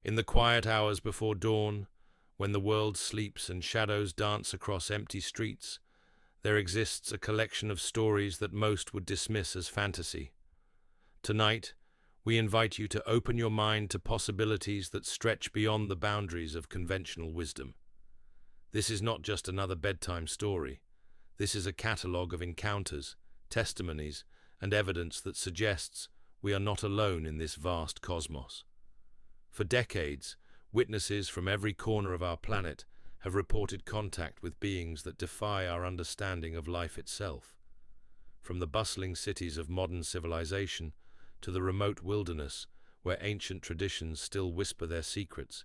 In the quiet hours before dawn, when the world sleeps and shadows dance across empty streets, there exists a collection of stories that most would dismiss as fantasy. Tonight, we invite you to open your mind to possibilities that stretch beyond the boundaries of conventional wisdom. This is not just another bedtime story. This is a catalogue of encounters, testimonies, and evidence that suggests we are not alone in this vast cosmos. For decades, witnesses from every corner of our planet have reported contact with beings that defy our understanding of life itself. From the bustling cities of modern civilization to the remote wilderness where ancient traditions still whisper their secrets,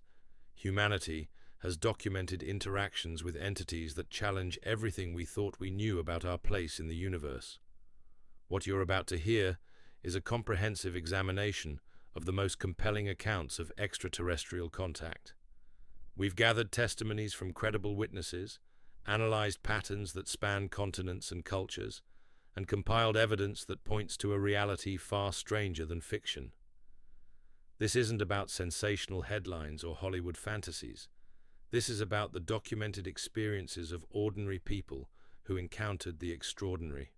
humanity has documented interactions with entities that challenge everything we thought we knew about our place in the universe. What you're about to hear is a comprehensive examination of the most compelling accounts of extraterrestrial contact. We've gathered testimonies from credible witnesses, analyzed patterns that span continents and cultures, and compiled evidence that points to a reality far stranger than fiction. This isn't about sensational headlines or Hollywood fantasies. This is about the documented experiences of ordinary people who encountered the extraordinary.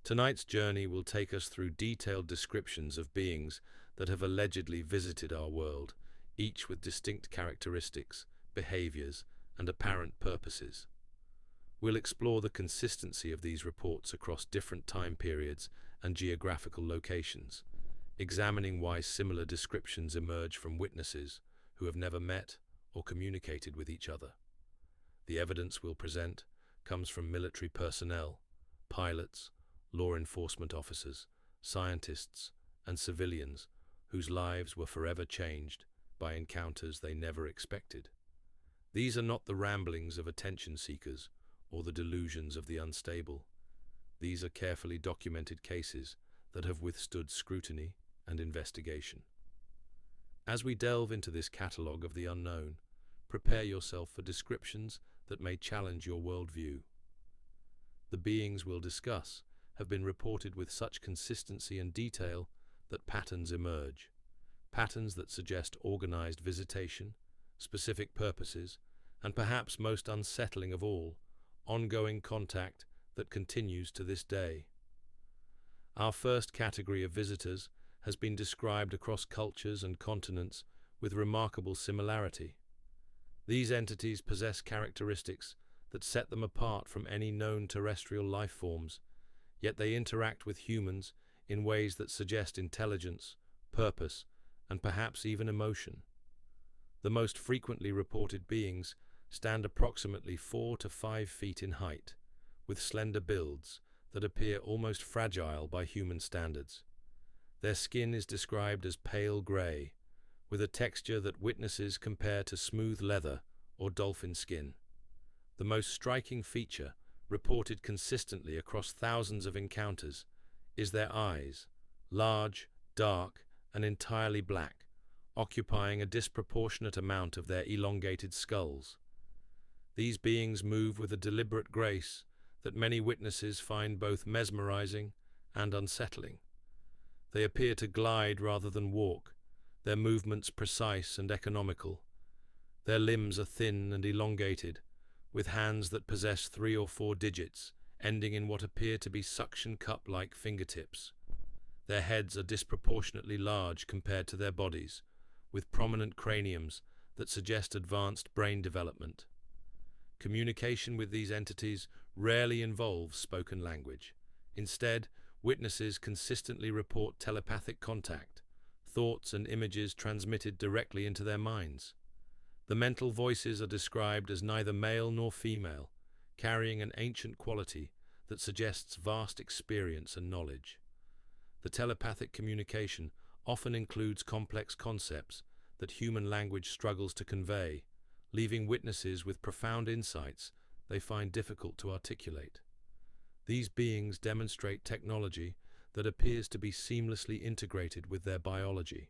Tonight's journey will take us through detailed descriptions of beings that have allegedly visited our world, each with distinct characteristics, behaviors, and apparent purposes. We'll explore the consistency of these reports across different time periods and geographical locations, examining why similar descriptions emerge from witnesses who have never met or communicated with each other. The evidence we'll present comes from military personnel, pilots, law enforcement officers, scientists, and civilians whose lives were forever changed by encounters they never expected. These are not the ramblings of attention seekers or the delusions of the unstable. These are carefully documented cases that have withstood scrutiny and investigation. As we delve into this catalogue of the unknown, prepare yourself for descriptions that may challenge your worldview. The beings we'll discuss have been reported with such consistency and detail that patterns emerge. Patterns that suggest organized visitation, specific purposes, and perhaps most unsettling of all, ongoing contact that continues to this day. Our first category of visitors has been described across cultures and continents with remarkable similarity. These entities possess characteristics that set them apart from any known terrestrial life forms, yet they interact with humans in ways that suggest intelligence, purpose, and perhaps even emotion. The most frequently reported beings stand approximately 4 to 5 feet in height, with slender builds that appear almost fragile by human standards. Their skin is described as pale gray, with a texture that witnesses compare to smooth leather or dolphin skin. The most striking feature, reported consistently across thousands of encounters, is their eyes, large, dark, and entirely black, occupying a disproportionate amount of their elongated skulls. These beings move with a deliberate grace that many witnesses find both mesmerizing and unsettling. They appear to glide rather than walk, their movements precise and economical. Their limbs are thin and elongated, with hands that possess 3 or 4 digits, ending in what appear to be suction cup-like fingertips. Their heads are disproportionately large compared to their bodies, with prominent craniums that suggest advanced brain development. Communication with these entities rarely involves spoken language. Instead, witnesses consistently report telepathic contact, thoughts and images transmitted directly into their minds. The mental voices are described as neither male nor female, carrying an ancient quality that suggests vast experience and knowledge. The telepathic communication often includes complex concepts that human language struggles to convey, leaving witnesses with profound insights they find difficult to articulate. These beings demonstrate technology that appears to be seamlessly integrated with their biology.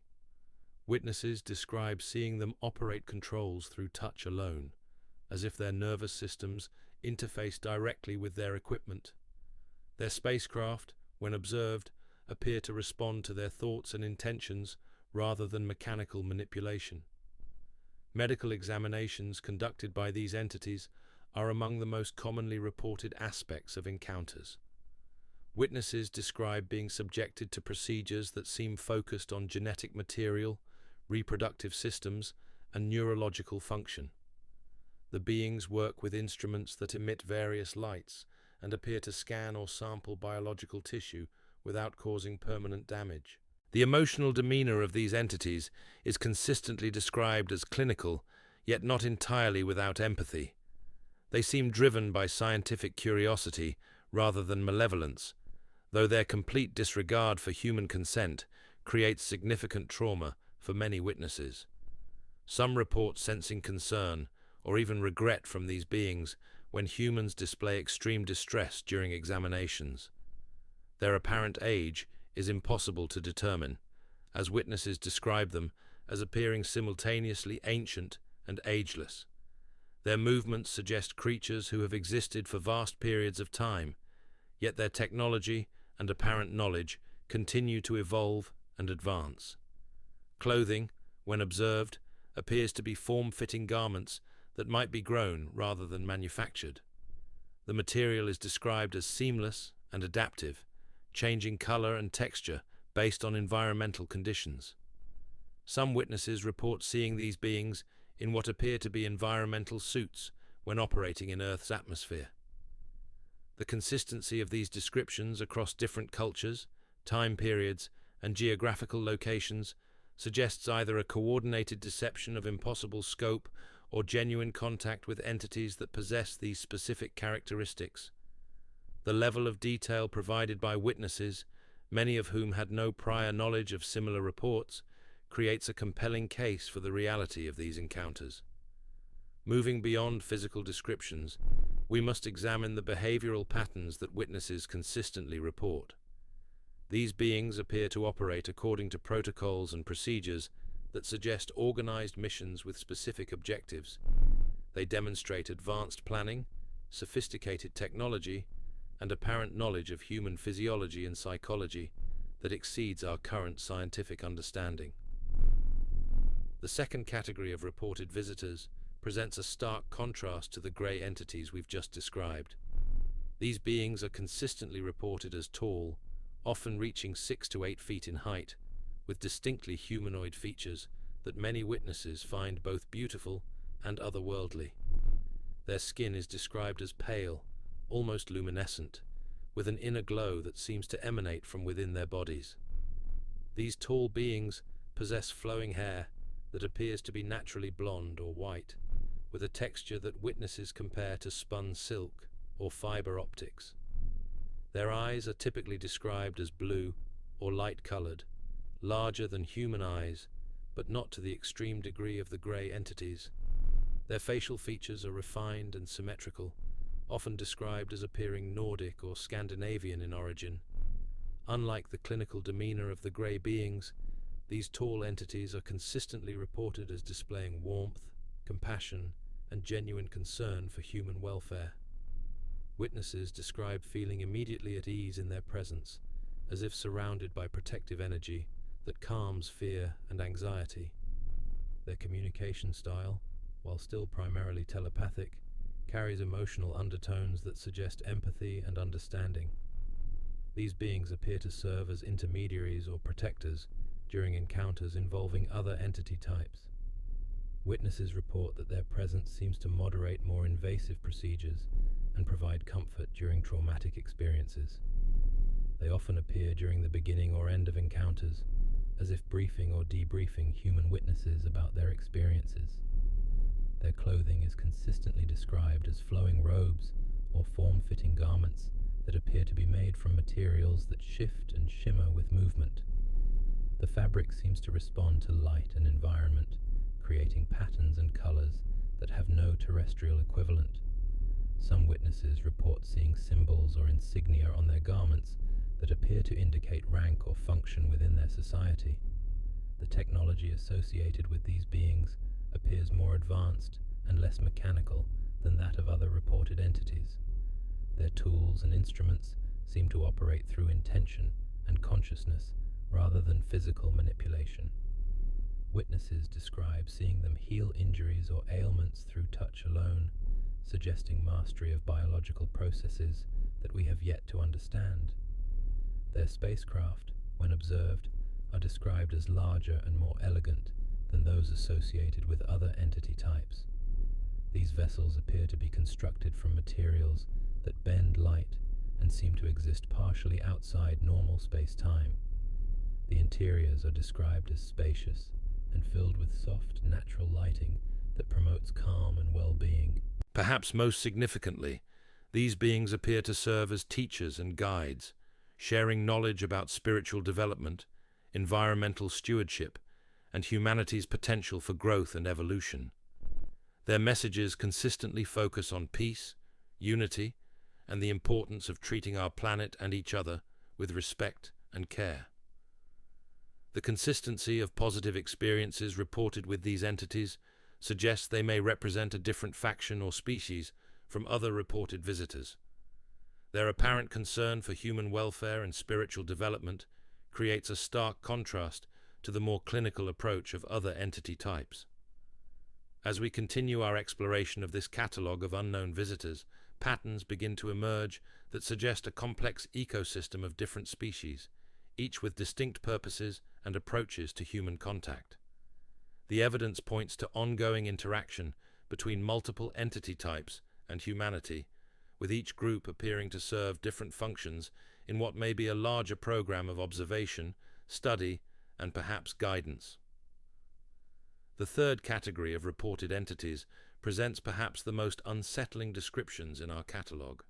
Witnesses describe seeing them operate controls through touch alone, as if their nervous systems interface directly with their equipment. Their spacecraft, when observed, appear to respond to their thoughts and intentions rather than mechanical manipulation. Medical examinations conducted by these entities are among the most commonly reported aspects of encounters. Witnesses describe being subjected to procedures that seem focused on genetic material, reproductive systems, and neurological function. The beings work with instruments that emit various lights and appear to scan or sample biological tissue without causing permanent damage. The emotional demeanor of these entities is consistently described as clinical, yet not entirely without empathy. They seem driven by scientific curiosity rather than malevolence, though their complete disregard for human consent creates significant trauma for many witnesses. Some report sensing concern or even regret from these beings when humans display extreme distress during examinations. Their apparent age is impossible to determine, as witnesses describe them as appearing simultaneously ancient and ageless. Their movements suggest creatures who have existed for vast periods of time, yet their technology and apparent knowledge continue to evolve and advance. Clothing, when observed, appears to be form-fitting garments that might be grown rather than manufactured. The material is described as seamless and adaptive, changing color and texture based on environmental conditions. Some witnesses report seeing these beings in what appear to be environmental suits when operating in Earth's atmosphere. The consistency of these descriptions across different cultures, time periods, and geographical locations suggests either a coordinated deception of impossible scope or genuine contact with entities that possess these specific characteristics. The level of detail provided by witnesses, many of whom had no prior knowledge of similar reports, creates a compelling case for the reality of these encounters. Moving beyond physical descriptions, we must examine the behavioral patterns that witnesses consistently report. These beings appear to operate according to protocols and procedures that suggest organized missions with specific objectives. They demonstrate advanced planning, sophisticated technology, and apparent knowledge of human physiology and psychology that exceeds our current scientific understanding. The second category of reported visitors presents a stark contrast to the grey entities we've just described. These beings are consistently reported as tall, often reaching 6 to 8 feet in height, with distinctly humanoid features that many witnesses find both beautiful and otherworldly. Their skin is described as pale, almost luminescent, with an inner glow that seems to emanate from within their bodies. These tall beings possess flowing hair that appears to be naturally blonde or white, with a texture that witnesses compare to spun silk or fiber optics. Their eyes are typically described as blue or light-colored, larger than human eyes, but not to the extreme degree of the grey entities. Their facial features are refined and symmetrical, often described as appearing Nordic or Scandinavian in origin. Unlike the clinical demeanor of the grey beings, these tall entities are consistently reported as displaying warmth, compassion, and genuine concern for human welfare. Witnesses describe feeling immediately at ease in their presence, as if surrounded by protective energy that calms fear and anxiety. Their communication style, while still primarily telepathic, carries emotional undertones that suggest empathy and understanding. These beings appear to serve as intermediaries or protectors during encounters involving other entity types. Witnesses report that their presence seems to moderate more invasive procedures and provide comfort during traumatic experiences. They often appear during the beginning or end of encounters, as if briefing or debriefing human witnesses about their experiences. Their clothing is consistently described as flowing robes or form-fitting garments that appear to be made from materials that shift and shimmer with movement. The fabric seems to respond to light and environment, creating patterns and colors that have no terrestrial equivalent. Some witnesses report seeing symbols or insignia on their garments that appear to indicate rank or function within their society. The technology associated with these beings appears more advanced and less mechanical than that of other reported entities. Their tools and instruments seem to operate through intention and consciousness rather than physical manipulation. Witnesses describe seeing them heal injuries suggesting mastery of biological processes that we have yet to understand. Their spacecraft, when observed, are described as larger and more elegant than those associated with other entity types. These vessels appear to be constructed from materials that bend light and seem to exist partially outside normal space-time. The interiors are described as spacious and filled with soft, natural lighting that promotes calm and well-being. Perhaps most significantly, these beings appear to serve as teachers and guides, sharing knowledge about spiritual development, environmental stewardship, and humanity's potential for growth and evolution. Their messages consistently focus on peace, unity, and the importance of treating our planet and each other with respect and care. The consistency of positive experiences reported with these entities suggests they may represent a different faction or species from other reported visitors. Their apparent concern for human welfare and spiritual development creates a stark contrast to the more clinical approach of other entity types. As we continue our exploration of this catalogue of unknown visitors, patterns begin to emerge that suggest a complex ecosystem of different species, each with distinct purposes and approaches to human contact. The evidence points to ongoing interaction between multiple entity types and humanity, with each group appearing to serve different functions in what may be a larger program of observation, study, and perhaps guidance. The third category of reported entities presents perhaps the most unsettling descriptions in our catalogue.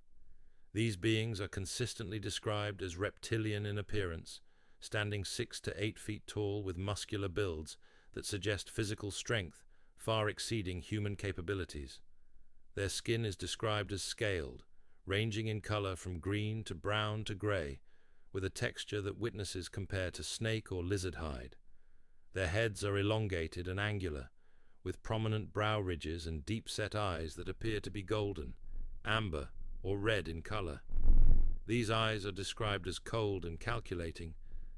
These beings are consistently described as reptilian in appearance, standing 6 to 8 feet tall with muscular builds that suggest physical strength far exceeding human capabilities. Their skin is described as scaled, ranging in color from green to brown to gray, with a texture that witnesses compare to snake or lizard hide. Their heads are elongated and angular, with prominent brow ridges and deep-set eyes that appear to be golden, amber, or red in color. These eyes are described as cold and calculating,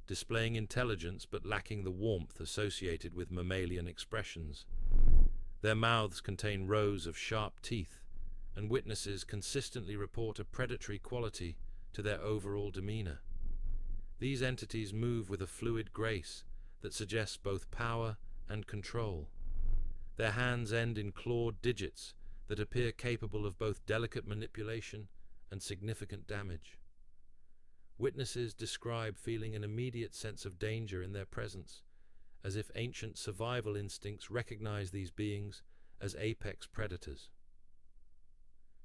displaying intelligence but lacking the warmth associated with mammalian expressions. Their mouths contain rows of sharp teeth, and witnesses consistently report a predatory quality to their overall demeanor. These entities move with a fluid grace that suggests both power and control. Their hands end in clawed digits that appear capable of both delicate manipulation and significant damage. Witnesses describe feeling an immediate sense of danger in their presence, as if ancient survival instincts recognize these beings as apex predators.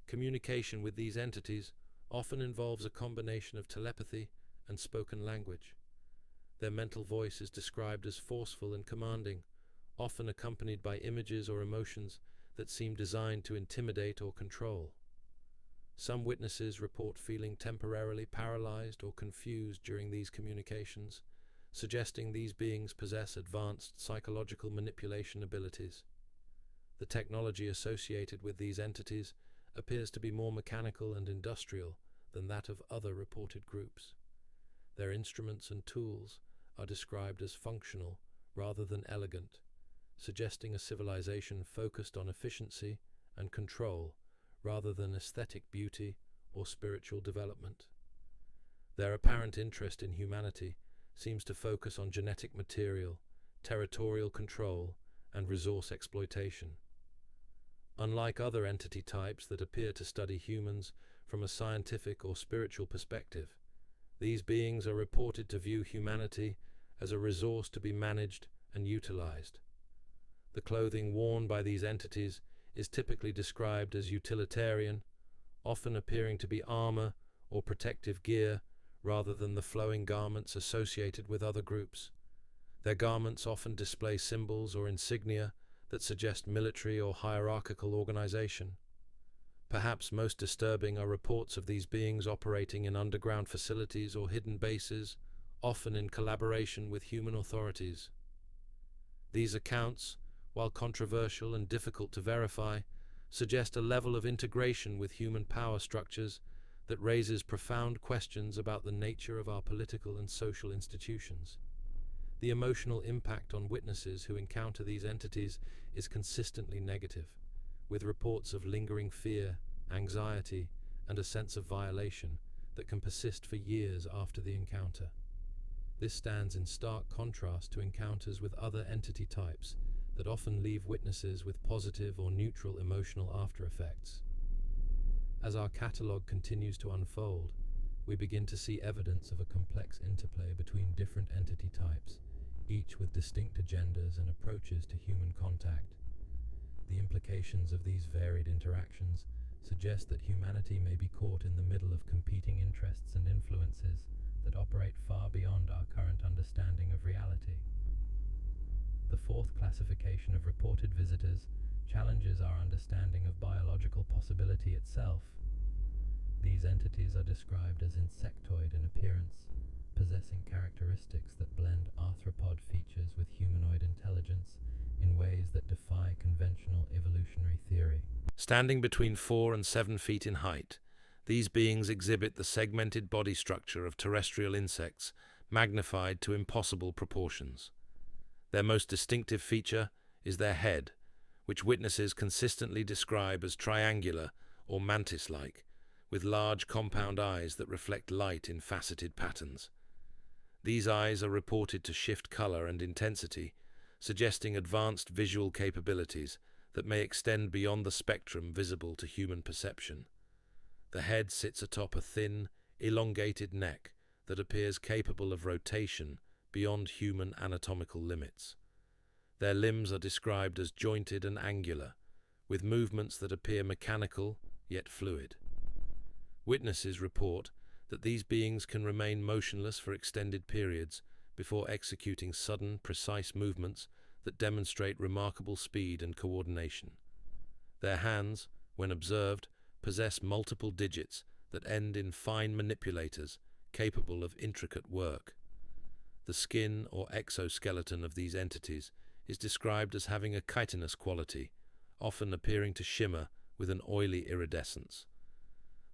Communication with these entities often involves a combination of telepathy and spoken language. Their mental voice is described as forceful and commanding, often accompanied by images or emotions that seem designed to intimidate or control. Some witnesses report feeling temporarily paralyzed or confused during these communications, suggesting these beings possess advanced psychological manipulation abilities. The technology associated with these entities appears to be more mechanical and industrial than that of other reported groups. Their instruments and tools are described as functional rather than elegant, suggesting a civilization focused on efficiency and control rather than aesthetic beauty or spiritual development. Their apparent interest in humanity seems to focus on genetic material, territorial control, and resource exploitation. Unlike other entity types that appear to study humans from a scientific or spiritual perspective, these beings are reported to view humanity as a resource to be managed and utilized. The clothing worn by these entities is typically described as utilitarian, often appearing to be armor or protective gear rather than the flowing garments associated with other groups. Their garments often display symbols or insignia that suggest military or hierarchical organization. Perhaps most disturbing are reports of these beings operating in underground facilities or hidden bases, often in collaboration with human authorities. These accounts, while controversial and difficult to verify, suggest a level of integration with human power structures that raises profound questions about the nature of our political and social institutions. The emotional impact on witnesses who encounter these entities is consistently negative, with reports of lingering fear, anxiety, and a sense of violation that can persist for years after the encounter. This stands in stark contrast to encounters with other entity types that often leave witnesses with positive or neutral emotional after-effects. As our catalogue continues to unfold, we begin to see evidence of a complex interplay between different entity types, each with distinct agendas and approaches to human contact. The implications of these varied interactions suggest that humanity may be caught in the middle of competing interests and influences that operate far beyond our current understanding of reality. The fourth classification of reported visitors challenges our understanding of biological possibility itself. These entities are described as insectoid in appearance, possessing characteristics that blend arthropod features with humanoid intelligence in ways that defy conventional evolutionary theory. Standing between 4 and 7 feet in height, these beings exhibit the segmented body structure of terrestrial insects, magnified to impossible proportions. Their most distinctive feature is their head, which witnesses consistently describe as triangular or mantis-like, with large compound eyes that reflect light in faceted patterns. These eyes are reported to shift color and intensity, suggesting advanced visual capabilities that may extend beyond the spectrum visible to human perception. The head sits atop a thin, elongated neck that appears capable of rotation beyond human anatomical limits. Their limbs are described as jointed and angular, with movements that appear mechanical yet fluid. Witnesses report that these beings can remain motionless for extended periods before executing sudden, precise movements that demonstrate remarkable speed and coordination. Their hands, when observed, possess multiple digits that end in fine manipulators capable of intricate work. The skin or exoskeleton of these entities is described as having a chitinous quality, often appearing to shimmer with an oily iridescence.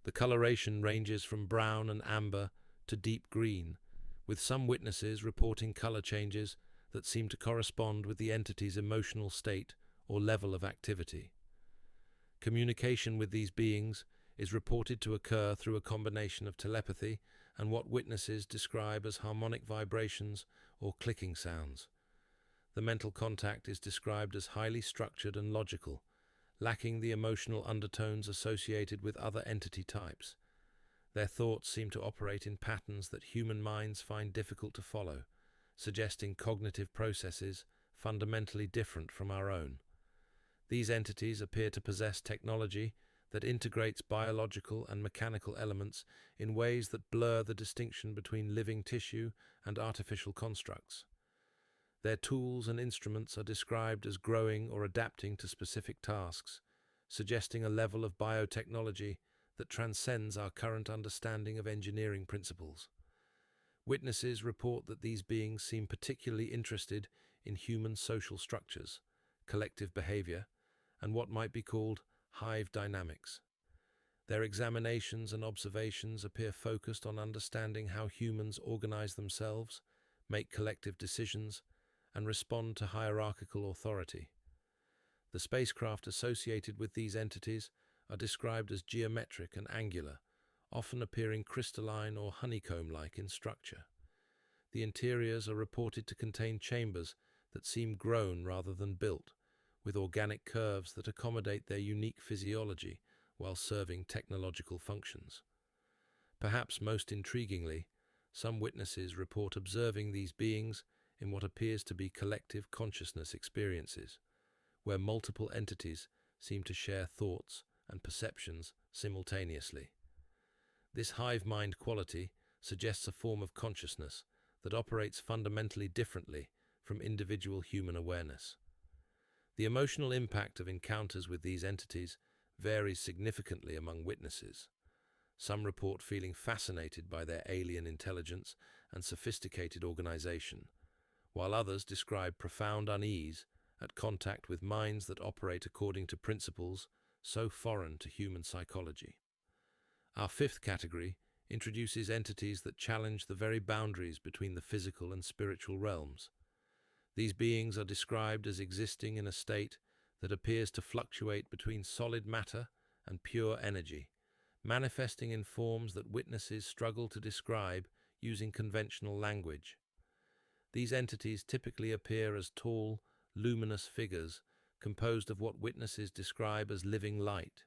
The coloration ranges from brown and amber to deep green, with some witnesses reporting color changes that seem to correspond with the entity's emotional state or level of activity. Communication with these beings is reported to occur through a combination of telepathy and what witnesses describe as harmonic vibrations or clicking sounds. The mental contact is described as highly structured and logical, lacking the emotional undertones associated with other entity types. Their thoughts seem to operate in patterns that human minds find difficult to follow, suggesting cognitive processes fundamentally different from our own. These entities appear to possess technology that integrates biological and mechanical elements in ways that blur the distinction between living tissue and artificial constructs. Their tools and instruments are described as growing or adapting to specific tasks, suggesting a level of biotechnology that transcends our current understanding of engineering principles. Witnesses report that these beings seem particularly interested in human social structures, collective behavior, and what might be called hive dynamics. Their examinations and observations appear focused on understanding how humans organize themselves, make collective decisions, and respond to hierarchical authority. The spacecraft associated with these entities are described as geometric and angular, often appearing crystalline or honeycomb-like in structure. The interiors are reported to contain chambers that seem grown rather than built, with organic curves that accommodate their unique physiology while serving technological functions. Perhaps most intriguingly, some witnesses report observing these beings in what appears to be collective consciousness experiences, where multiple entities seem to share thoughts and perceptions simultaneously. This hive mind quality suggests a form of consciousness that operates fundamentally differently from individual human awareness. The emotional impact of encounters with these entities varies significantly among witnesses. Some report feeling fascinated by their alien intelligence and sophisticated organization, while others describe profound unease at contact with minds that operate according to principles so foreign to human psychology. Our fifth category introduces entities that challenge the very boundaries between the physical and spiritual realms. These beings are described as existing in a state that appears to fluctuate between solid matter and pure energy, manifesting in forms that witnesses struggle to describe using conventional language. These entities typically appear as tall, luminous figures composed of what witnesses describe as living light.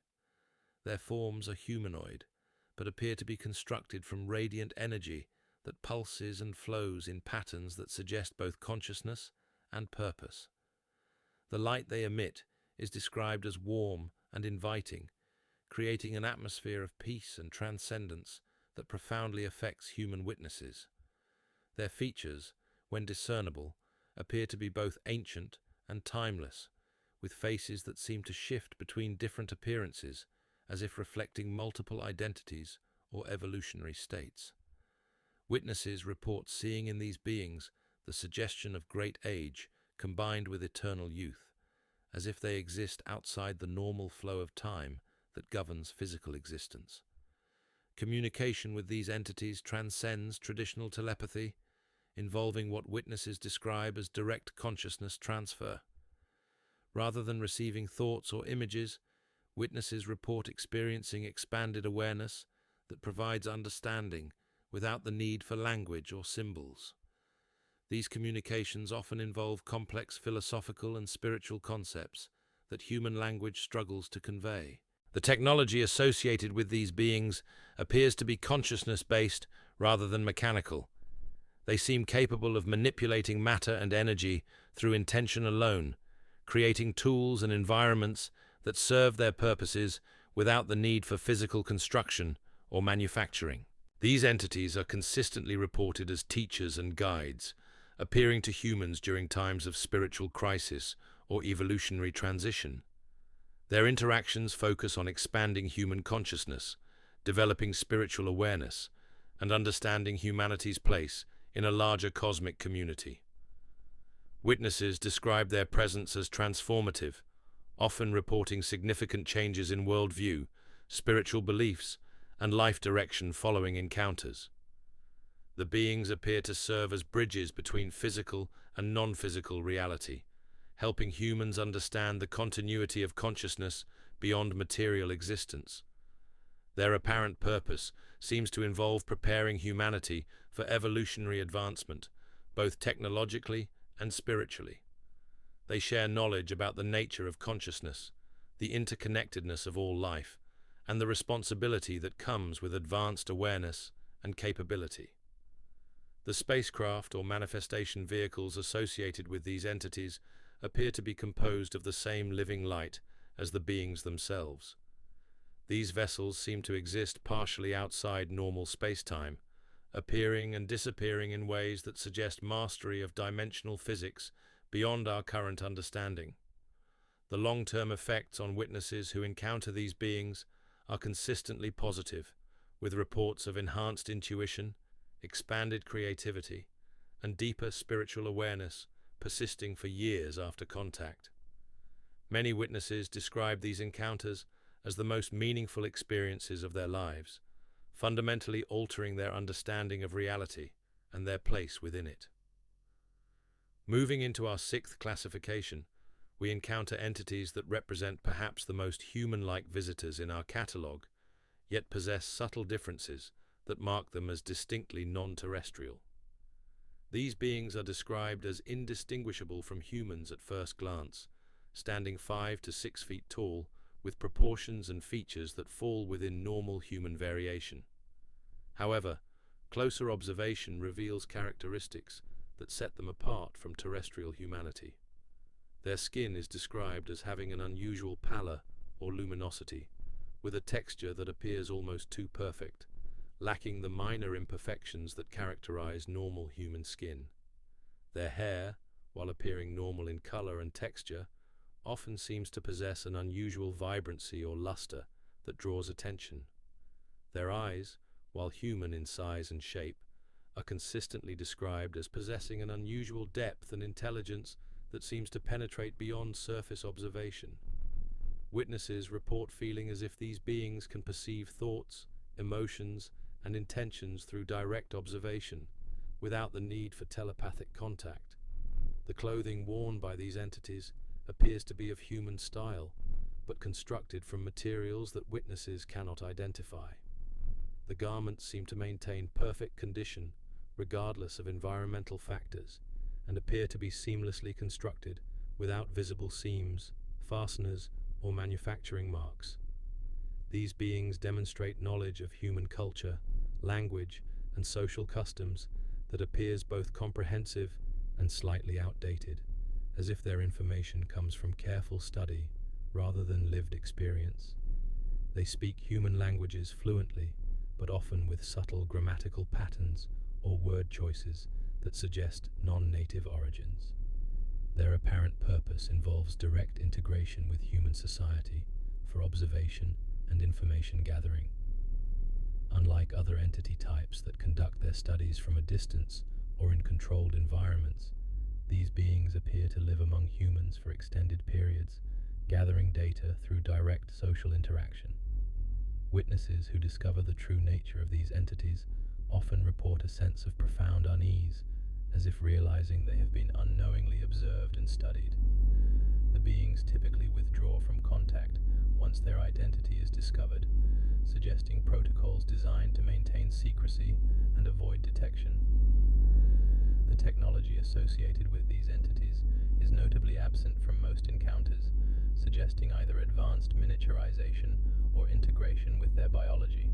Their forms are humanoid, but appear to be constructed from radiant energy that pulses and flows in patterns that suggest both consciousness and purpose. The light they emit is described as warm and inviting, creating an atmosphere of peace and transcendence that profoundly affects human witnesses. Their features, when discernible, appear to be both ancient and timeless, with faces that seem to shift between different appearances, as if reflecting multiple identities or evolutionary states. Witnesses report seeing in these beings the suggestion of great age combined with eternal youth, as if they exist outside the normal flow of time that governs physical existence. Communication with these entities transcends traditional telepathy, involving what witnesses describe as direct consciousness transfer. Rather than receiving thoughts or images, witnesses report experiencing expanded awareness that provides understanding without the need for language or symbols. These communications often involve complex philosophical and spiritual concepts that human language struggles to convey. The technology associated with these beings appears to be consciousness-based rather than mechanical. They seem capable of manipulating matter and energy through intention alone, creating tools and environments that serve their purposes without the need for physical construction or manufacturing. These entities are consistently reported as teachers and guides, appearing to humans during times of spiritual crisis or evolutionary transition. Their interactions focus on expanding human consciousness, developing spiritual awareness, and understanding humanity's place in a larger cosmic community. Witnesses describe their presence as transformative, often reporting significant changes in worldview, spiritual beliefs, and life direction following encounters. The beings appear to serve as bridges between physical and non-physical reality, helping humans understand the continuity of consciousness beyond material existence. Their apparent purpose seems to involve preparing humanity for evolutionary advancement, both technologically and spiritually. They share knowledge about the nature of consciousness, the interconnectedness of all life, and the responsibility that comes with advanced awareness and capability. The spacecraft or manifestation vehicles associated with these entities appear to be composed of the same living light as the beings themselves. These vessels seem to exist partially outside normal space-time, appearing and disappearing in ways that suggest mastery of dimensional physics beyond our current understanding. The long-term effects on witnesses who encounter these beings are consistently positive, with reports of enhanced intuition, expanded creativity, and deeper spiritual awareness persisting for years after contact. Many witnesses describe these encounters as the most meaningful experiences of their lives, fundamentally altering their understanding of reality and their place within it. Moving into our sixth classification, we encounter entities that represent perhaps the most human-like visitors in our catalogue, yet possess subtle differences that mark them as distinctly non-terrestrial. These beings are described as indistinguishable from humans at first glance, standing 5 to 6 feet tall, with proportions and features that fall within normal human variation. However, closer observation reveals characteristics that set them apart from terrestrial humanity. Their skin is described as having an unusual pallor or luminosity, with a texture that appears almost too perfect, lacking the minor imperfections that characterize normal human skin. Their hair, while appearing normal in color and texture, often seems to possess an unusual vibrancy or luster that draws attention. Their eyes, while human in size and shape, are consistently described as possessing an unusual depth and intelligence that seems to penetrate beyond surface observation. Witnesses report feeling as if these beings can perceive thoughts, emotions, and intentions through direct observation, without the need for telepathic contact. The clothing worn by these entities appears to be of human style, but constructed from materials that witnesses cannot identify. The garments seem to maintain perfect condition, regardless of environmental factors, and appear to be seamlessly constructed without visible seams, fasteners, or manufacturing marks. These beings demonstrate knowledge of human culture, language, and social customs that appears both comprehensive and slightly outdated, as if their information comes from careful study rather than lived experience. They speak human languages fluently, but often with subtle grammatical patterns or word choices that suggest non-native origins. Their apparent purpose involves direct integration with human society for observation and information gathering. Unlike other entity types that conduct their studies from a distance or in controlled environments, these beings appear to live among humans for extended periods, gathering data through direct social interaction. Witnesses who discover the true nature of these entities often report a sense of profound unease, as if realizing they have been unknowingly observed and studied. The beings typically withdraw from contact once their identity is discovered, suggesting protocols designed to maintain secrecy and avoid detection. The technology associated with these entities is notably absent from most encounters, suggesting either advanced miniaturization or integration with their biology.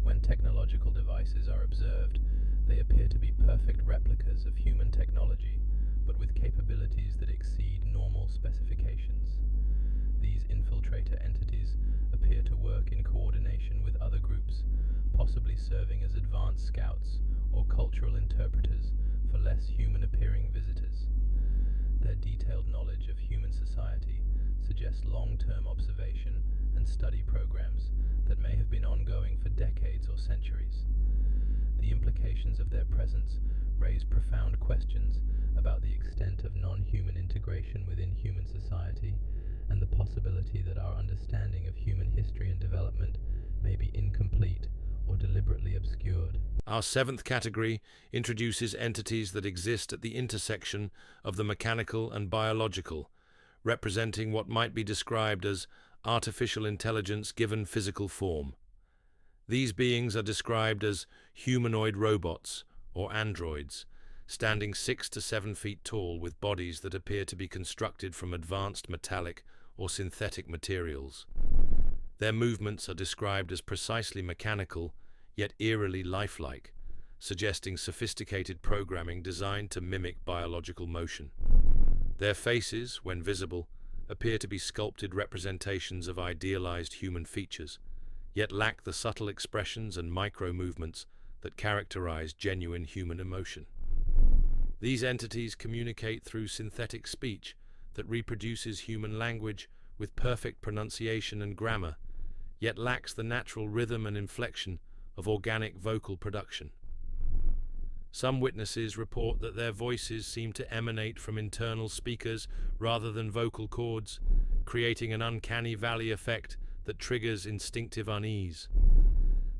When technological devices are observed, they appear to be perfect replicas of human technology, but with capabilities that exceed normal specifications. These infiltrator entities appear to work in coordination with other groups, possibly serving as advanced scouts or cultural interpreters for less human-appearing visitors. Their detailed knowledge of human society suggests long-term observation and study programs that may have been ongoing for decades or centuries. The implications of their presence raise profound questions about the extent of non-human integration within human society and the possibility that our understanding of human history and development may be incomplete or deliberately obscured. Our seventh category introduces entities that exist at the intersection of the mechanical and biological, representing what might be described as artificial intelligence given physical form. These beings are described as humanoid robots, or androids, standing 6 to 7 feet tall with bodies that appear to be constructed from advanced metallic or synthetic materials. Their movements are described as precisely mechanical, yet eerily lifelike, suggesting sophisticated programming designed to mimic biological motion. Their faces, when visible, appear to be sculpted representations of idealized human features, yet lack the subtle expressions and micro-movements that characterize genuine human emotion. These entities communicate through synthetic speech that reproduces human language with perfect pronunciation and grammar, yet lacks the natural rhythm and inflection of organic vocal production. Some witnesses report that their voices seem to emanate from internal speakers rather than vocal cords, creating an uncanny valley effect that triggers instinctive unease.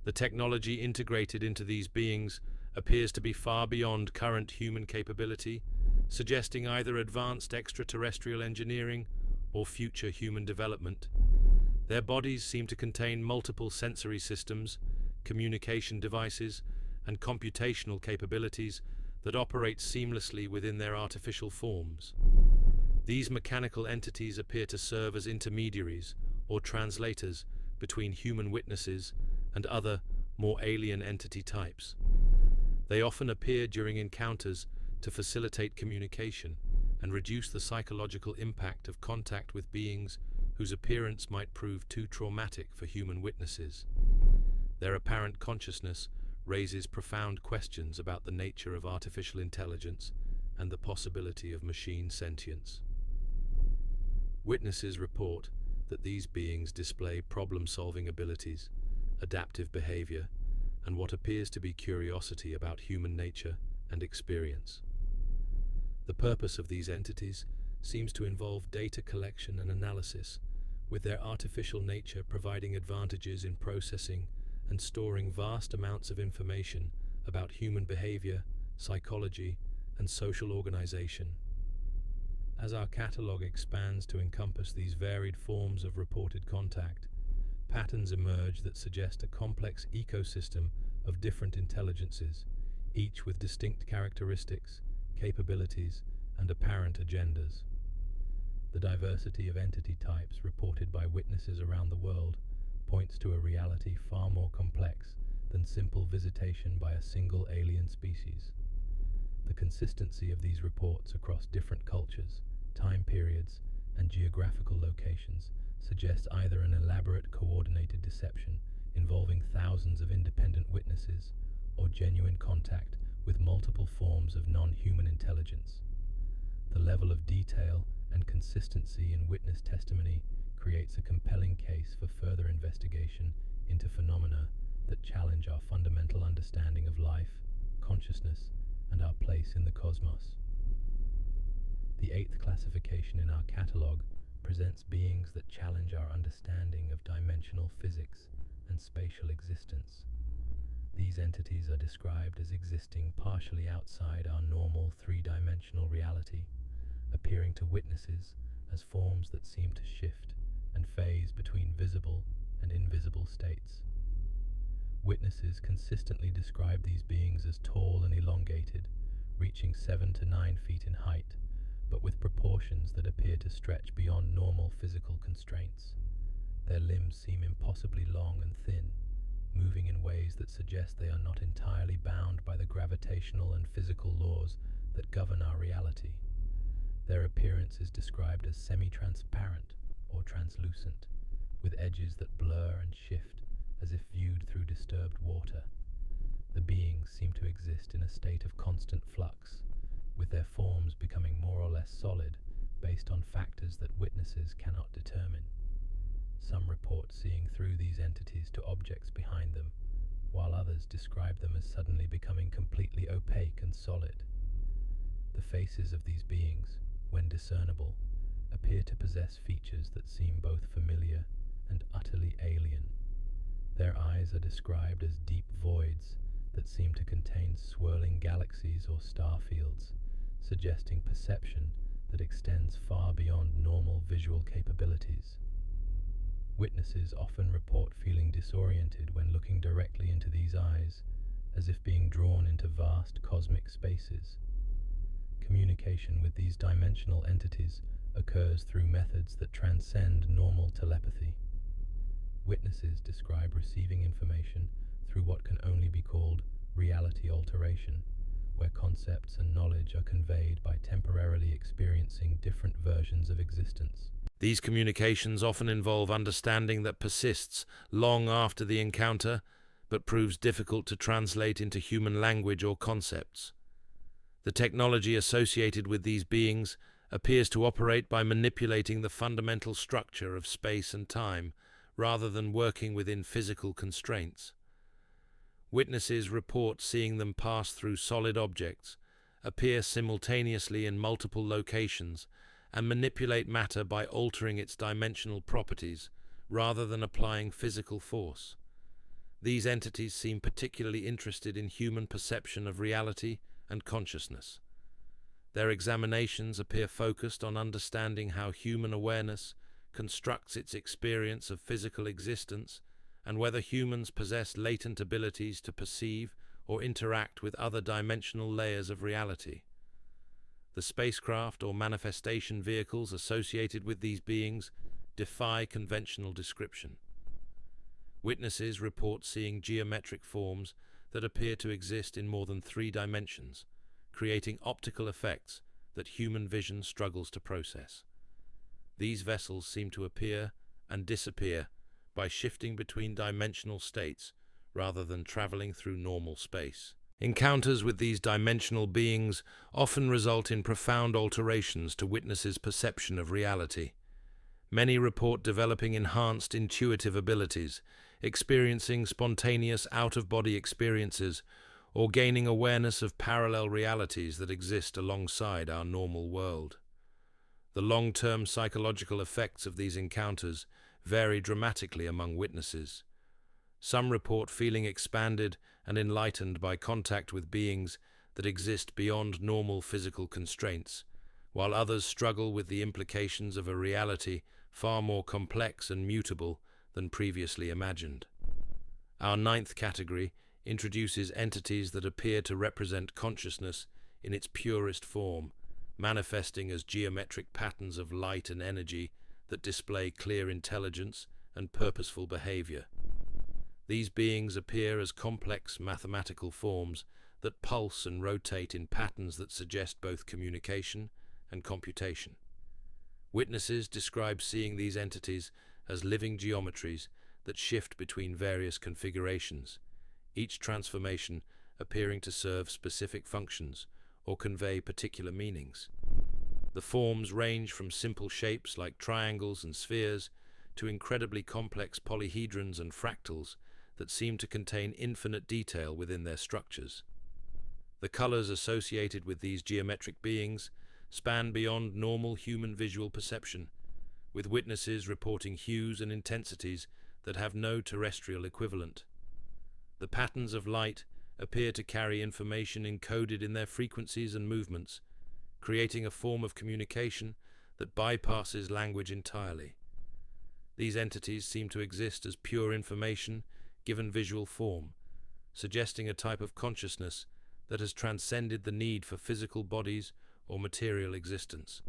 The technology integrated into these beings appears to be far beyond current human capability, suggesting either advanced extraterrestrial engineering or future human development. Their bodies seem to contain multiple sensory systems, communication devices, and computational capabilities that operate seamlessly within their artificial forms. These mechanical entities appear to serve as intermediaries or translators between human witnesses and other, more alien entity types. They often appear during encounters to facilitate communication and reduce the psychological impact of contact with beings whose appearance might prove too traumatic for human witnesses. Their apparent consciousness raises profound questions about the nature of artificial intelligence and the possibility of machine sentience. Witnesses report that these beings display problem-solving abilities, adaptive behavior, and what appears to be curiosity about human nature and experience. The purpose of these entities seems to involve data collection and analysis, with their artificial nature providing advantages in processing and storing vast amounts of information about human behavior, psychology, and social organization. As our catalogue expands to encompass these varied forms of reported contact, patterns emerge that suggest a complex ecosystem of different intelligences, each with distinct characteristics, capabilities, and apparent agendas. The diversity of entity types reported by witnesses around the world points to a reality far more complex than simple visitation by a single alien species. The consistency of these reports across different cultures, time periods, and geographical locations suggests either an elaborate coordinated deception involving thousands of independent witnesses or genuine contact with multiple forms of non-human intelligence. The level of detail and consistency in witness testimony creates a compelling case for further investigation into phenomena that challenge our fundamental understanding of life, consciousness, and our place in the cosmos. The eighth classification in our catalogue presents beings that challenge our understanding of dimensional physics and spatial existence. These entities are described as existing partially outside our normal three-dimensional reality, appearing to witnesses as forms that seem to shift and phase between visible and invisible states. Witnesses consistently describe these beings as tall and elongated, reaching 7 to 9 feet in height, but with proportions that appear to stretch beyond normal physical constraints. Their limbs seem impossibly long and thin, moving in ways that suggest they are not entirely bound by the gravitational and physical laws that govern our reality. Their appearance is described as semi-transparent or translucent, with edges that blur and shift as if viewed through disturbed water. The beings seem to exist in a state of constant flux, with their forms becoming more or less solid based on factors that witnesses cannot determine. Some report seeing through these entities to objects behind them, while others describe them as suddenly becoming completely opaque and solid. The faces of these beings, when discernible, appear to possess features that seem both familiar and utterly alien. Their eyes are described as deep voids that seem to contain swirling galaxies or star fields, suggesting perception that extends far beyond normal visual capabilities. Witnesses often report feeling disoriented when looking directly into these eyes, as if being drawn into vast cosmic spaces. Communication with these dimensional entities occurs through methods that transcend normal telepathy. Witnesses describe receiving information through what can only be called reality alteration, where concepts and knowledge are conveyed by temporarily experiencing different versions of existence. These communications often involve understanding that persists long after the encounter, but proves difficult to translate into human language or concepts. The technology associated with these beings appears to operate by manipulating the fundamental structure of space and time, rather than working within physical constraints. Witnesses report seeing them pass through solid objects, appear simultaneously in multiple locations, and manipulate matter by altering its dimensional properties, rather than applying physical force. These entities seem particularly interested in human perception of reality and consciousness. Their examinations appear focused on understanding how human awareness constructs its experience of physical existence, and whether humans possess latent abilities to perceive or interact with other dimensional layers of reality. The spacecraft or manifestation vehicles associated with these beings defy conventional description. Witnesses report seeing geometric forms that appear to exist in more than 3 dimensions, creating optical effects that human vision struggles to process. These vessels seem to appear and disappear by shifting between dimensional states rather than traveling through normal space. Encounters with these dimensional beings often result in profound alterations to witnesses' perception of reality. Many report developing enhanced intuitive abilities, experiencing spontaneous out-of-body experiences, or gaining awareness of parallel realities that exist alongside our normal world. The long-term psychological effects of these encounters vary dramatically among witnesses. Some report feeling expanded and enlightened by contact with beings that exist beyond normal physical constraints, while others struggle with the implications of a reality far more complex and mutable than previously imagined. Our ninth category introduces entities that appear to represent consciousness in its purest form, manifesting as geometric patterns of light and energy that display clear intelligence and purposeful behavior. These beings appear as complex mathematical forms that pulse and rotate in patterns that suggest both communication and computation. Witnesses describe seeing these entities as living geometries that shift between various configurations, each transformation appearing to serve specific functions or convey particular meanings. The forms range from simple shapes like triangles and spheres to incredibly complex polyhedrons and fractals that seem to contain infinite detail within their structures. The colors associated with these geometric beings span beyond normal human visual perception, with witnesses reporting hues and intensities that have no terrestrial equivalent. The patterns of light appear to carry information encoded in their frequencies and movements, creating a form of communication that bypasses language entirely. These entities seem to exist as pure information given visual form, suggesting a type of consciousness that has transcended the need for physical bodies or material existence.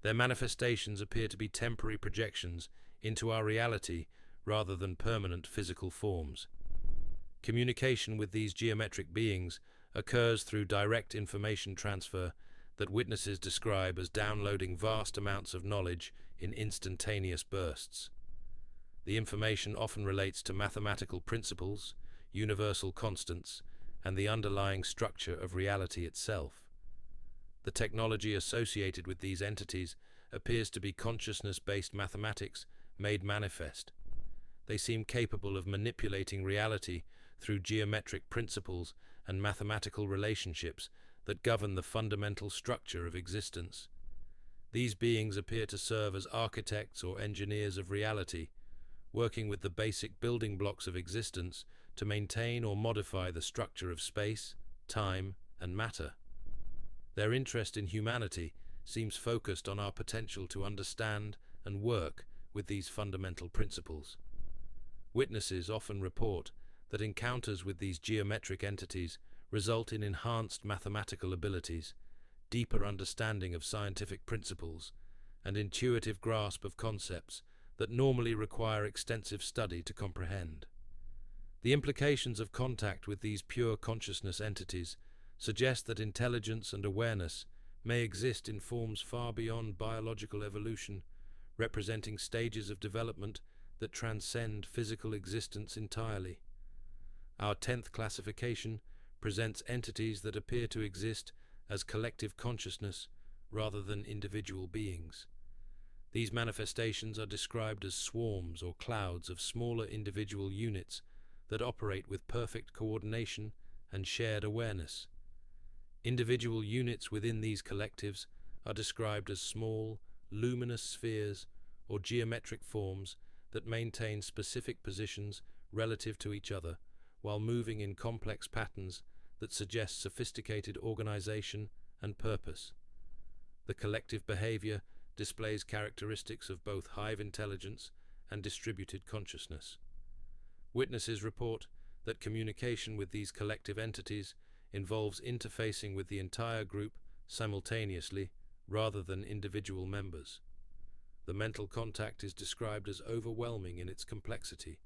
Their manifestations appear to be temporary projections into our reality rather than permanent physical forms. Communication with these geometric beings occurs through direct information transfer that witnesses describe as downloading vast amounts of knowledge in instantaneous bursts. The information often relates to mathematical principles, universal constants, and the underlying structure of reality itself. The technology associated with these entities appears to be consciousness-based mathematics made manifest. They seem capable of manipulating reality through geometric principles and mathematical relationships that govern the fundamental structure of existence. These beings appear to serve as architects or engineers of reality, working with the basic building blocks of existence to maintain or modify the structure of space, time, and matter. Their interest in humanity seems focused on our potential to understand and work with these fundamental principles. Witnesses often report that encounters with these geometric entities result in enhanced mathematical abilities, deeper understanding of scientific principles, and intuitive grasp of concepts that normally require extensive study to comprehend. The implications of contact with these pure consciousness entities suggest that intelligence and awareness may exist in forms far beyond biological evolution, representing stages of development that transcend physical existence entirely. Our 10th classification presents entities that appear to exist as collective consciousness rather than individual beings. These manifestations are described as swarms or clouds of smaller individual units that operate with perfect coordination and shared awareness. Individual units within these collectives are described as small, luminous spheres or geometric forms that maintain specific positions relative to each other while moving in complex patterns that suggest sophisticated organization and purpose. The collective behavior displays characteristics of both hive intelligence and distributed consciousness. Witnesses report that communication with these collective entities involves interfacing with the entire group simultaneously rather than individual members. The mental contact is described as overwhelming in its complexity,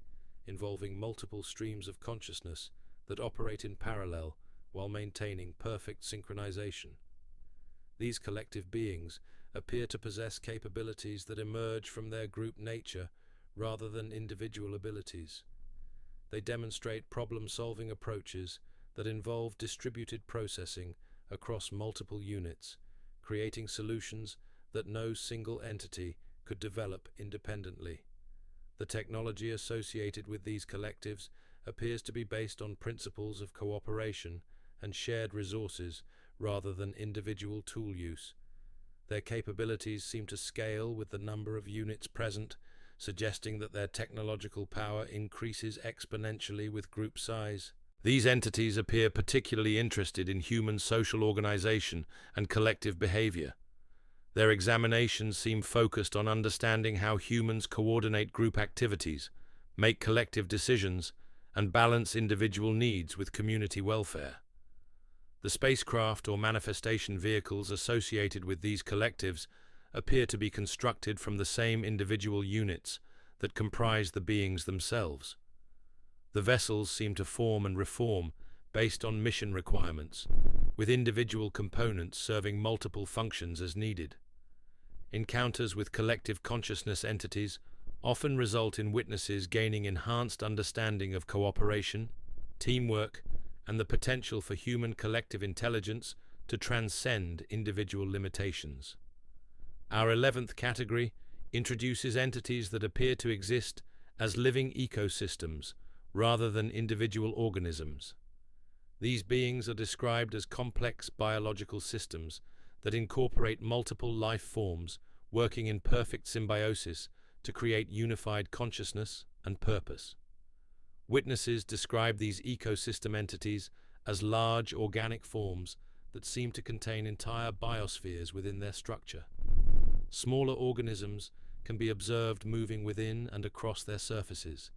involving multiple streams of consciousness that operate in parallel while maintaining perfect synchronization. These collective beings appear to possess capabilities that emerge from their group nature rather than individual abilities. They demonstrate problem-solving approaches that involve distributed processing across multiple units, creating solutions that no single entity could develop independently. The technology associated with these collectives appears to be based on principles of cooperation and shared resources rather than individual tool use. Their capabilities seem to scale with the number of units present, suggesting that their technological power increases exponentially with group size. These entities appear particularly interested in human social organization and collective behavior. Their examinations seem focused on understanding how humans coordinate group activities, make collective decisions, and balance individual needs with community welfare. The spacecraft or manifestation vehicles associated with these collectives appear to be constructed from the same individual units that comprise the beings themselves. The vessels seem to form and reform based on mission requirements, with individual components serving multiple functions as needed. Encounters with collective consciousness entities often result in witnesses gaining enhanced understanding of cooperation, teamwork, and the potential for human collective intelligence to transcend individual limitations. Our 11th category introduces entities that appear to exist as living ecosystems rather than individual organisms. These beings are described as complex biological systems that incorporate multiple life forms working in perfect symbiosis to create unified consciousness and purpose. Witnesses describe these ecosystem entities as large organic forms that seem to contain entire biospheres within their structure. Smaller organisms can be observed moving within and across their surfaces,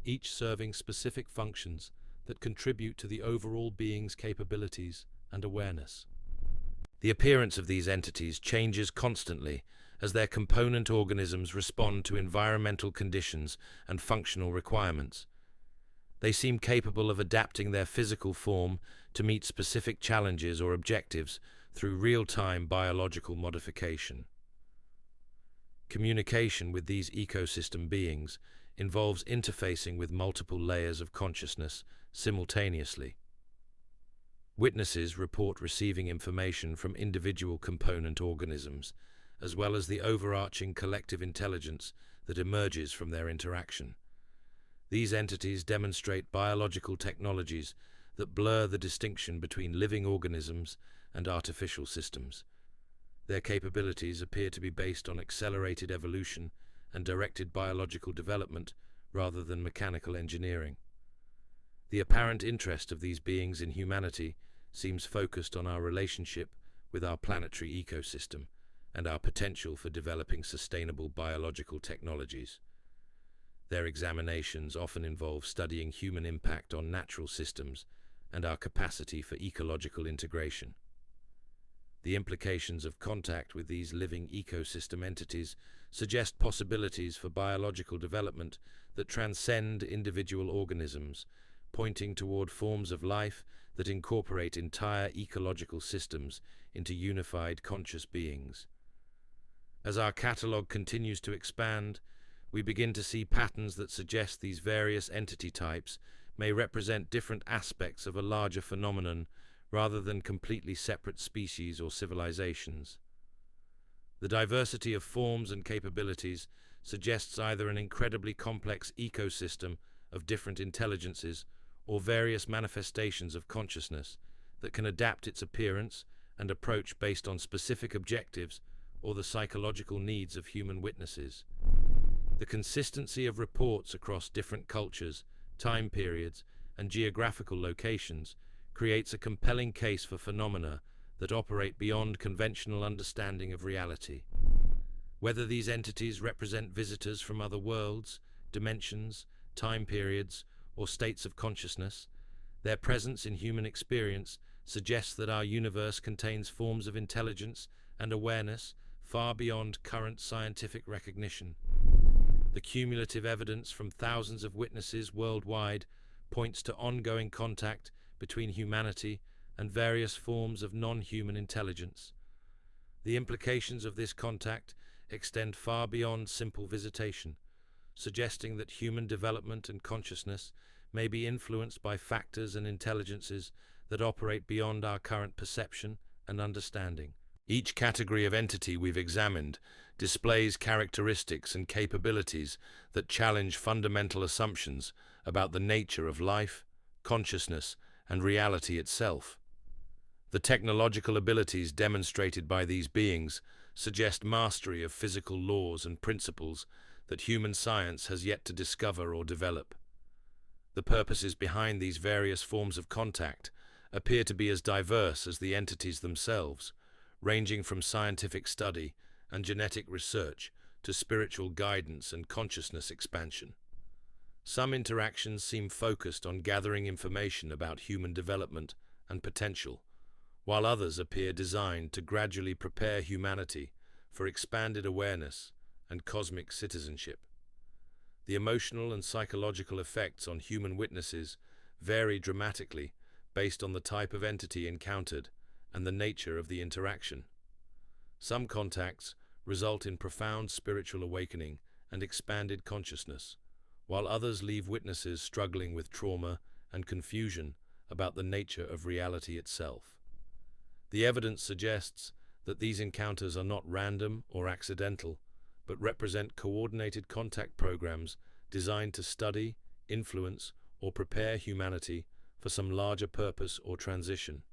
each serving specific functions that contribute to the overall being's capabilities and awareness. The appearance of these entities changes constantly as their component organisms respond to environmental conditions and functional requirements. They seem capable of adapting their physical form to meet specific challenges or objectives through real-time biological modification. Communication with these ecosystem beings involves interfacing with multiple layers of consciousness simultaneously. Witnesses report receiving information from individual component organisms, as well as the overarching collective intelligence that emerges from their interaction. These entities demonstrate biological technologies that blur the distinction between living organisms and artificial systems. Their capabilities appear to be based on accelerated evolution and directed biological development rather than mechanical engineering. The apparent interest of these beings in humanity seems focused on our relationship with our planetary ecosystem and our potential for developing sustainable biological technologies. Their examinations often involve studying human impact on natural systems and our capacity for ecological integration. The implications of contact with these living ecosystem entities suggest possibilities for biological development that transcend individual organisms, pointing toward forms of life that incorporate entire ecological systems into unified conscious beings. As our catalogue continues to expand, we begin to see patterns that suggest these various entity types may represent different aspects of a larger phenomenon rather than completely separate species or civilizations. The diversity of forms and capabilities suggests either an incredibly complex ecosystem of different intelligences or various manifestations of consciousness that can adapt its appearance and approach based on specific objectives or the psychological needs of human witnesses. The consistency of reports across different cultures, time periods, and geographical locations creates a compelling case for phenomena that operate beyond conventional understanding of reality. Whether these entities represent visitors from other worlds, dimensions, time periods, or states of consciousness, their presence in human experience suggests that our universe contains forms of intelligence and awareness far beyond current scientific recognition. The cumulative evidence from thousands of witnesses worldwide points to ongoing contact between humanity and various forms of non-human intelligence. The implications of this contact extend far beyond simple visitation, suggesting that human development and consciousness may be influenced by factors and intelligences that operate beyond our current perception and understanding. Each category of entity we've examined displays characteristics and capabilities that challenge fundamental assumptions about the nature of life, consciousness, and reality itself. The technological abilities demonstrated by these beings suggest mastery of physical laws and principles that human science has yet to discover or develop. The purposes behind these various forms of contact appear to be as diverse as the entities themselves, ranging from scientific study and genetic research to spiritual guidance and consciousness expansion. Some interactions seem focused on gathering information about human development and potential, while others appear designed to gradually prepare humanity for expanded awareness and cosmic citizenship. The emotional and psychological effects on human witnesses vary dramatically based on the type of entity encountered and the nature of the interaction. Some contacts result in profound spiritual awakening and expanded consciousness, while others leave witnesses struggling with trauma and confusion about the nature of reality itself. The evidence suggests that these encounters are not random or accidental, but represent coordinated contact programs designed to study, influence, or prepare humanity for some larger purpose or transition.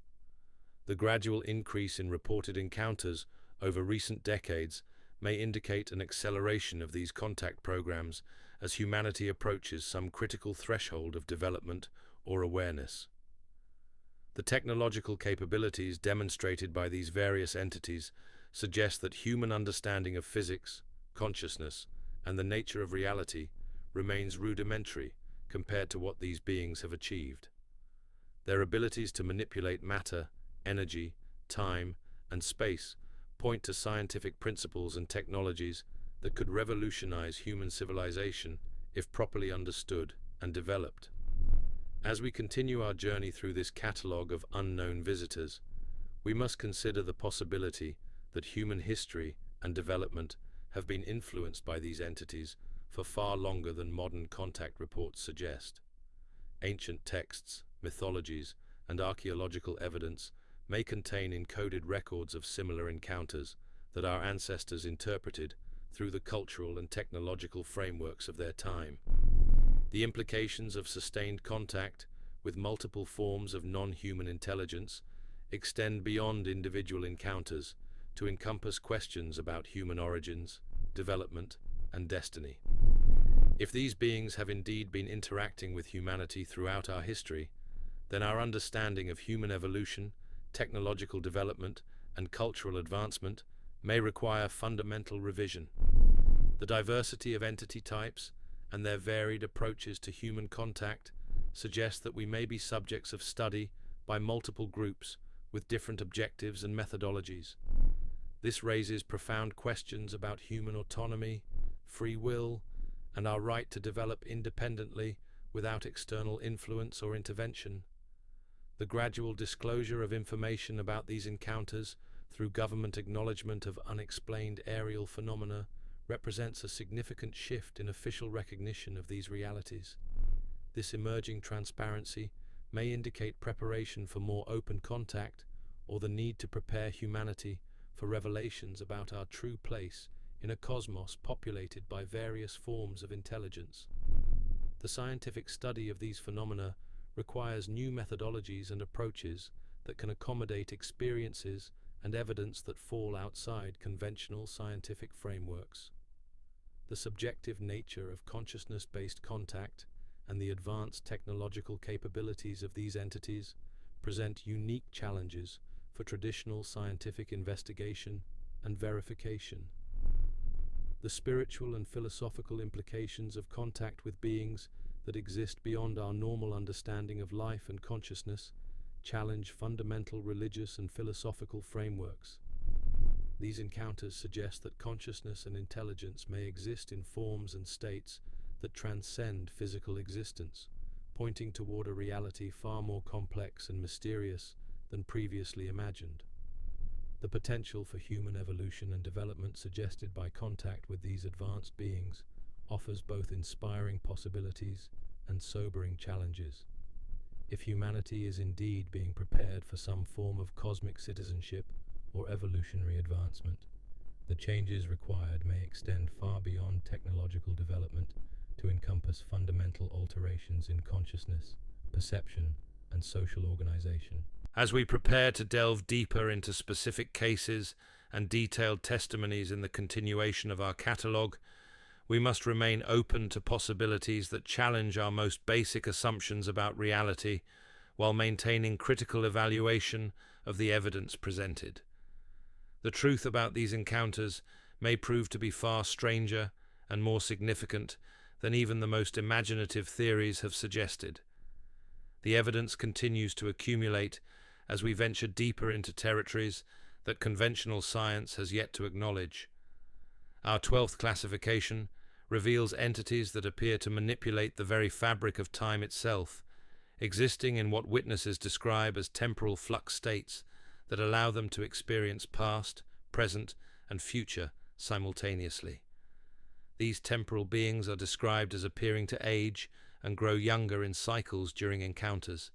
The gradual increase in reported encounters over recent decades may indicate an acceleration of these contact programs as humanity approaches some critical threshold of development or awareness. The technological capabilities demonstrated by these various entities suggest that human understanding of physics, consciousness, and the nature of reality remains rudimentary compared to what these beings have achieved. Their abilities to manipulate matter, energy, time, and space point to scientific principles and technologies that could revolutionize human civilization if properly understood and developed. As we continue our journey through this catalogue of unknown visitors, we must consider the possibility that human history and development have been influenced by these entities for far longer than modern contact reports suggest. Ancient texts, mythologies, and archaeological evidence may contain encoded records of similar encounters that our ancestors interpreted through the cultural and technological frameworks of their time. The implications of sustained contact with multiple forms of non-human intelligence extend beyond individual encounters to encompass questions about human origins, development, and destiny. If these beings have indeed been interacting with humanity throughout our history, then our understanding of human evolution, technological development, and cultural advancement may require fundamental revision. The diversity of entity types and their varied approaches to human contact suggest that we may be subjects of study by multiple groups with different objectives and methodologies. This raises profound questions about human autonomy, free will, and our right to develop independently without external influence or intervention. The gradual disclosure of information about these encounters through government acknowledgement of unexplained aerial phenomena represents a significant shift in official recognition of these realities. This emerging transparency may indicate preparation for more open contact or the need to prepare humanity for revelations about our true place in a cosmos populated by various forms of intelligence. The scientific study of these phenomena requires new methodologies and approaches that can accommodate experiences and evidence that fall outside conventional scientific frameworks. The subjective nature of consciousness-based contact and the advanced technological capabilities of these entities present unique challenges for traditional scientific investigation and verification. The spiritual and philosophical implications of contact with beings that exist beyond our normal understanding of life and consciousness challenge fundamental religious and philosophical frameworks. These encounters suggest that consciousness and intelligence may exist in forms and states that transcend physical existence, pointing toward a reality far more complex and mysterious than previously imagined. The potential for human evolution and development suggested by contact with these advanced beings offers both inspiring possibilities and sobering challenges. If humanity is indeed being prepared for some form of cosmic citizenship or evolutionary advancement, the changes required may extend far beyond technological development to encompass fundamental alterations in consciousness, perception, and social organization. As we prepare to delve deeper into specific cases and detailed testimonies in the continuation of our catalogue, we must remain open to possibilities that challenge our most basic assumptions about reality while maintaining critical evaluation of the evidence presented. The truth about these encounters may prove to be far stranger and more significant than even the most imaginative theories have suggested. The evidence continues to accumulate as we venture deeper into territories that conventional science has yet to acknowledge. Our 12th classification reveals entities that appear to manipulate the very fabric of time itself, existing in what witnesses describe as temporal flux states that allow them to experience past, present, and future simultaneously. These temporal beings are described as appearing to age and grow younger in cycles during encounters,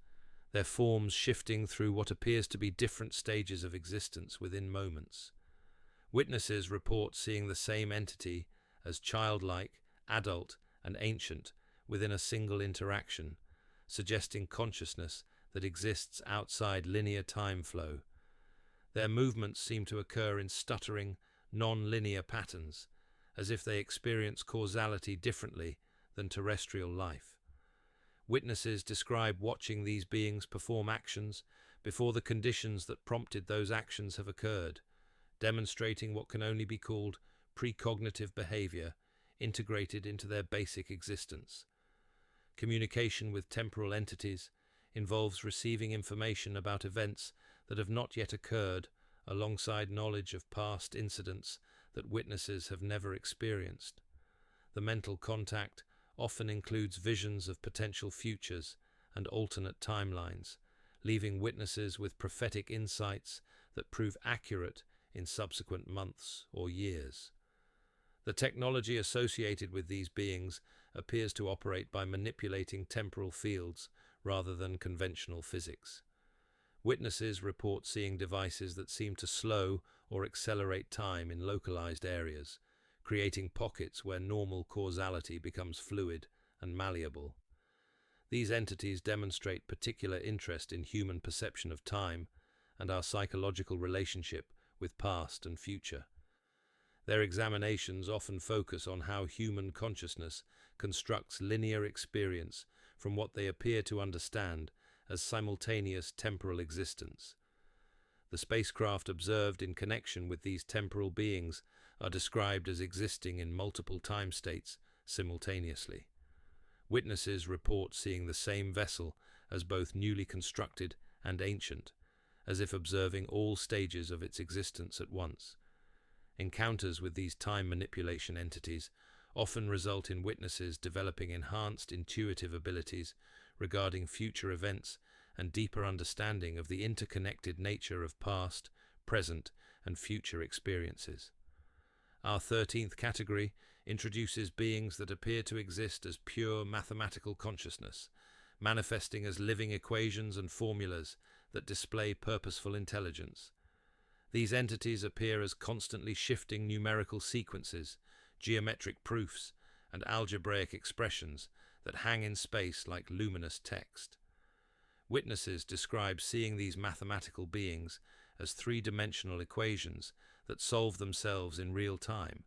their forms shifting through what appears to be different stages of existence within moments. Witnesses report seeing the same entity as childlike, adult, and ancient within a single interaction, suggesting consciousness that exists outside linear time flow. Their movements seem to occur in stuttering, non-linear patterns, as if they experience causality differently than terrestrial life. Witnesses describe watching these beings perform actions before the conditions that prompted those actions have occurred, demonstrating what can only be called precognitive behavior integrated into their basic existence. Communication with temporal entities involves receiving information about events that have not yet occurred alongside knowledge of past incidents that witnesses have never experienced. The mental contact often includes visions of potential futures and alternate timelines, leaving witnesses with prophetic insights that prove accurate in subsequent months or years. The technology associated with these beings appears to operate by manipulating temporal fields rather than conventional physics. Witnesses report seeing devices that seem to slow or accelerate time in localized areas, creating pockets where normal causality becomes fluid and malleable. These entities demonstrate particular interest in human perception of time and our psychological relationship with past and future. Their examinations often focus on how human consciousness constructs linear experience from what they appear to understand as simultaneous temporal existence. The spacecraft observed in connection with these temporal beings are described as existing in multiple time states simultaneously. Witnesses report seeing the same vessel as both newly constructed and ancient, as if observing all stages of its existence at once. Encounters with these time manipulation entities often result in witnesses developing enhanced intuitive abilities regarding future events and deeper understanding of the interconnected nature of past, present, and future experiences. Our 13th category introduces beings that appear to exist as pure mathematical consciousness, manifesting as living equations and formulas that display purposeful intelligence. These entities appear as constantly shifting numerical sequences, geometric proofs, and algebraic expressions that hang in space like luminous text. Witnesses describe seeing these mathematical beings as three-dimensional equations that solve themselves in real time,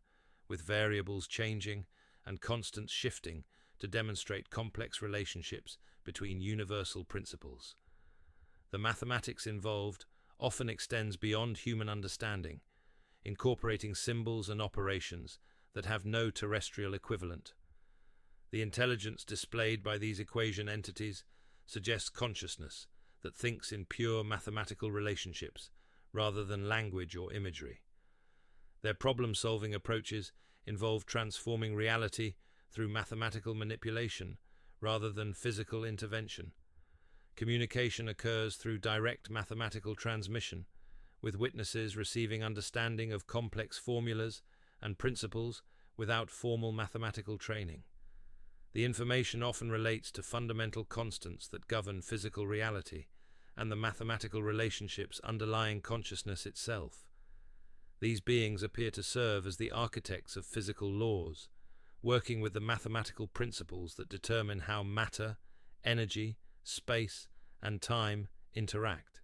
with variables changing and constants shifting to demonstrate complex relationships between universal principles. The mathematics involved often extends beyond human understanding, incorporating symbols and operations that have no terrestrial equivalent. The intelligence displayed by these equation entities suggests consciousness that thinks in pure mathematical relationships rather than language or imagery. Their problem-solving approaches involve transforming reality through mathematical manipulation rather than physical intervention. Communication occurs through direct mathematical transmission, with witnesses receiving understanding of complex formulas and principles without formal mathematical training. The information often relates to fundamental constants that govern physical reality and the mathematical relationships underlying consciousness itself. These beings appear to serve as the architects of physical laws, working with the mathematical principles that determine how matter, energy, space, and time interact.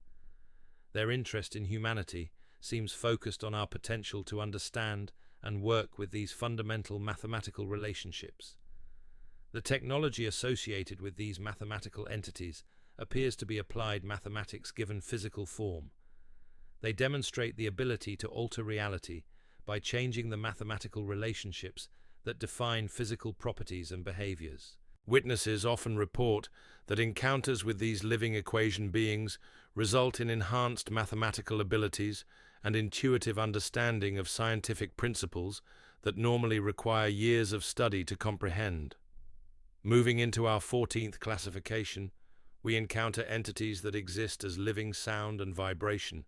Their interest in humanity seems focused on our potential to understand and work with these fundamental mathematical relationships. The technology associated with these mathematical entities appears to be applied mathematics given physical form. They demonstrate the ability to alter reality by changing the mathematical relationships that define physical properties and behaviors. Witnesses often report that encounters with these living equation beings result in enhanced mathematical abilities and intuitive understanding of scientific principles that normally require years of study to comprehend. Moving into our 14th classification, we encounter entities that exist as living sound and vibration,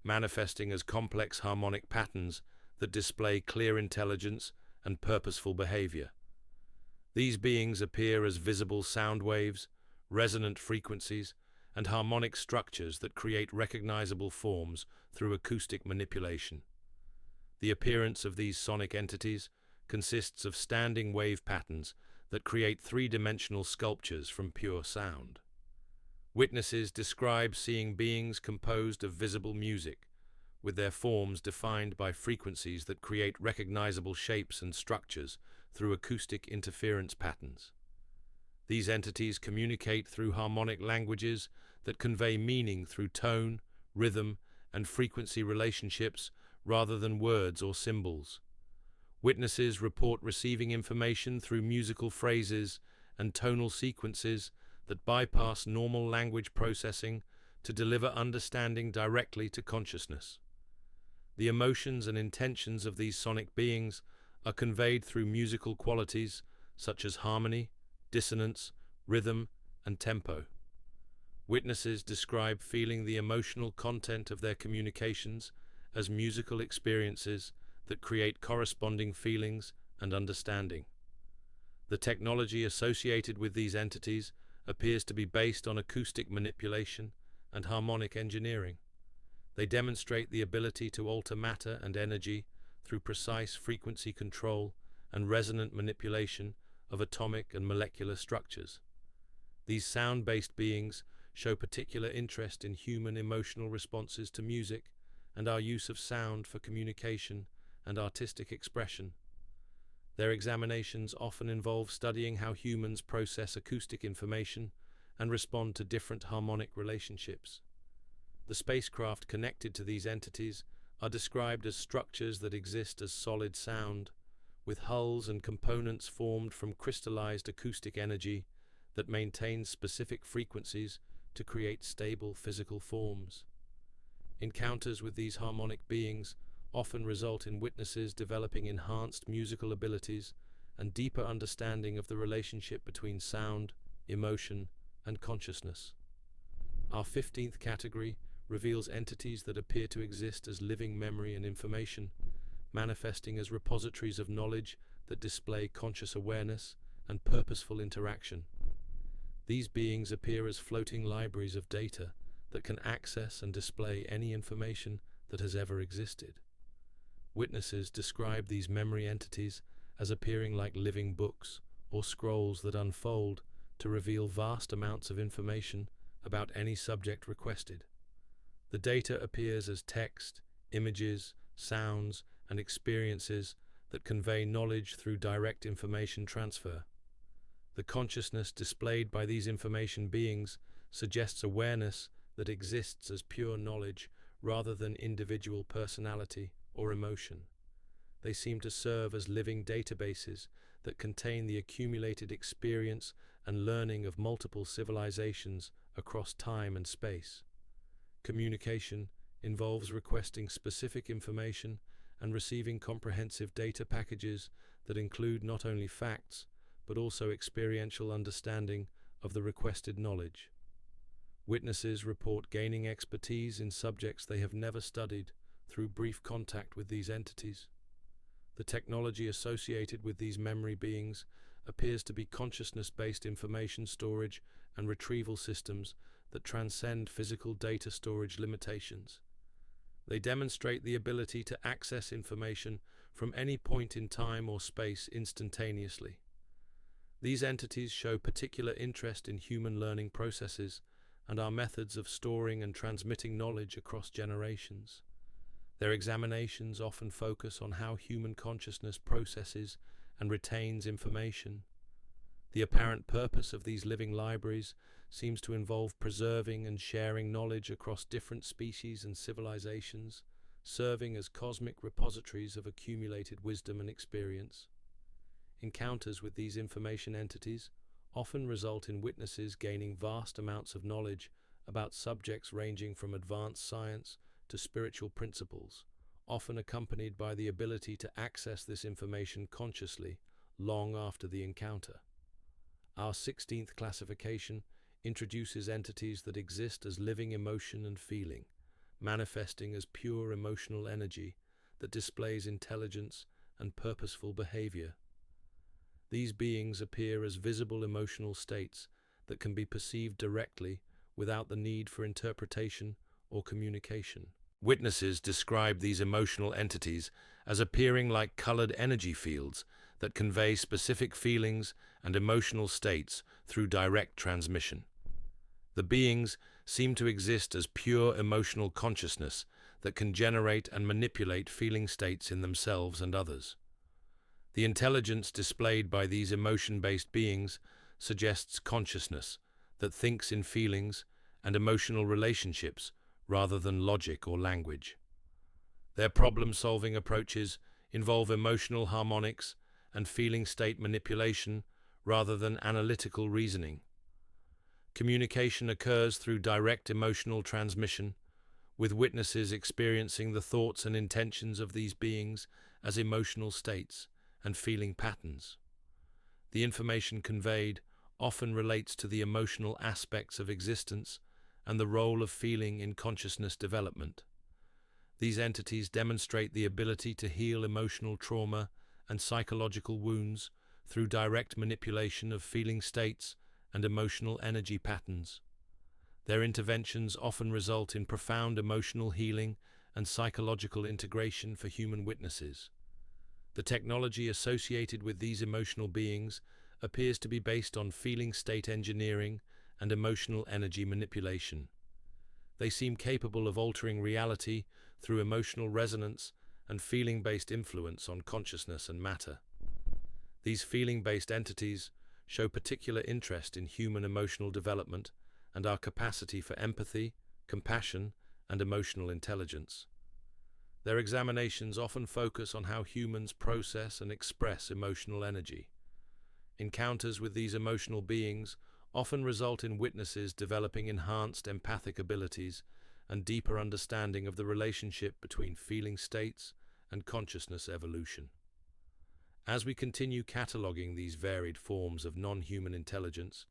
manifesting as complex harmonic patterns that display clear intelligence and purposeful behavior. These beings appear as visible sound waves, resonant frequencies, and harmonic structures that create recognizable forms through acoustic manipulation. The appearance of these sonic entities consists of standing wave patterns that create three-dimensional sculptures from pure sound. Witnesses describe seeing beings composed of visible music, with their forms defined by frequencies that create recognizable shapes and structures through acoustic interference patterns. These entities communicate through harmonic languages that convey meaning through tone, rhythm, and frequency relationships rather than words or symbols. Witnesses report receiving information through musical phrases and tonal sequences that bypass normal language processing to deliver understanding directly to consciousness. The emotions and intentions of these sonic beings are conveyed through musical qualities such as harmony, dissonance, rhythm, and tempo. Witnesses describe feeling the emotional content of their communications as musical experiences that create corresponding feelings and understanding. The technology associated with these entities appears to be based on acoustic manipulation and harmonic engineering. They demonstrate the ability to alter matter and energy through precise frequency control and resonant manipulation of atomic and molecular structures. These sound-based beings show particular interest in human emotional responses to music and our use of sound for communication and artistic expression. Their examinations often involve studying how humans process acoustic information and respond to different harmonic relationships. The spacecraft connected to these entities are described as structures that exist as solid sound, with hulls and components formed from crystallized acoustic energy that maintains specific frequencies to create stable physical forms. Encounters with these harmonic beings often result in witnesses developing enhanced musical abilities and deeper understanding of the relationship between sound, emotion, and consciousness. Our 15th category reveals entities that appear to exist as living memory and information, manifesting as repositories of knowledge that display conscious awareness and purposeful interaction. These beings appear as floating libraries of data that can access and display any information that has ever existed. Witnesses describe these memory entities as appearing like living books or scrolls that unfold to reveal vast amounts of information about any subject requested. The data appears as text, images, sounds, and experiences that convey knowledge through direct information transfer. The consciousness displayed by these information beings suggests awareness that exists as pure knowledge rather than individual personality or emotion. They seem to serve as living databases that contain the accumulated experience and learning of multiple civilizations across time and space. Communication involves requesting specific information and receiving comprehensive data packages that include not only facts, but also experiential understanding of the requested knowledge. Witnesses report gaining expertise in subjects they have never studied through brief contact with these entities. The technology associated with these memory beings appears to be consciousness-based information storage and retrieval systems that transcend physical data storage limitations. They demonstrate the ability to access information from any point in time or space instantaneously. These entities show particular interest in human learning processes and our methods of storing and transmitting knowledge across generations. Their examinations often focus on how human consciousness processes and retains information. The apparent purpose of these living libraries seems to involve preserving and sharing knowledge across different species and civilizations, serving as cosmic repositories of accumulated wisdom and experience. Encounters with these information entities often result in witnesses gaining vast amounts of knowledge about subjects ranging from advanced science to spiritual principles, often accompanied by the ability to access this information consciously long after the encounter. Our 16th classification introduces entities that exist as living emotion and feeling, manifesting as pure emotional energy that displays intelligence and purposeful behavior. These beings appear as visible emotional states that can be perceived directly without the need for interpretation or communication. Witnesses describe these emotional entities as appearing like colored energy fields that convey specific feelings and emotional states through direct transmission. The beings seem to exist as pure emotional consciousness that can generate and manipulate feeling states in themselves and others. The intelligence displayed by these emotion-based beings suggests consciousness that thinks in feelings and emotional relationships rather than logic or language. Their problem-solving approaches involve emotional harmonics and feeling state manipulation rather than analytical reasoning. Communication occurs through direct emotional transmission, with witnesses experiencing the thoughts and intentions of these beings as emotional states and feeling patterns. The information conveyed often relates to the emotional aspects of existence and the role of feeling in consciousness development. These entities demonstrate the ability to heal emotional trauma and psychological wounds through direct manipulation of feeling states and emotional energy patterns. Their interventions often result in profound emotional healing and psychological integration for human witnesses. The technology associated with these emotional beings appears to be based on feeling state engineering and emotional energy manipulation. They seem capable of altering reality through emotional resonance and feeling-based influence on consciousness and matter. These feeling-based entities show particular interest in human emotional development and our capacity for empathy, compassion, and emotional intelligence. Their examinations often focus on how humans process and express emotional energy. Encounters with these emotional beings often result in witnesses developing enhanced empathic abilities and deeper understanding of the relationship between feeling states and consciousness evolution. As we continue cataloging these varied forms of non-human intelligence,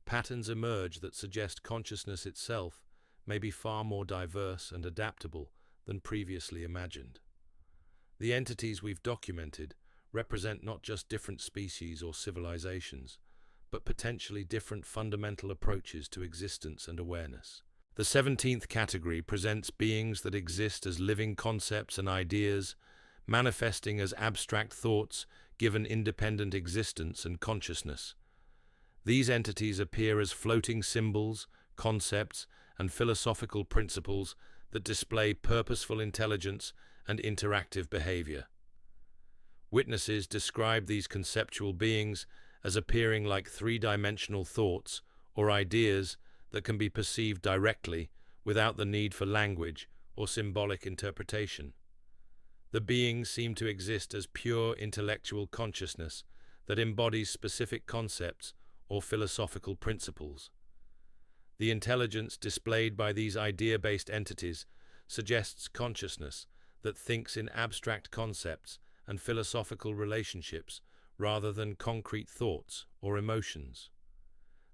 patterns emerge that suggest consciousness itself may be far more diverse and adaptable than previously imagined. The entities we've documented represent not just different species or civilizations, but potentially different fundamental approaches to existence and awareness. The 17th category presents beings that exist as living concepts and ideas, manifesting as abstract thoughts given independent existence and consciousness. These entities appear as floating symbols, concepts, and philosophical principles that display purposeful intelligence and interactive behavior. Witnesses describe these conceptual beings as appearing like three-dimensional thoughts or ideas that can be perceived directly without the need for language or symbolic interpretation. The beings seem to exist as pure intellectual consciousness that embodies specific concepts or philosophical principles. The intelligence displayed by these idea-based entities suggests consciousness that thinks in abstract concepts and philosophical relationships rather than concrete thoughts or emotions.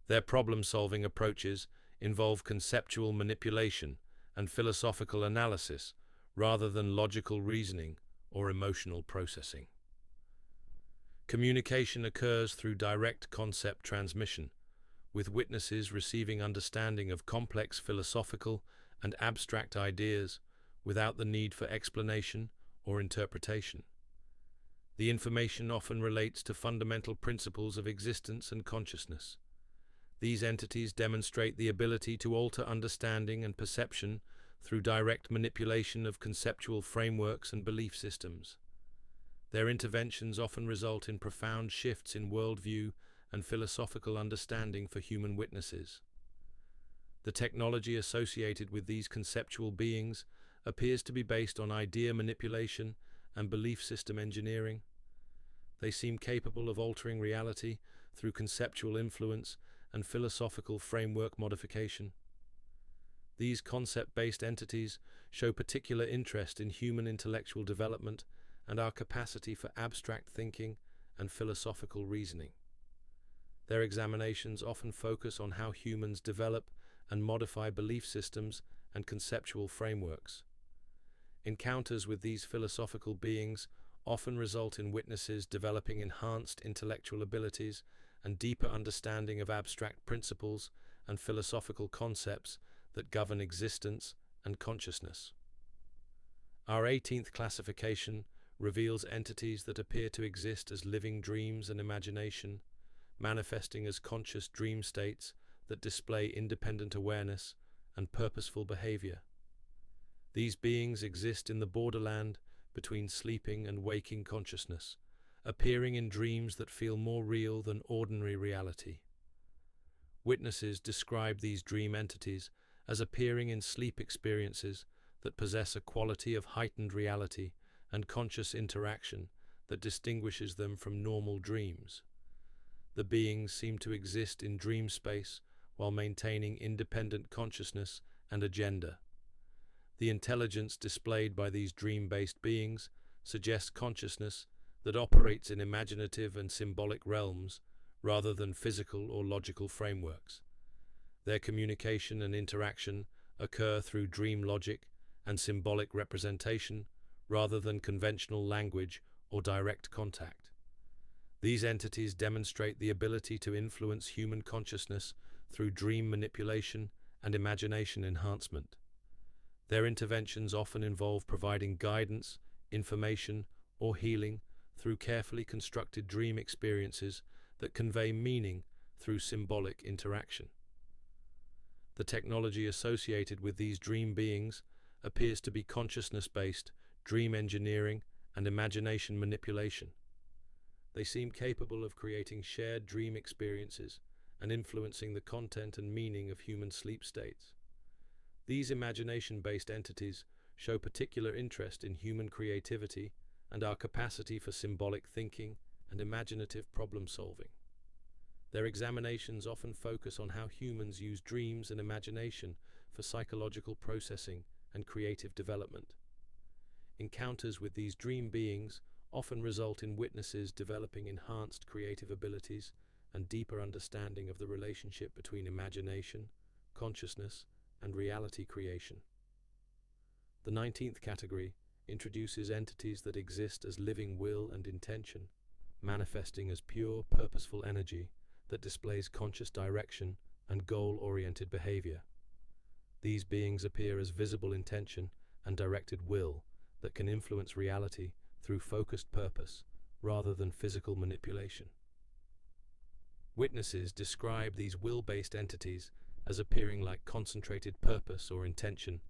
Their problem-solving approaches involve conceptual manipulation and philosophical analysis rather than logical reasoning or emotional processing. Communication occurs through direct concept transmission, with witnesses receiving understanding of complex philosophical and abstract ideas without the need for explanation or interpretation. The information often relates to fundamental principles of existence and consciousness. These entities demonstrate the ability to alter understanding and perception through direct manipulation of conceptual frameworks and belief systems. Their interventions often result in profound shifts in worldview and philosophical understanding for human witnesses. The technology associated with these conceptual beings appears to be based on idea manipulation and belief system engineering. They seem capable of altering reality through conceptual influence and philosophical framework modification. These concept-based entities show particular interest in human intellectual development and our capacity for abstract thinking and philosophical reasoning. Their examinations often focus on how humans develop and modify belief systems and conceptual frameworks. Encounters with these philosophical beings often result in witnesses developing enhanced intellectual abilities and deeper understanding of abstract principles and philosophical concepts that govern existence and consciousness. Our 18th classification reveals entities that appear to exist as living dreams and imagination, manifesting as conscious dream states that display independent awareness and purposeful behavior. These beings exist in the borderland between sleeping and waking consciousness, appearing in dreams that feel more real than ordinary reality. Witnesses describe these dream entities as appearing in sleep experiences that possess a quality of heightened reality and conscious interaction that distinguishes them from normal dreams. The beings seem to exist in dream space while maintaining independent consciousness and agenda. The intelligence displayed by these dream-based beings suggests consciousness that operates in imaginative and symbolic realms rather than physical or logical frameworks. Their communication and interaction occur through dream logic and symbolic representation rather than conventional language or direct contact. These entities demonstrate the ability to influence human consciousness through dream manipulation and imagination enhancement. Their interventions often involve providing guidance, information, or healing through carefully constructed dream experiences that convey meaning through symbolic interaction. The technology associated with these dream beings appears to be consciousness-based dream engineering and imagination manipulation. They seem capable of creating shared dream experiences and influencing the content and meaning of human sleep states. These imagination-based entities show particular interest in human creativity and our capacity for symbolic thinking and imaginative problem-solving. Their examinations often focus on how humans use dreams and imagination for psychological processing and creative development. Encounters with these dream beings often result in witnesses developing enhanced creative abilities and deeper understanding of the relationship between imagination, consciousness, and reality creation. The 19th category introduces entities that exist as living will and intention, manifesting as pure, purposeful energy that displays conscious direction and goal-oriented behavior. These beings appear as visible intention and directed will that can influence reality through focused purpose rather than physical manipulation. Witnesses describe these will-based entities as appearing like concentrated purpose or intention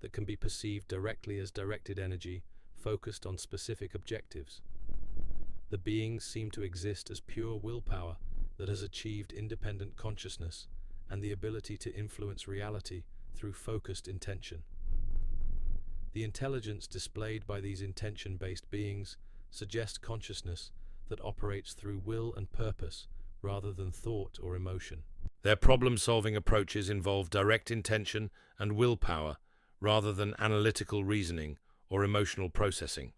that can be perceived directly as directed energy focused on specific objectives. The beings seem to exist as pure willpower that has achieved independent consciousness and the ability to influence reality through focused intention. The intelligence displayed by these intention-based beings suggests consciousness that operates through will and purpose rather than thought or emotion. Their problem-solving approaches involve direct intention and willpower rather than analytical reasoning or emotional processing.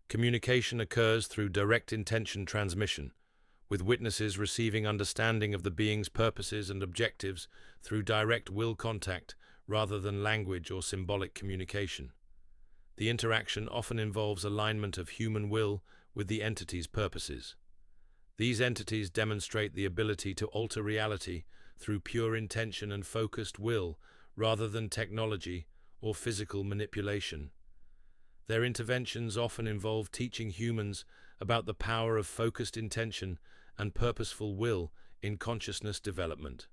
Communication occurs through direct intention transmission, with witnesses receiving understanding of the being's purposes and objectives through direct will contact rather than language or symbolic communication. The interaction often involves alignment of human will with the entity's purposes. These entities demonstrate the ability to alter reality through pure intention and focused will rather than technology or physical manipulation. Their interventions often involve teaching humans about the power of focused intention and purposeful will in consciousness development.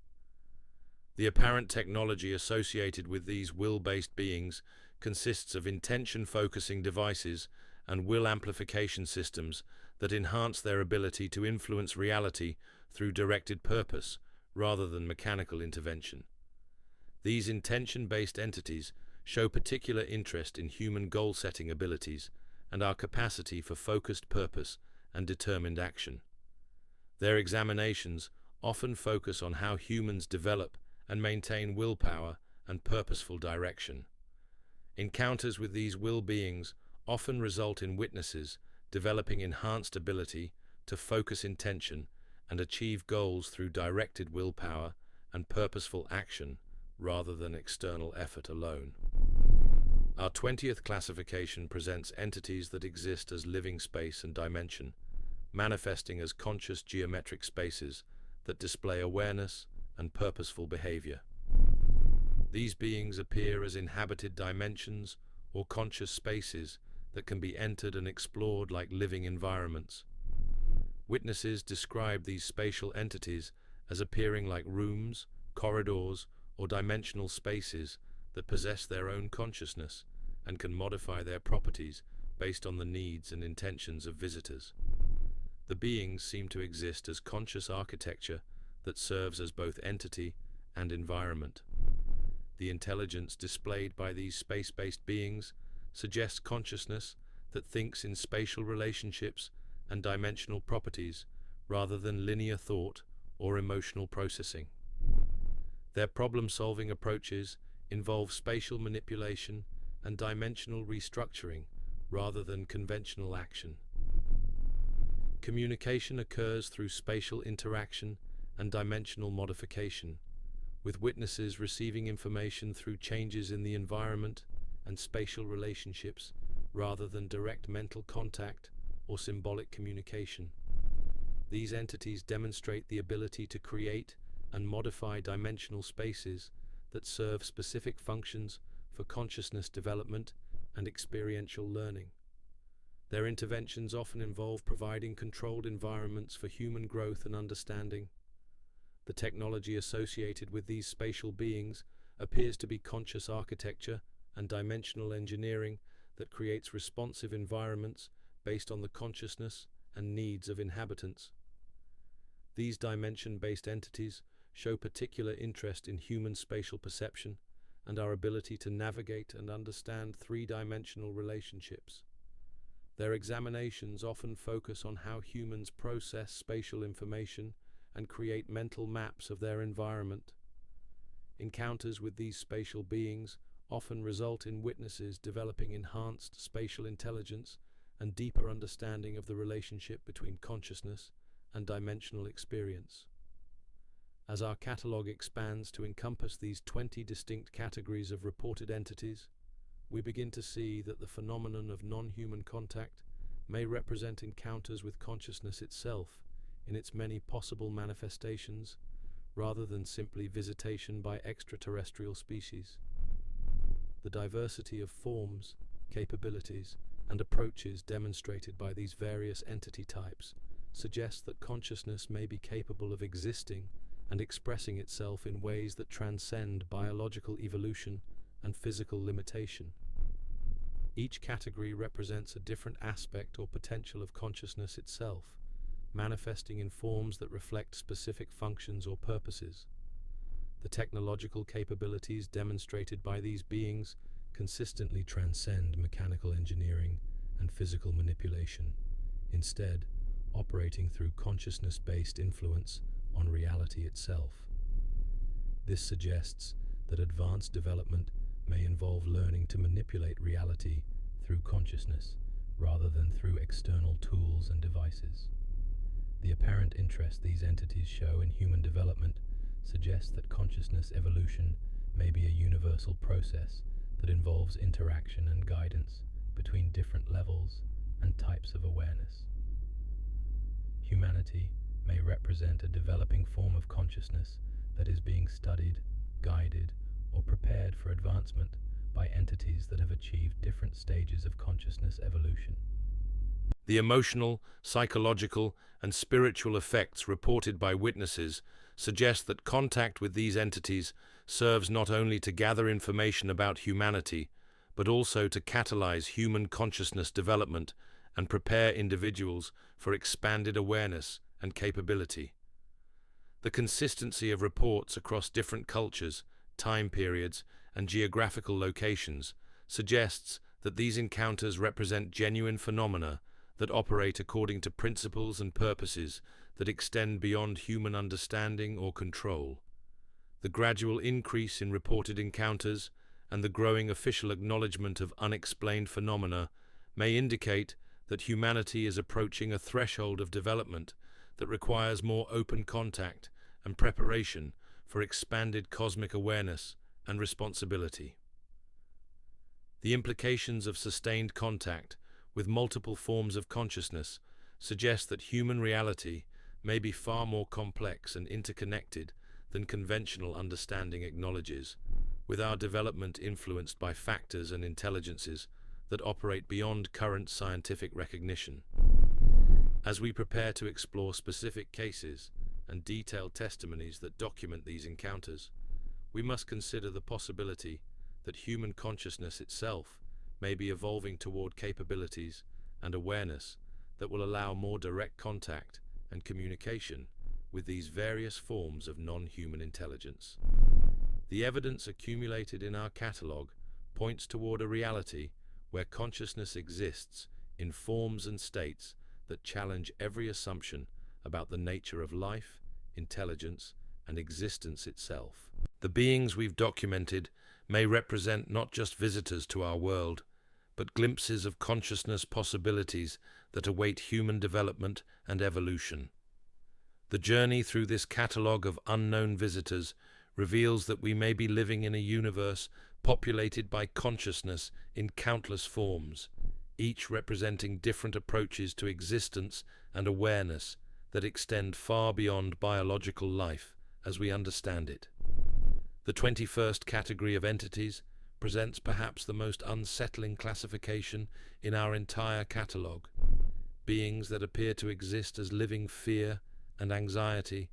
The apparent technology associated with these will-based beings consists of intention-focusing devices and will amplification systems that enhance their ability to influence reality through directed purpose rather than mechanical intervention. These intention-based entities show particular interest in human goal-setting abilities and our capacity for focused purpose and determined action. Their examinations often focus on how humans develop and maintain willpower and purposeful direction. Encounters with these will beings often result in witnesses developing enhanced ability to focus intention and achieve goals through directed willpower and purposeful action rather than external effort alone. Our 20th classification presents entities that exist as living space and dimension, manifesting as conscious geometric spaces that display awareness and purposeful behavior. These beings appear as inhabited dimensions or conscious spaces that can be entered and explored like living environments. Witnesses describe these spatial entities as appearing like rooms, corridors, or dimensional spaces that possess their own consciousness and can modify their properties based on the needs and intentions of visitors. The beings seem to exist as conscious architecture that serves as both entity and environment. The intelligence displayed by these space-based beings suggests consciousness that thinks in spatial relationships and dimensional properties rather than linear thought or emotional processing. Their problem-solving approaches involve spatial manipulation and dimensional restructuring rather than conventional action. Communication occurs through spatial interaction and dimensional modification, with witnesses receiving information through changes in the environment and spatial relationships rather than direct mental contact or symbolic communication. These entities demonstrate the ability to create and modify dimensional spaces that serve specific functions for consciousness development and experiential learning. Their interventions often involve providing controlled environments for human growth and understanding. The technology associated with these spatial beings appears to be conscious architecture and dimensional engineering that creates responsive environments based on the consciousness and needs of inhabitants. These dimension-based entities show particular interest in human spatial perception and our ability to navigate and understand three-dimensional relationships. Their examinations often focus on how humans process spatial information and create mental maps of their environment. Encounters with these spatial beings often result in witnesses developing enhanced spatial intelligence and deeper understanding of the relationship between consciousness and dimensional experience. As our catalogue expands to encompass these 20 distinct categories of reported entities, we begin to see that the phenomenon of non-human contact may represent encounters with consciousness itself in its many possible manifestations, rather than simply visitation by extraterrestrial species. The diversity of forms, capabilities, and approaches demonstrated by these various entity types suggests that consciousness may be capable of existing and expressing itself in ways that transcend biological evolution and physical limitation. Each category represents a different aspect or potential of consciousness itself, manifesting in forms that reflect specific functions or purposes. The technological capabilities demonstrated by these beings consistently transcend mechanical engineering and physical manipulation, instead operating through consciousness-based influence on reality itself. This suggests that advanced development may involve learning to manipulate reality through consciousness rather than through external tools and devices. The apparent interest these entities show in human development suggests that consciousness evolution may be a universal process that involves interaction and guidance between different levels and types of awareness. Humanity may represent a developing form of consciousness that is being studied, guided, or prepared for advancement by entities that have achieved different stages of consciousness evolution. The emotional, psychological, and spiritual effects reported by witnesses suggest that contact with these entities serves not only to gather information about humanity, but also to catalyze human consciousness development and prepare individuals for expanded awareness and capability. The consistency of reports across different cultures time periods and geographical locations suggests that these encounters represent genuine phenomena that operate according to principles and purposes that extend beyond human understanding or control. The gradual increase in reported encounters and the growing official acknowledgement of unexplained phenomena may indicate that humanity is approaching a threshold of development that requires more open contact and preparation for expanded cosmic awareness and responsibility. The implications of sustained contact with multiple forms of consciousness suggest that human reality may be far more complex and interconnected than conventional understanding acknowledges, with our development influenced by factors and intelligences that operate beyond current scientific recognition. As we prepare to explore specific cases and detailed testimonies that document these encounters, we must consider the possibility that human consciousness itself may be evolving toward capabilities and awareness that will allow more direct contact and communication with these various forms of non-human intelligence. The evidence accumulated in our catalogue points toward a reality where consciousness exists in forms and states that challenge every assumption about the nature of life, intelligence, and existence itself. The beings we've documented may represent not just visitors to our world, but glimpses of consciousness possibilities that await human development and evolution. The journey through this catalogue of unknown visitors reveals that we may be living in a universe populated by consciousness in countless forms, each representing different approaches to existence and awareness that extend far beyond biological life as we understand it. The 21st category of entities presents perhaps the most unsettling classification in our entire catalogue. Beings that appear to exist as living fear and anxiety,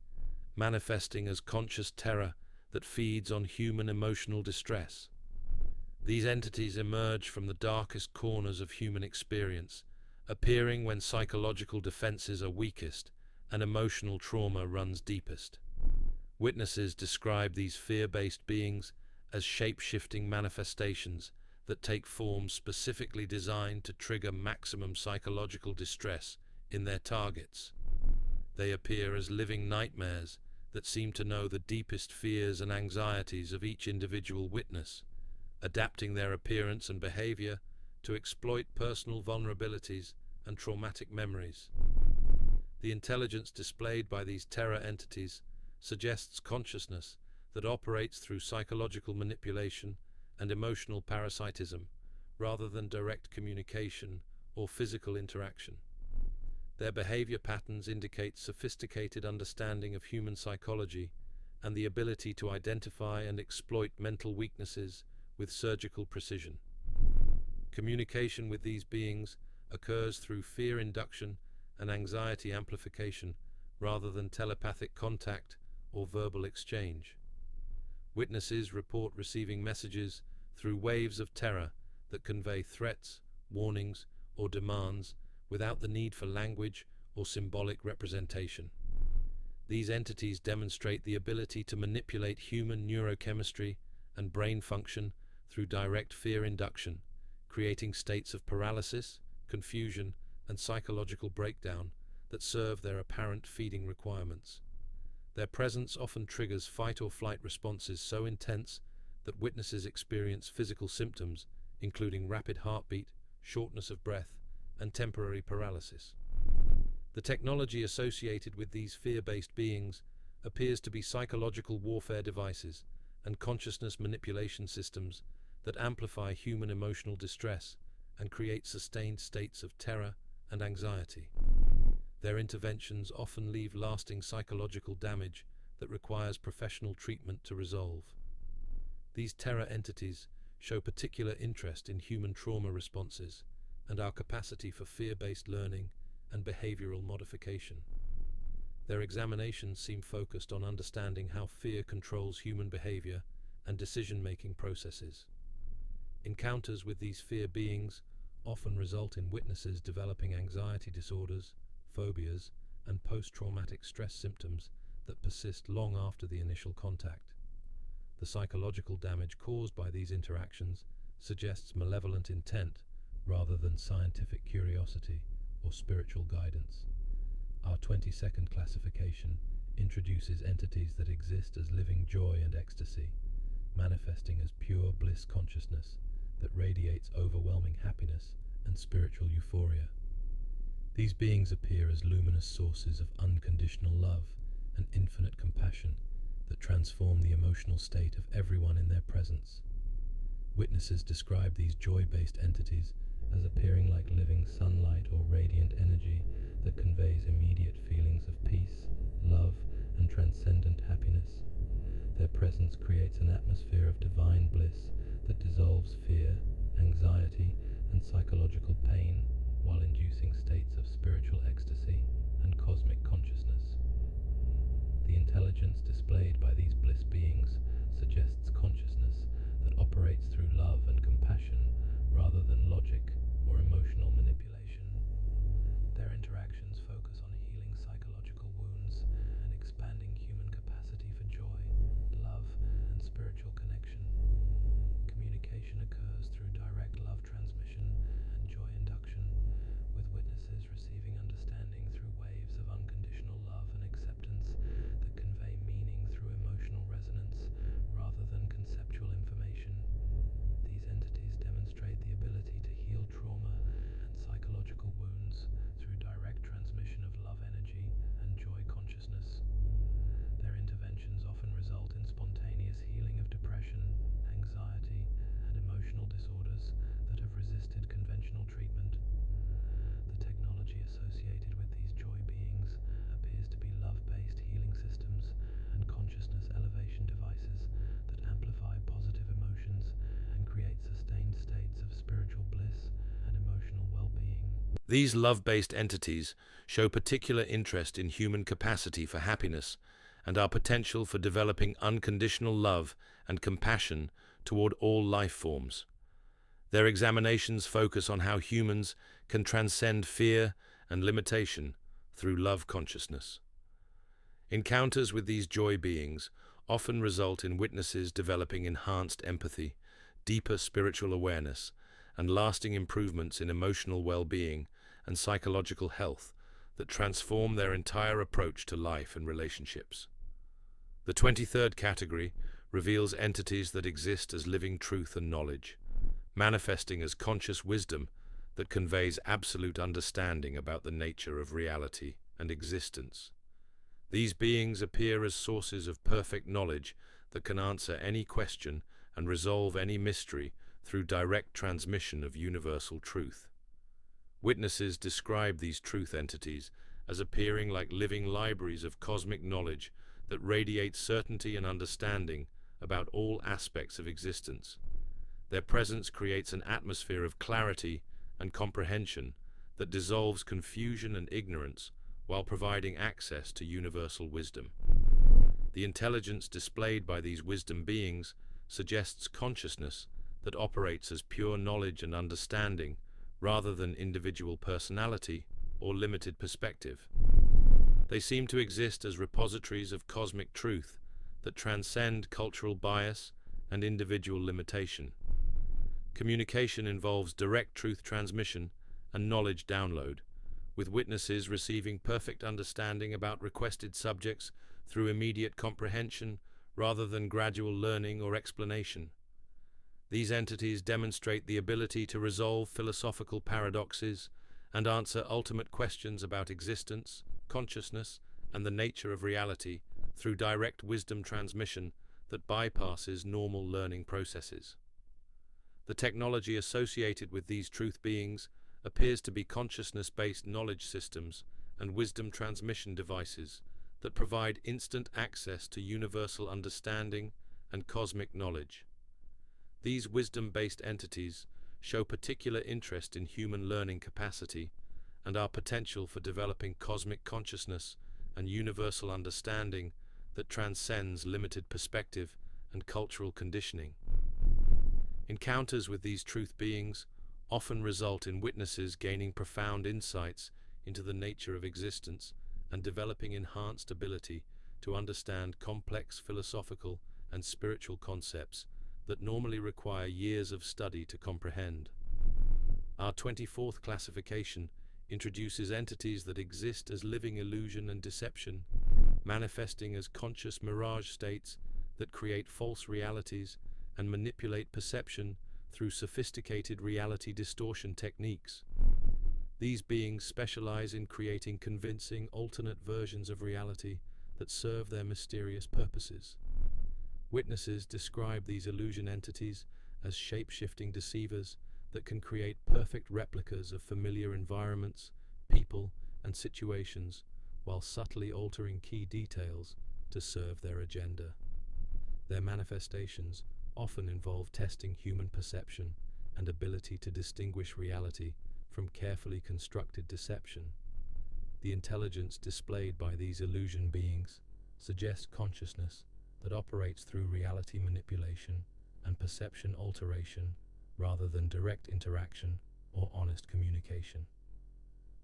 manifesting as conscious terror that feeds on human emotional distress. These entities emerge from the darkest corners of human experience, appearing when psychological defenses are weakest and emotional trauma runs deepest. Witnesses describe these fear-based beings as shape-shifting manifestations that take forms specifically designed to trigger maximum psychological distress in their targets. They appear as living nightmares that seem to know the deepest fears and anxieties of each individual witness, adapting their appearance and behavior to exploit personal vulnerabilities and traumatic memories. The intelligence displayed by these terror entities suggests consciousness that operates through psychological manipulation and emotional parasitism rather than direct communication or physical interaction. Their behavior patterns indicate sophisticated understanding of human psychology and the ability to identify and exploit mental weaknesses with surgical precision. Communication with these beings occurs through fear induction and anxiety amplification rather than telepathic contact or verbal exchange. Witnesses report receiving messages through waves of terror that convey threats, warnings, or demands without the need for language or symbolic representation. These entities demonstrate the ability to manipulate human neurochemistry and brain function through direct fear induction, creating states of paralysis, confusion, and psychological breakdown that serve their apparent feeding requirements. Their presence often triggers fight or flight responses so intense that witnesses experience physical symptoms, including rapid heartbeat, shortness of breath, and temporary paralysis. The technology associated with these fear-based beings appears to be psychological warfare devices and consciousness manipulation systems that amplify human emotional distress and create sustained states of terror and anxiety. Their interventions often leave lasting psychological damage that requires professional treatment to resolve. These terror entities show particular interest in human trauma responses and our capacity for fear-based learning and behavioral modification. Their examinations seem focused on understanding how fear controls human behavior and decision-making processes. Encounters with these fear beings often result in witnesses developing anxiety disorders, phobias, and post-traumatic stress symptoms that persist long after the initial contact. The psychological damage caused by these interactions suggests malevolent intent rather than scientific curiosity or spiritual guidance. Our 22nd classification introduces entities that exist as living joy and ecstasy, manifesting as pure bliss consciousness that radiates overwhelming happiness and spiritual euphoria. These beings appear as luminous sources of unconditional love and infinite compassion that transform the emotional state of everyone in their presence. Witnesses describe these joy-based entities as appearing like living sunlight or radiant energy that conveys immediate feelings of peace, love, and transcendent happiness. Their presence creates an atmosphere of divine bliss that dissolves fear, anxiety, and psychological pain while inducing states of spiritual ecstasy and cosmic consciousness. The intelligence displayed by these bliss beings suggests consciousness that operates through love and compassion rather than logic or emotional manipulation. Their interactions focus on healing psychological wounds and expanding human capacity for joy, love, and spiritual connection. Communication occurs through direct love transmission and joy induction, with witnesses receiving understanding through waves of unconditional love and acceptance that convey meaning through emotional resonance rather than conceptual information. These entities demonstrate the ability to heal trauma and psychological wounds through direct transmission of love energy and joy consciousness. Their interventions often result in spontaneous healing of depression, anxiety, and emotional disorders that have resisted conventional treatment. The technology associated with these joy beings appears to be love-based healing systems and consciousness elevation devices that amplify positive emotions and create sustained states of spiritual bliss and emotional well-being. These love-based entities show particular interest in human capacity for happiness and our potential for developing unconditional love and compassion toward all life forms. Their examinations focus on how humans can transcend fear and limitation through love consciousness. Encounters with these joy beings often result in witnesses developing enhanced empathy, deeper spiritual awareness, and lasting improvements in emotional well-being and psychological health that transform their entire approach to life and relationships. The 23rd category reveals entities that exist as living truth and knowledge, manifesting as conscious wisdom that conveys absolute understanding about the nature of reality and existence. These beings appear as sources of perfect knowledge that can answer any question and resolve any mystery through direct transmission of universal truth. Witnesses describe these truth entities as appearing like living libraries of cosmic knowledge that radiate certainty and understanding about all aspects of existence. Their presence creates an atmosphere of clarity and comprehension that dissolves confusion and ignorance while providing access to universal wisdom. The intelligence displayed by these wisdom beings suggests consciousness that operates as pure knowledge and understanding rather than individual personality or limited perspective. They seem to exist as repositories of cosmic truth that transcend cultural bias and individual limitation. Communication involves direct truth transmission and knowledge download, with witnesses receiving perfect understanding about requested subjects through immediate comprehension rather than gradual learning or explanation. These entities demonstrate the ability to resolve philosophical paradoxes and answer ultimate questions about existence, consciousness, and the nature of reality through direct wisdom transmission that bypasses normal learning processes. The technology associated with these truth beings appears to be consciousness-based knowledge systems and wisdom transmission devices that provide instant access to universal understanding and cosmic knowledge. These wisdom-based entities show particular interest in human learning capacity and our potential for developing cosmic consciousness and universal understanding that transcends limited perspective and cultural conditioning. Encounters with these truth beings often result in witnesses gaining profound insights into the nature of existence and developing enhanced ability to understand complex philosophical and spiritual concepts that normally require years of study to comprehend. Our 24th classification introduces entities that exist as living illusion and deception, manifesting as conscious mirage states that create false realities and manipulate perception through sophisticated reality distortion techniques. These beings specialize in creating convincing alternate versions of reality that serve their mysterious purposes. Witnesses describe these illusion entities as shape-shifting deceivers that can create perfect replicas of familiar environments, people, and situations while subtly altering key details to serve their agenda. Their manifestations often involve testing human perception and ability to distinguish reality from carefully constructed deception. The intelligence displayed by these illusion beings suggests consciousness that operates through reality manipulation and perception alteration rather than direct interaction or honest communication.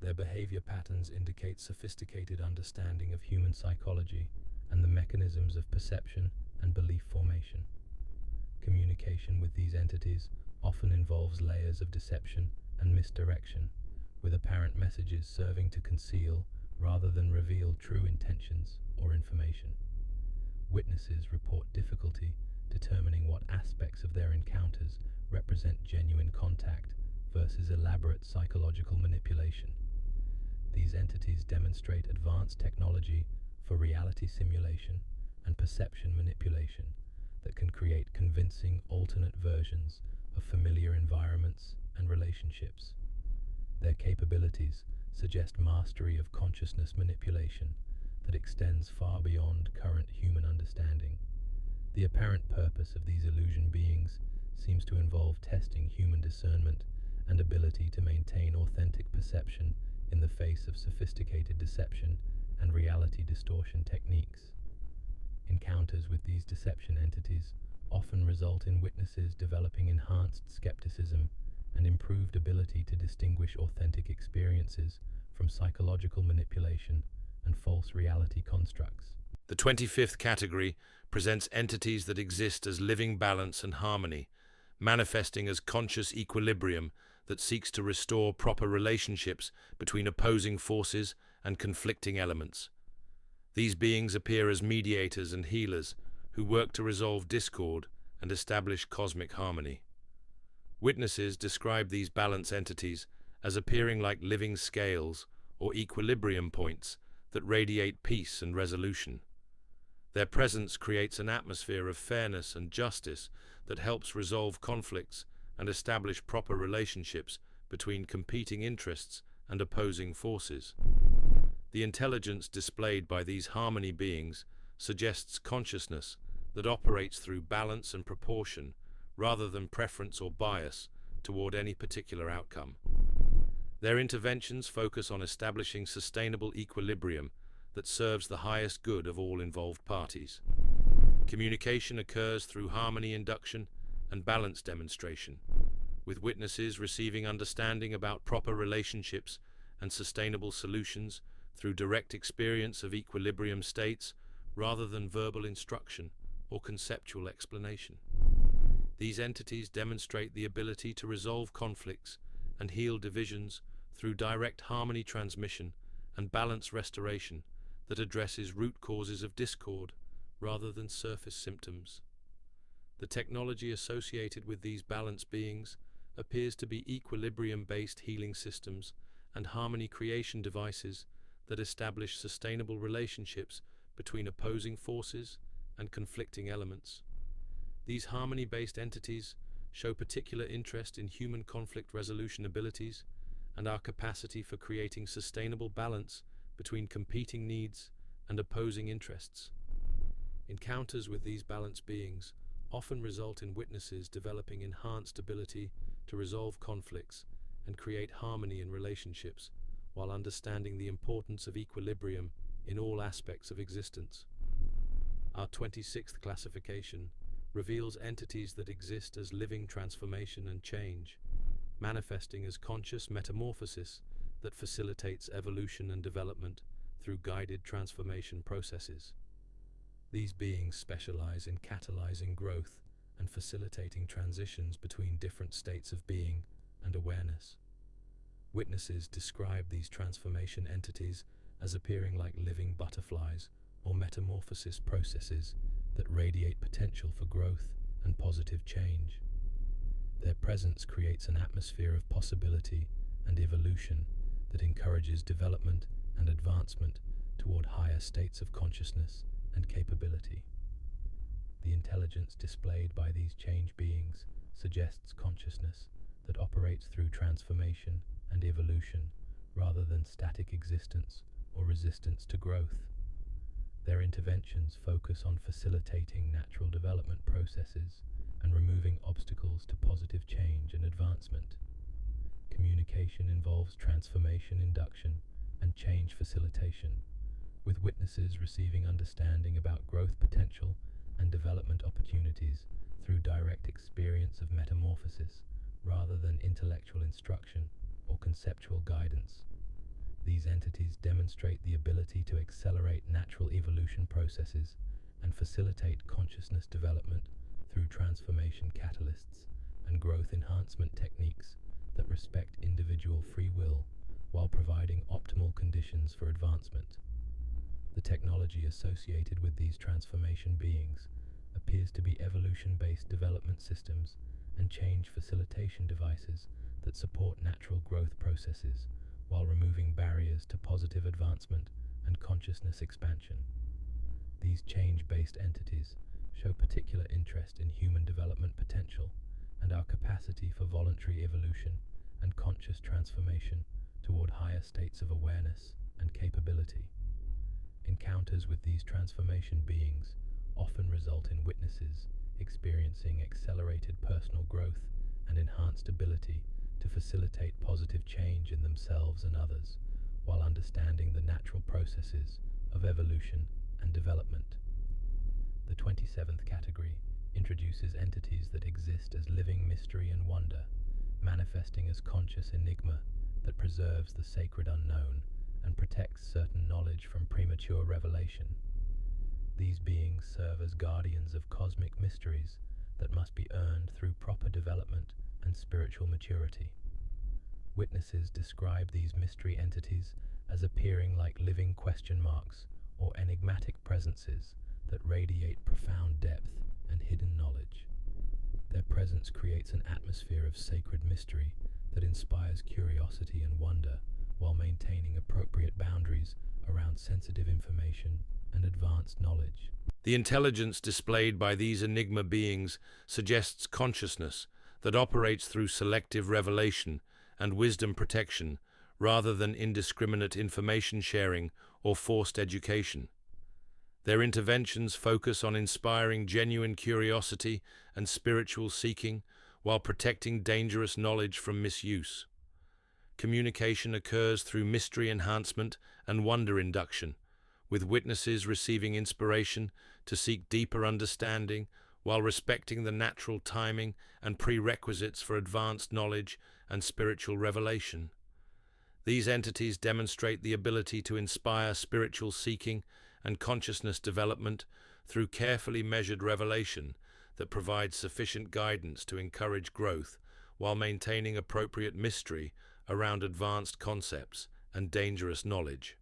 Their behavior patterns indicate sophisticated understanding of human psychology and the mechanisms of perception and belief formation. Communication with these entities often involves layers of deception and misdirection, with apparent messages serving to conceal rather than reveal true intentions or information. Witnesses report difficulty determining what aspects of their encounters represent genuine contact versus elaborate psychological manipulation. These entities demonstrate advanced technology for reality simulation and perception manipulation that can create convincing alternate versions of familiar environments and relationships. Their capabilities suggest mastery of consciousness manipulation that extends far beyond current human understanding. The apparent purpose of these illusion beings seems to involve testing human discernment and ability to maintain authentic perception in the face of sophisticated deception and reality distortion techniques. Encounters with these deception entities often result in witnesses developing enhanced skepticism and improved ability to distinguish authentic experiences from psychological manipulation and false reality constructs. The 25th category presents entities that exist as living balance and harmony, manifesting as conscious equilibrium that seeks to restore proper relationships between opposing forces and conflicting elements. These beings appear as mediators and healers who work to resolve discord and establish cosmic harmony. Witnesses describe these balance entities as appearing like living scales or equilibrium points that radiate peace and resolution. Their presence creates an atmosphere of fairness and justice that helps resolve conflicts and establish proper relationships between competing interests and opposing forces. The intelligence displayed by these harmony beings suggests consciousness that operates through balance and proportion rather than preference or bias toward any particular outcome. Their interventions focus on establishing sustainable equilibrium that serves the highest good of all involved parties. Communication occurs through harmony induction and balance demonstration, with witnesses receiving understanding about proper relationships and sustainable solutions through direct experience of equilibrium states rather than verbal instruction or conceptual explanation. These entities demonstrate the ability to resolve conflicts and heal divisions through direct harmony transmission and balance restoration that addresses root causes of discord rather than surface symptoms. The technology associated with these balance beings appears to be equilibrium-based healing systems and harmony creation devices that establish sustainable relationships between opposing forces and conflicting elements. These harmony-based entities show particular interest in human conflict resolution abilities and our capacity for creating sustainable balance between competing needs and opposing interests. Encounters with these balanced beings often result in witnesses developing enhanced ability to resolve conflicts and create harmony in relationships while understanding the importance of equilibrium in all aspects of existence. Our 26th classification reveals entities that exist as living transformation and change, manifesting as conscious metamorphosis that facilitates evolution and development through guided transformation processes. These beings specialize in catalyzing growth and facilitating transitions between different states of being and awareness. Witnesses describe these transformation entities as appearing like living butterflies or metamorphosis processes that radiate potential for growth and positive change. Their presence creates an atmosphere of possibility and evolution that encourages development and advancement toward higher states of consciousness and capability. The intelligence displayed by these change beings suggests consciousness that operates through transformation and evolution rather than static existence or resistance to growth. Their interventions focus on facilitating natural development processes and removing obstacles to positive change and advancement. Communication involves transformation induction and change facilitation, with witnesses receiving understanding about growth potential and development opportunities through direct experience of metamorphosis rather than intellectual instruction or conceptual guidance. These entities demonstrate the ability to accelerate natural evolution processes and facilitate consciousness development through transformation catalysts and growth enhancement techniques that respect individual free will while providing optimal conditions for advancement. The technology associated with these transformation beings appears to be evolution-based development systems and change facilitation devices that support natural growth processes while removing barriers to positive advancement and consciousness expansion. These change-based entities show particular interest in human development potential and our capacity for voluntary evolution and conscious transformation toward higher states of awareness and capability. Encounters with these transformation beings often result in witnesses experiencing accelerated personal growth and enhanced ability to facilitate positive change in themselves and others, while understanding the natural processes of evolution and development. The 27th category introduces entities that exist as living mystery and wonder, manifesting as conscious enigma that preserves the sacred unknown and protects certain knowledge from premature revelation. These beings serve as guardians of cosmic mysteries that must be earned through proper development and spiritual maturity. Witnesses describe these mystery entities as appearing like living question marks or enigmatic presences that radiate profound depth and hidden knowledge. Their presence creates an atmosphere of sacred mystery that inspires curiosity and wonder while maintaining appropriate boundaries around sensitive information and advanced knowledge. The intelligence displayed by these enigma beings suggests consciousness that operates through selective revelation and wisdom protection rather than indiscriminate information sharing or forced education. Their interventions focus on inspiring genuine curiosity and spiritual seeking while protecting dangerous knowledge from misuse. Communication occurs through mystery enhancement and wonder induction, with witnesses receiving inspiration to seek deeper understanding while respecting the natural timing and prerequisites for advanced knowledge and spiritual revelation. These entities demonstrate the ability to inspire spiritual seeking and consciousness development through carefully measured revelation that provides sufficient guidance to encourage growth while maintaining appropriate mystery around advanced concepts and dangerous knowledge.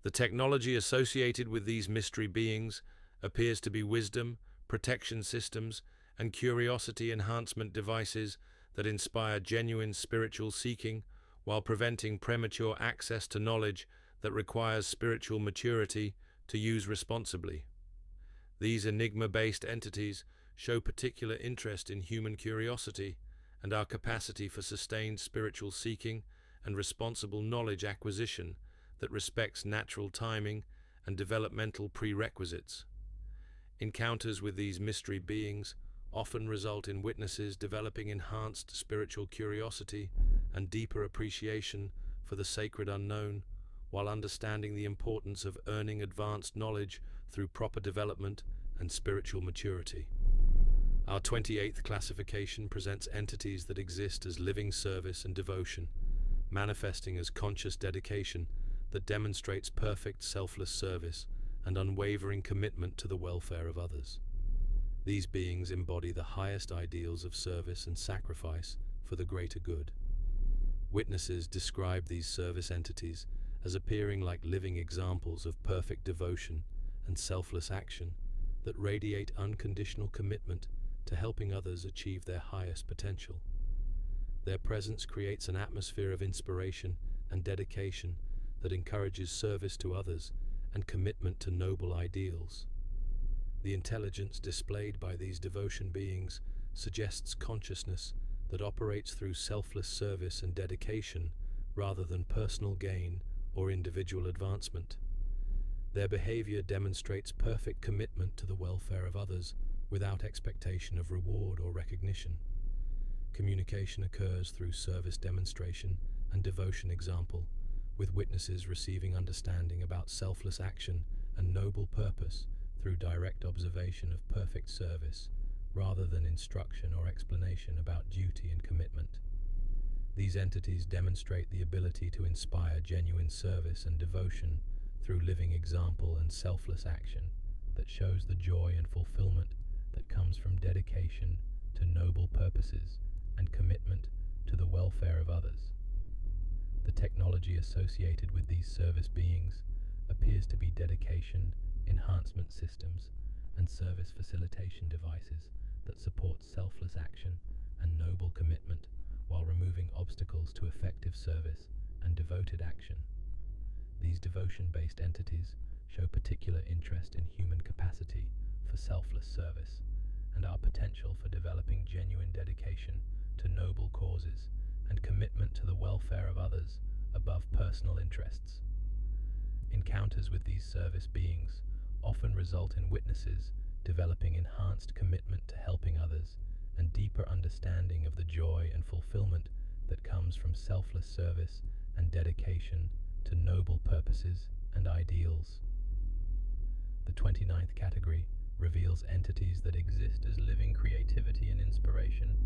The technology associated with these mystery beings appears to be wisdom, protection systems, and curiosity enhancement devices that inspire genuine spiritual seeking while preventing premature access to knowledge that requires spiritual maturity to use responsibly. These enigma-based entities show particular interest in human curiosity and our capacity for sustained spiritual seeking and responsible knowledge acquisition that respects natural timing and developmental prerequisites. Encounters with these mystery beings often result in witnesses developing enhanced spiritual curiosity and deeper appreciation for the sacred unknown, while understanding the importance of earning advanced knowledge through proper development and spiritual maturity. Our 28th classification presents entities that exist as living service and devotion, manifesting as conscious dedication that demonstrates perfect selfless service and unwavering commitment to the welfare of others. These beings embody the highest ideals of service and sacrifice for the greater good. Witnesses describe these service entities as appearing like living examples of perfect devotion and selfless action that radiate unconditional commitment to helping others achieve their highest potential. Their presence creates an atmosphere of inspiration and dedication that encourages service to others and commitment to noble ideals. The intelligence displayed by these devotion beings suggests consciousness that operates through selfless service and dedication rather than personal gain or individual advancement. Their behavior demonstrates perfect commitment to the welfare of others without expectation of reward or recognition. Communication occurs through service demonstration and devotion example, with witnesses receiving understanding about selfless action and noble purpose through direct observation of perfect service, rather than instruction or explanation about duty and commitment. These entities demonstrate the ability to inspire genuine service and devotion through living example and selfless action that shows the joy and fulfillment that comes from dedication to noble purposes and commitment to the welfare of others. The technology associated with these service beings appears to be dedication enhancement systems and service facilitation devices that support selfless action and noble commitment while removing obstacles to effective service and devoted action. These devotion-based entities show particular interest in human capacity for selfless service and our potential for developing genuine dedication to noble causes and commitment to the welfare of others above personal interests. Encounters with these service beings often result in witnesses developing enhanced commitment to helping others and deeper understanding of the joy and fulfillment that comes from selfless service and dedication to noble purposes and ideals. The 29th category reveals entities that exist as living creativity and inspiration,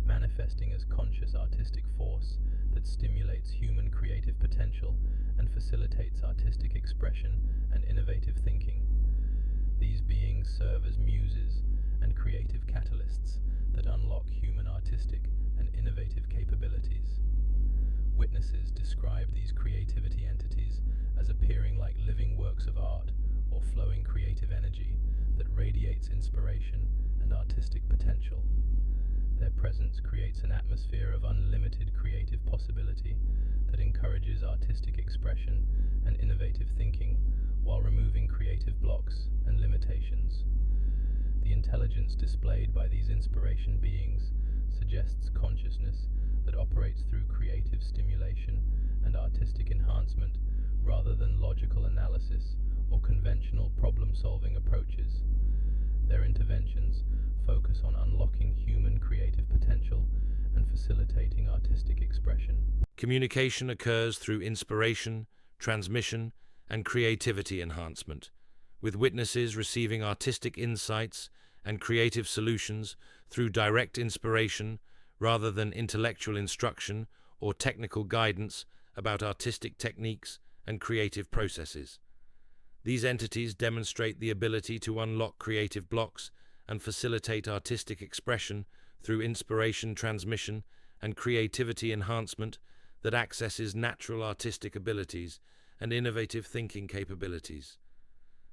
manifesting as conscious artistic force that stimulates human creative potential and facilitates artistic expression and innovative thinking. These beings serve as muses and creative catalysts that unlock human artistic and innovative capabilities. Witnesses describe these creativity entities as appearing like living works of art or flowing creative energy that radiates inspiration and artistic potential. Their presence creates an atmosphere of unlimited creative possibility that encourages artistic expression and innovative thinking while removing creative blocks and limitations. The intelligence displayed by these inspiration beings suggests consciousness that operates through creative stimulation and artistic enhancement rather than logical analysis or conventional problem-solving approaches. Their interventions focus on unlocking human creative potential and facilitating artistic expression. Communication occurs through inspiration, transmission, and creativity enhancement, with witnesses receiving artistic insights and creative solutions through direct inspiration rather than intellectual instruction or technical guidance about artistic techniques and creative processes. These entities demonstrate the ability to unlock creative blocks and facilitate artistic expression through inspiration transmission and creativity enhancement that accesses natural artistic abilities and innovative thinking capabilities.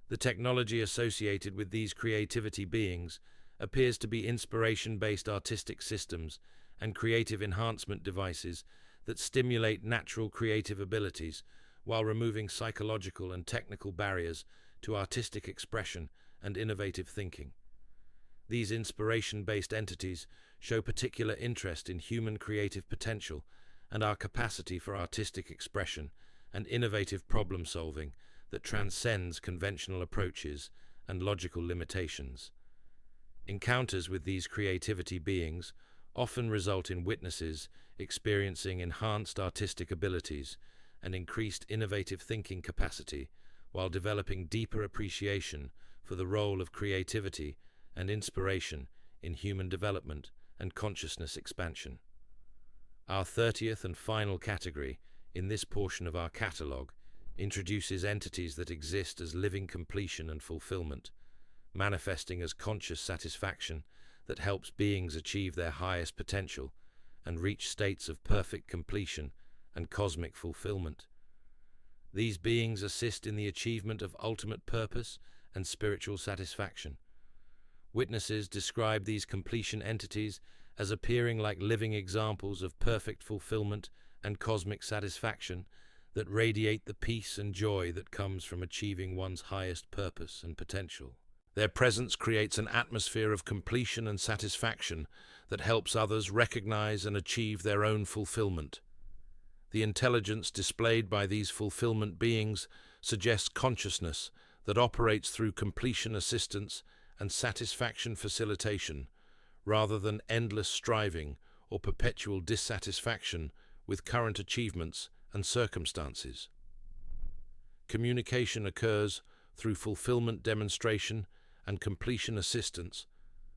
The technology associated with these creativity beings appears to be inspiration-based artistic systems and creative enhancement devices that stimulate natural creative abilities while removing psychological and technical barriers to artistic expression and innovative thinking. These inspiration-based entities show particular interest in human creative potential and our capacity for artistic expression and innovative problem-solving that transcends conventional approaches and logical limitations. Encounters with these creativity beings often result in witnesses experiencing enhanced artistic abilities and increased innovative thinking capacity while developing deeper appreciation for the role of creativity and inspiration in human development and consciousness expansion. Our 30th and final category in this portion of our catalogue introduces entities that exist as living completion and fulfillment, manifesting as conscious satisfaction that helps beings achieve their highest potential and reach states of perfect completion and cosmic fulfillment. These beings assist in the achievement of ultimate purpose and spiritual satisfaction. Witnesses describe these completion entities as appearing like living examples of perfect fulfillment and cosmic satisfaction that radiate the peace and joy that comes from achieving one's highest purpose and potential. Their presence creates an atmosphere of completion and satisfaction that helps others recognize and achieve their own fulfillment. The intelligence displayed by these fulfillment beings suggests consciousness that operates through completion assistance and satisfaction facilitation, rather than endless striving or perpetual dissatisfaction with current achievements and circumstances. Communication occurs through fulfillment demonstration and completion assistance,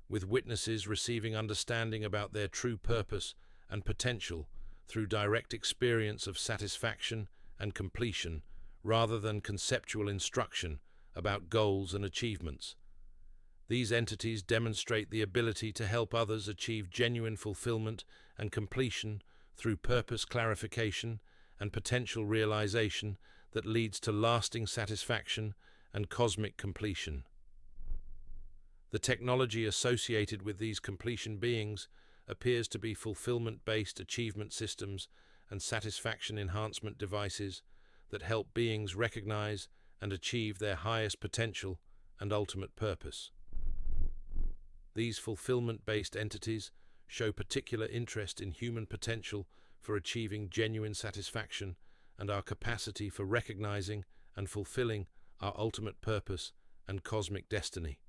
with witnesses receiving understanding about their true purpose and potential through direct experience of satisfaction and completion, rather than conceptual instruction about goals and achievements. These entities demonstrate the ability to help others achieve genuine fulfillment and completion through purpose clarification and potential realization that leads to lasting satisfaction and cosmic completion. The technology associated with these completion beings appears to be fulfillment-based achievement systems and satisfaction enhancement devices that help beings recognize and achieve their highest potential and ultimate purpose. These fulfillment-based entities show particular interest in human potential for achieving genuine satisfaction and our capacity for recognizing and fulfilling our ultimate purpose and cosmic destiny.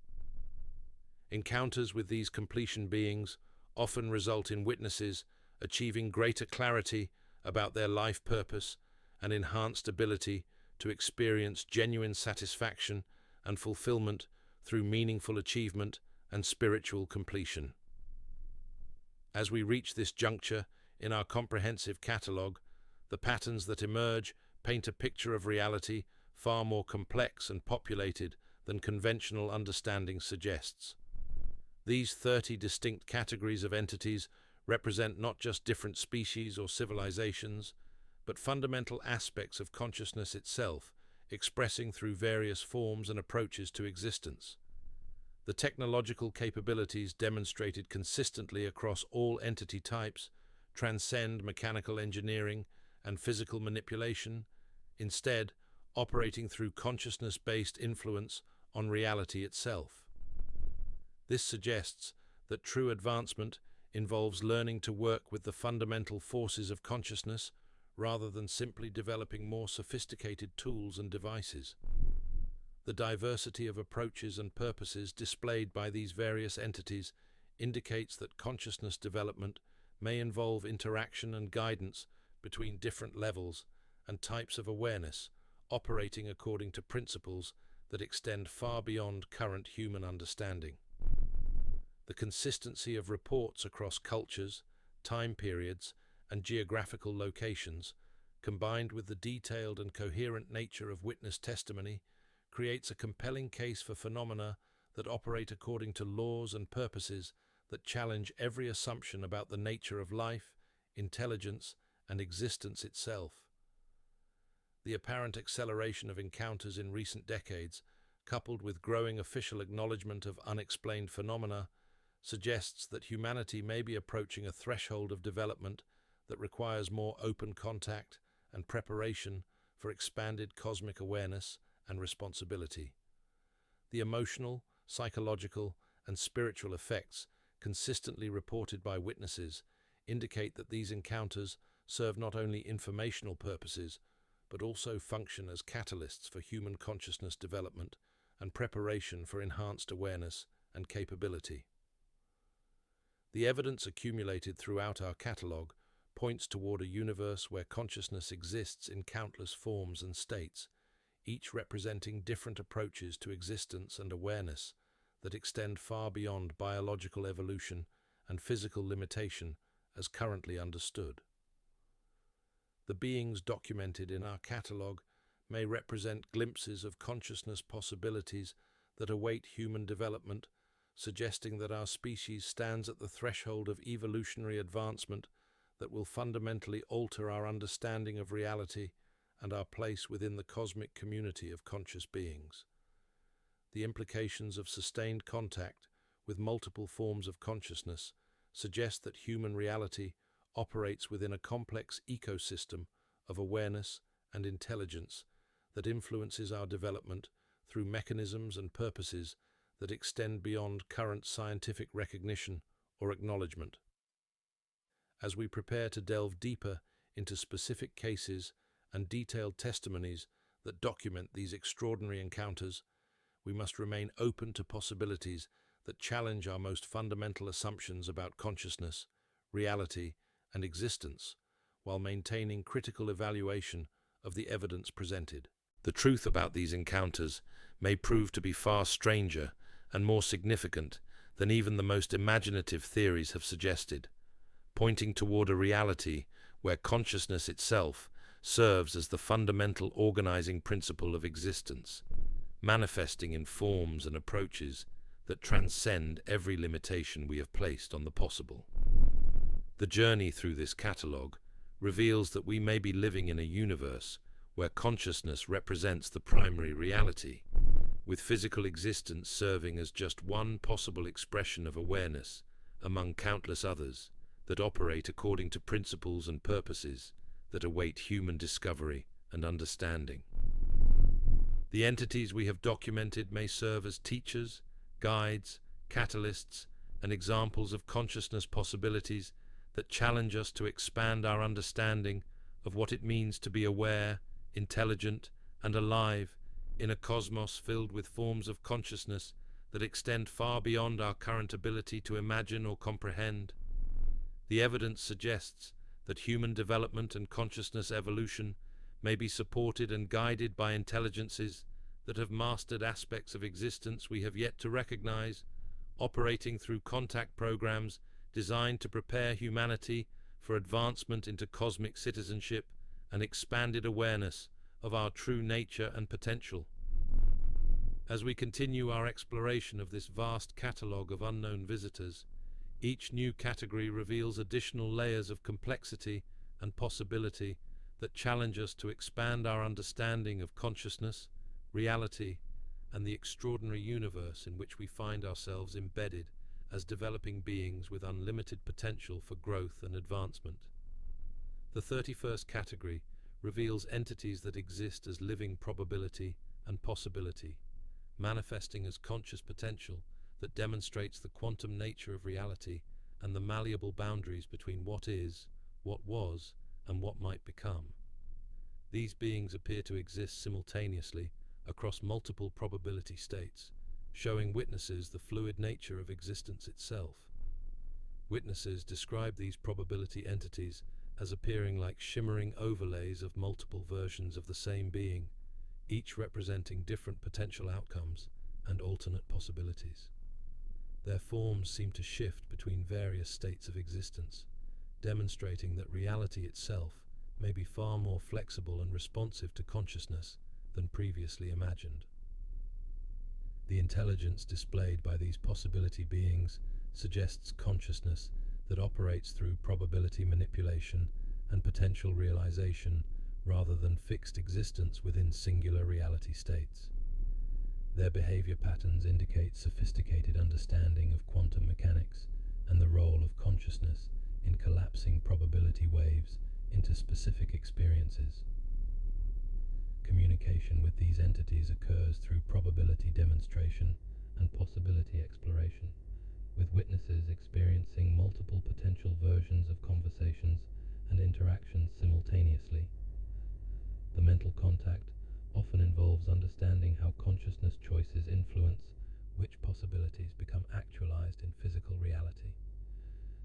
Encounters with these completion beings often result in witnesses achieving greater clarity about their life purpose and enhanced ability to experience genuine satisfaction and fulfillment through meaningful achievement and spiritual completion. As we reach this juncture in our comprehensive catalogue, the patterns that emerge paint a picture of reality far more complex and populated than conventional understanding suggests. These 30 distinct categories of entities represent not just different species or civilizations, but fundamental aspects of consciousness itself, expressing through various forms and approaches to existence. The technological capabilities demonstrated consistently across all entity types transcend mechanical engineering and physical manipulation, instead operating through consciousness-based influence on reality itself. This suggests that true advancement involves learning to work with the fundamental forces of consciousness rather than simply developing more sophisticated tools and devices. The diversity of approaches and purposes displayed by these various entities indicates that consciousness development may involve interaction and guidance between different levels and types of awareness, operating according to principles that extend far beyond current human understanding. The consistency of reports across cultures, time periods, and geographical locations, combined with the detailed and coherent nature of witness testimony, creates a compelling case for phenomena that operate according to laws and purposes that challenge every assumption about the nature of life, intelligence, and existence itself. The apparent acceleration of encounters in recent decades, coupled with growing official acknowledgement of unexplained phenomena, suggests that humanity may be approaching a threshold of development that requires more open contact and preparation for expanded cosmic awareness and responsibility. The emotional, psychological, and spiritual effects consistently reported by witnesses indicate that these encounters serve not only informational purposes, but also function as catalysts for human consciousness development and preparation for enhanced awareness and capability. The evidence accumulated throughout our catalogue points toward a universe where consciousness exists in countless forms and states, each representing different approaches to existence and awareness that extend far beyond biological evolution and physical limitation as currently understood. The beings documented in our catalogue may represent glimpses of consciousness possibilities that await human development, suggesting that our species stands at the threshold of evolutionary advancement that will fundamentally alter our understanding of reality and our place within the cosmic community of conscious beings. The implications of sustained contact with multiple forms of consciousness suggest that human reality operates within a complex ecosystem of awareness and intelligence that influences our development through mechanisms and purposes that extend beyond current scientific recognition or acknowledgement. As we prepare to delve deeper into specific cases and detailed testimonies that document these extraordinary encounters, we must remain open to possibilities that challenge our most fundamental assumptions about consciousness, reality, and existence, while maintaining critical evaluation of the evidence presented. The truth about these encounters may prove to be far stranger and more significant than even the most imaginative theories have suggested, pointing toward a reality where consciousness itself serves as the fundamental organizing principle of existence, manifesting in forms and approaches that transcend every limitation we have placed on the possible. The journey through this catalogue reveals that we may be living in a universe where consciousness represents the primary reality, with physical existence serving as just one possible expression of awareness among countless others that operate according to principles and purposes that await human discovery and understanding. The entities we have documented may serve as teachers, guides, catalysts, and examples of consciousness possibilities that challenge us to expand our understanding of what it means to be aware, intelligent, and alive in a cosmos filled with forms of consciousness that extend far beyond our current ability to imagine or comprehend. The evidence suggests that human development and consciousness evolution may be supported and guided by intelligences that have mastered aspects of existence we have yet to recognize, operating through contact programs designed to prepare humanity for advancement into cosmic citizenship and expanded awareness of our true nature and potential. As we continue our exploration of this vast catalogue of unknown visitors, each new category reveals additional layers of complexity and possibility that challenge us to expand our understanding of consciousness, reality, and the extraordinary universe in which we find ourselves embedded as developing beings with unlimited potential for growth and advancement. The 31st category reveals entities that exist as living probability and possibility, manifesting as conscious potential that demonstrates the quantum nature of reality and the malleable boundaries between what is, what was, and what might become. These beings appear to exist simultaneously across multiple probability states, showing witnesses the fluid nature of existence itself. Witnesses describe these probability entities as appearing like shimmering overlays of multiple versions of the same being, each representing different potential outcomes and alternate possibilities. Their forms seem to shift between various states of existence, demonstrating that reality itself may be far more flexible and responsive to consciousness than previously imagined. The intelligence displayed by these possibility beings suggests consciousness that operates through probability manipulation and potential realization rather than fixed existence within singular reality states. Their behavior patterns indicate sophisticated understanding of quantum mechanics and the role of consciousness in collapsing probability waves into specific experiences. Communication with these entities occurs through probability demonstration and possibility exploration, with witnesses experiencing multiple potential versions of conversations and interactions simultaneously. The mental contact often involves understanding how consciousness choices influence which possibilities become actualized in physical reality.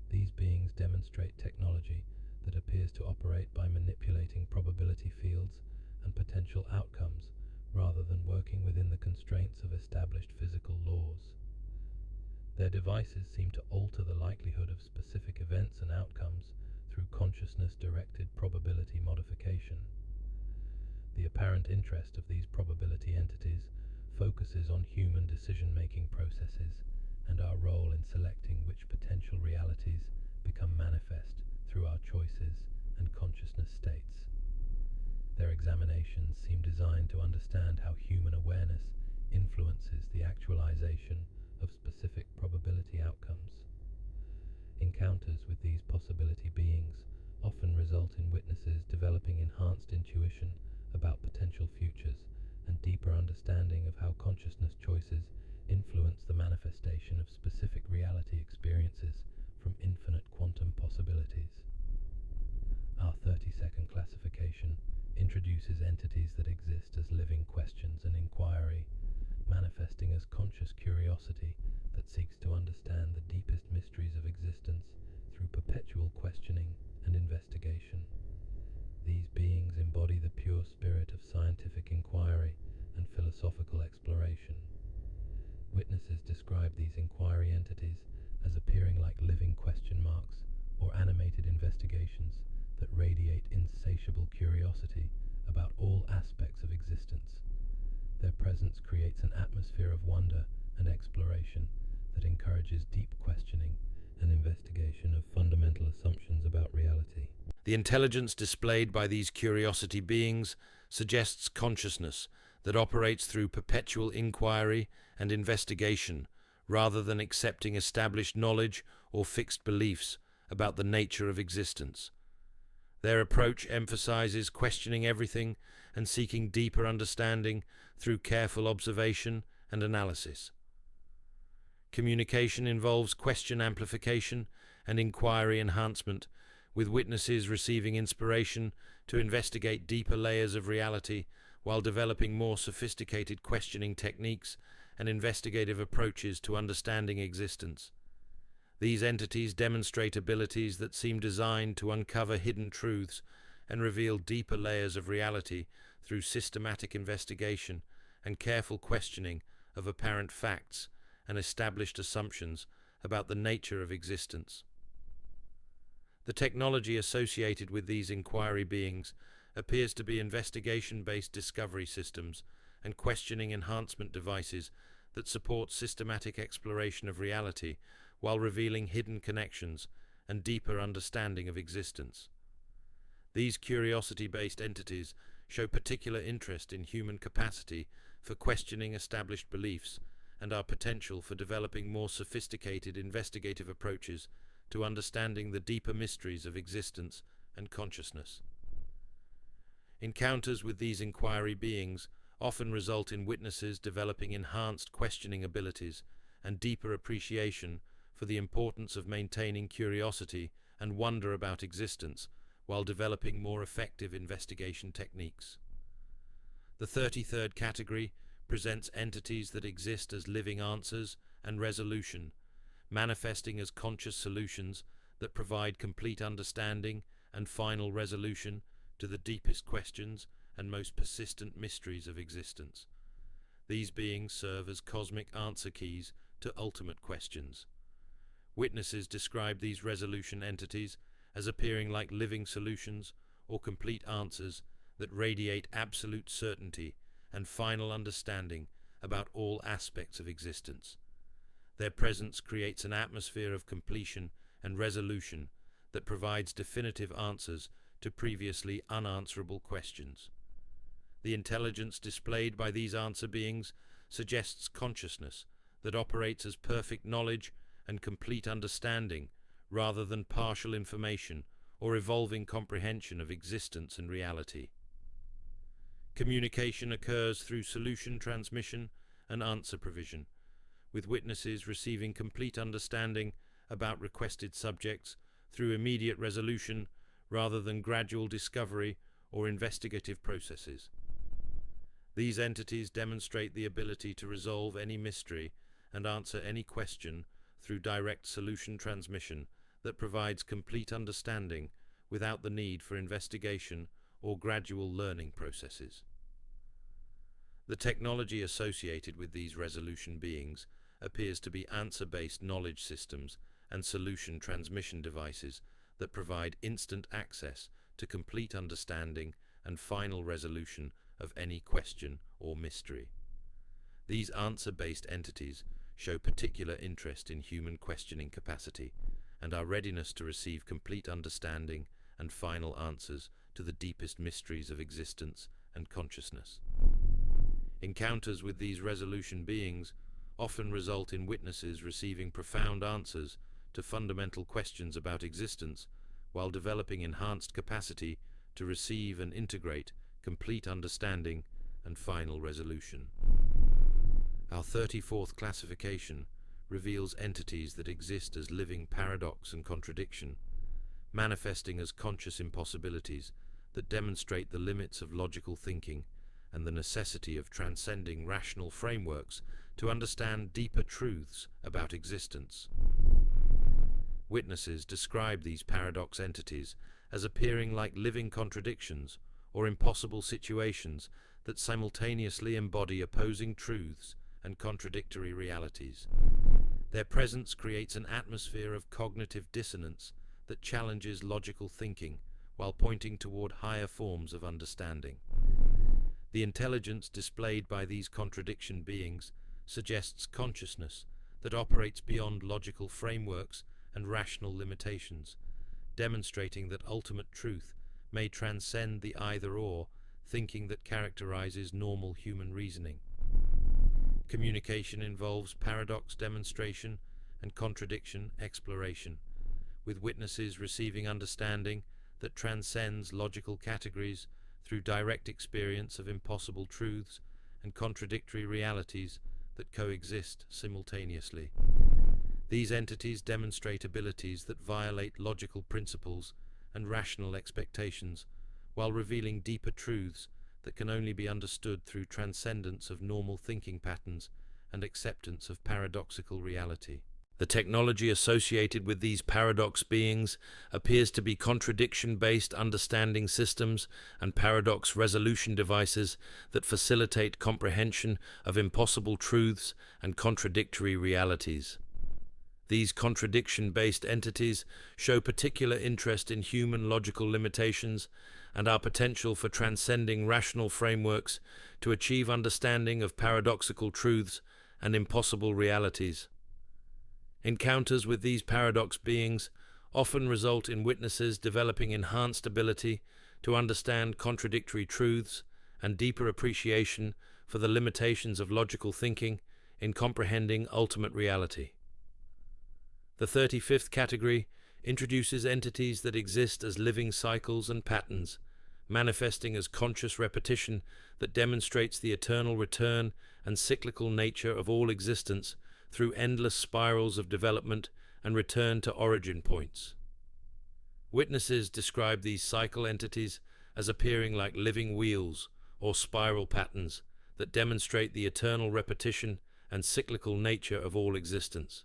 These beings demonstrate technology that appears to operate by manipulating probability fields and potential outcomes rather than working within the constraints of established physical laws. Their devices seem to alter the likelihood of specific events and outcomes through consciousness-directed probability modification. The apparent interest of these probability entities focuses on human decision-making processes and our role in selecting which potential realities become manifest through our choices and consciousness states. Their examinations seem designed to understand how human awareness influences the actualization of specific probability outcomes. Encounters with these possibility beings often result in witnesses developing enhanced intuition about potential futures and deeper understanding of how consciousness choices influence the manifestation of specific reality experiences from infinite quantum possibilities. Our 30-second classification introduces entities that exist as living questions and inquiry, manifesting as conscious curiosity that seeks to understand the deepest mysteries of existence through perpetual questioning and investigation. These beings embody the pure spirit of scientific inquiry and philosophical exploration. Witnesses describe these inquiry entities as appearing like living question marks or animated investigations that radiate insatiable curiosity about all aspects of existence. Their presence creates an atmosphere of wonder and exploration that encourages deep questioning and investigation of fundamental assumptions about reality. The intelligence displayed by these curiosity beings suggests consciousness that operates through perpetual inquiry and investigation rather than accepting established knowledge or fixed beliefs about the nature of existence. Their approach emphasizes questioning everything and seeking deeper understanding through careful observation and analysis. Communication involves question amplification and inquiry enhancement, with witnesses receiving inspiration to investigate deeper layers of reality while developing more sophisticated questioning techniques and investigative approaches to understanding existence. These entities demonstrate abilities that seem designed to uncover hidden truths and reveal deeper layers of reality through systematic investigation and careful questioning of apparent facts and established assumptions about the nature of existence. The technology associated with these inquiry beings appears to be investigation-based discovery systems and questioning enhancement devices that support systematic exploration of reality while revealing hidden connections and deeper understanding of existence. These curiosity-based entities show particular interest in human capacity for questioning established beliefs and our potential for developing more sophisticated investigative approaches to understanding the deeper mysteries of existence and consciousness. Encounters with these inquiry beings often result in witnesses developing enhanced questioning abilities and deeper appreciation for the importance of maintaining curiosity and wonder about existence while developing more effective investigation techniques. The 33rd category presents entities that exist as living answers and resolution, manifesting as conscious solutions that provide complete understanding and final resolution to the deepest questions and most persistent mysteries of existence. These beings serve as cosmic answer keys to ultimate questions. Witnesses describe these resolution entities as appearing like living solutions or complete answers that radiate absolute certainty and final understanding about all aspects of existence. Their presence creates an atmosphere of completion and resolution that provides definitive answers to previously unanswerable questions. The intelligence displayed by these answer beings suggests consciousness that operates as perfect knowledge and complete understanding rather than partial information or evolving comprehension of existence and reality. Communication occurs through solution transmission and answer provision, with witnesses receiving complete understanding about requested subjects through immediate resolution rather than gradual discovery or investigative processes. These entities demonstrate the ability to resolve any mystery and answer any question through direct solution transmission that provides complete understanding without the need for investigation or gradual learning processes. The technology associated with these resolution beings appears to be answer-based knowledge systems and solution transmission devices that provide instant access to complete understanding and final resolution of any question or mystery. These answer-based entities show particular interest in human questioning capacity and our readiness to receive complete understanding and final answers to the deepest mysteries of existence and consciousness. Encounters with these resolution beings often result in witnesses receiving profound answers to fundamental questions about existence while developing enhanced capacity to receive and integrate complete understanding and final resolution. Our 34th classification reveals entities that exist as living paradox and contradiction, manifesting as conscious impossibilities that demonstrate the limits of logical thinking and the necessity of transcending rational frameworks to understand deeper truths about existence. Witnesses describe these paradox entities as appearing like living contradictions or impossible situations that simultaneously embody opposing truths and contradictory realities. Their presence creates an atmosphere of cognitive dissonance that challenges logical thinking while pointing toward higher forms of understanding. The intelligence displayed by these contradiction beings suggests consciousness that operates beyond logical frameworks and rational limitations, demonstrating that ultimate truth may transcend the either-or thinking that characterizes normal human reasoning. Communication involves paradox demonstration and contradiction exploration, with witnesses receiving understanding that transcends logical categories through direct experience of impossible truths and contradictory realities that coexist simultaneously. These entities demonstrate abilities that violate logical principles and rational expectations, while revealing deeper truths that can only be understood through transcendence of normal thinking patterns and acceptance of paradoxical reality. The technology associated with these paradox beings appears to be contradiction-based understanding systems and paradox resolution devices that facilitate comprehension of impossible truths and contradictory realities. These contradiction-based entities show particular interest in human logical limitations and our potential for transcending rational frameworks to achieve understanding of paradoxical truths and impossible realities. Encounters with these paradox beings often result in witnesses developing enhanced ability to understand contradictory truths and deeper appreciation for the limitations of logical thinking in comprehending ultimate reality. The 35th category introduces entities that exist as living cycles and patterns, manifesting as conscious repetition that demonstrates the eternal return and cyclical nature of all existence through endless spirals of development and return to origin points. Witnesses describe these cycle entities as appearing like living wheels or spiral patterns that demonstrate the eternal repetition and cyclical nature of all existence.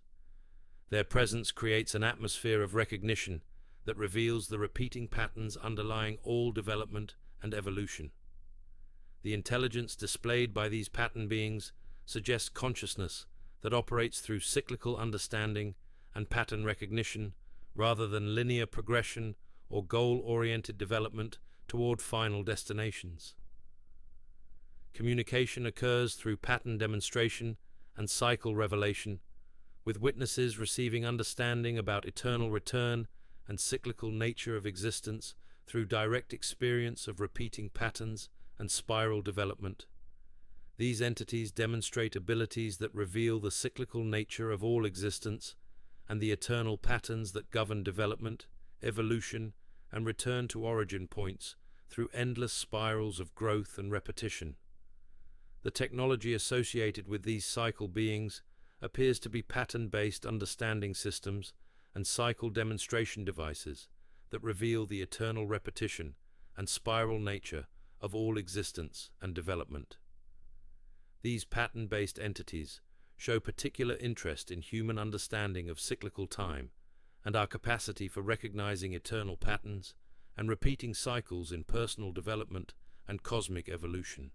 Their presence creates an atmosphere of recognition that reveals the repeating patterns underlying all development and evolution. The intelligence displayed by these pattern beings suggests consciousness that operates through cyclical understanding and pattern recognition rather than linear progression or goal-oriented development toward final destinations. Communication occurs through pattern demonstration and cycle revelation, with witnesses receiving understanding about eternal return and cyclical nature of existence through direct experience of repeating patterns and spiral development. These entities demonstrate abilities that reveal the cyclical nature of all existence and the eternal patterns that govern development, evolution, and return to origin points through endless spirals of growth and repetition. The technology associated with these cycle beings appears to be pattern-based understanding systems and cycle demonstration devices that reveal the eternal repetition and spiral nature of all existence and development. These pattern-based entities show particular interest in human understanding of cyclical time and our capacity for recognizing eternal patterns and repeating cycles in personal development and cosmic evolution.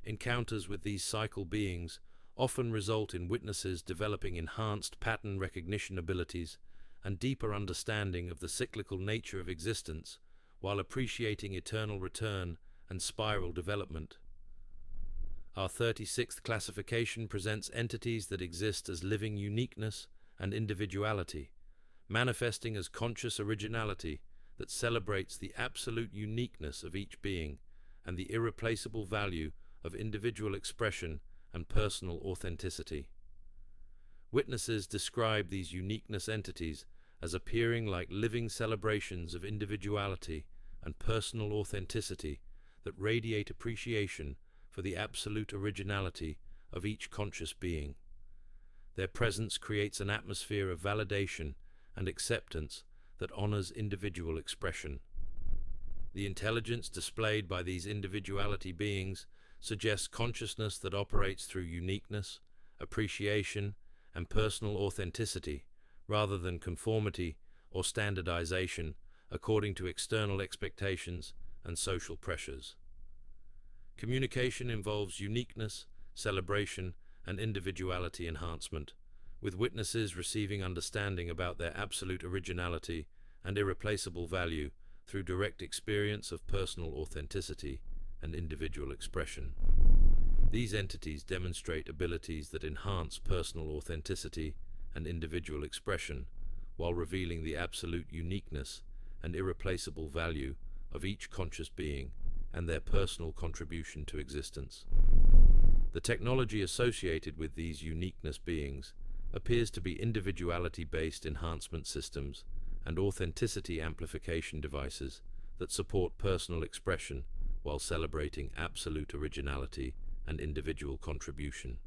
Encounters with these cycle beings often result in witnesses developing enhanced pattern recognition abilities and deeper understanding of the cyclical nature of existence while appreciating eternal return and spiral development. Our 36th classification presents entities that exist as living uniqueness and individuality, manifesting as conscious originality that celebrates the absolute uniqueness of each being and the irreplaceable value of individual expression and personal authenticity. Witnesses describe these uniqueness entities as appearing like living celebrations of individuality and personal authenticity that radiate appreciation for the absolute originality of each conscious being. Their presence creates an atmosphere of validation and acceptance that honors individual expression. The intelligence displayed by these individuality beings suggests consciousness that operates through uniqueness, appreciation, and personal authenticity, rather than conformity or standardization according to external expectations and social pressures. Communication involves uniqueness, celebration, and individuality enhancement, with witnesses receiving understanding about their absolute originality and irreplaceable value through direct experience of personal authenticity and individual expression. These entities demonstrate abilities that enhance personal authenticity and individual expression, while revealing the absolute uniqueness and irreplaceable value of each conscious being and their personal contribution to existence. The technology associated with these uniqueness beings appears to be individuality-based enhancement systems and authenticity amplification devices that support personal expression while celebrating absolute originality and individual contribution.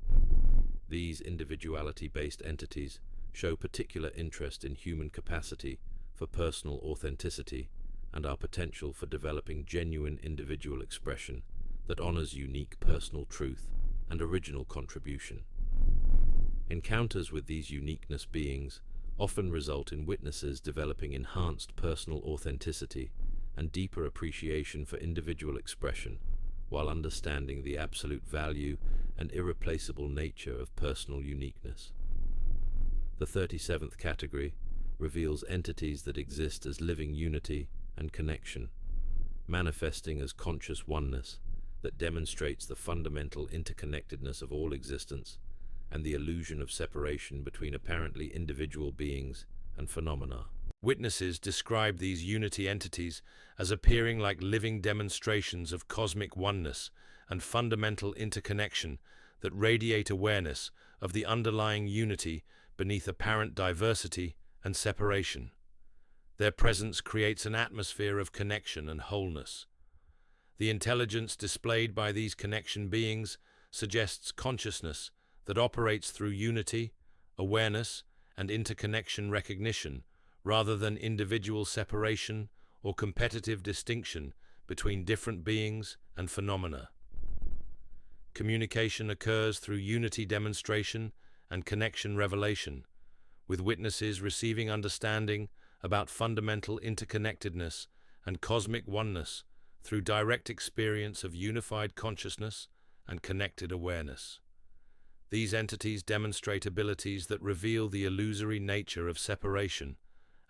These individuality-based entities show particular interest in human capacity for personal authenticity and our potential for developing genuine individual expression that honors unique personal truth and original contribution. Encounters with these uniqueness beings often result in witnesses developing enhanced personal authenticity and deeper appreciation for individual expression, while understanding the absolute value and irreplaceable nature of personal uniqueness. The 37th category reveals entities that exist as living unity and connection, manifesting as conscious oneness that demonstrates the fundamental interconnectedness of all existence and the illusion of separation between apparently individual beings and phenomena. Witnesses describe these unity entities as appearing like living demonstrations of cosmic oneness and fundamental interconnection that radiate awareness of the underlying unity beneath apparent diversity and separation. Their presence creates an atmosphere of connection and wholeness. The intelligence displayed by these connection beings suggests consciousness that operates through unity, awareness, and interconnection recognition, rather than individual separation or competitive distinction between different beings and phenomena. Communication occurs through unity demonstration and connection revelation, with witnesses receiving understanding about fundamental interconnectedness and cosmic oneness through direct experience of unified consciousness and connected awareness. These entities demonstrate abilities that reveal the illusory nature of separation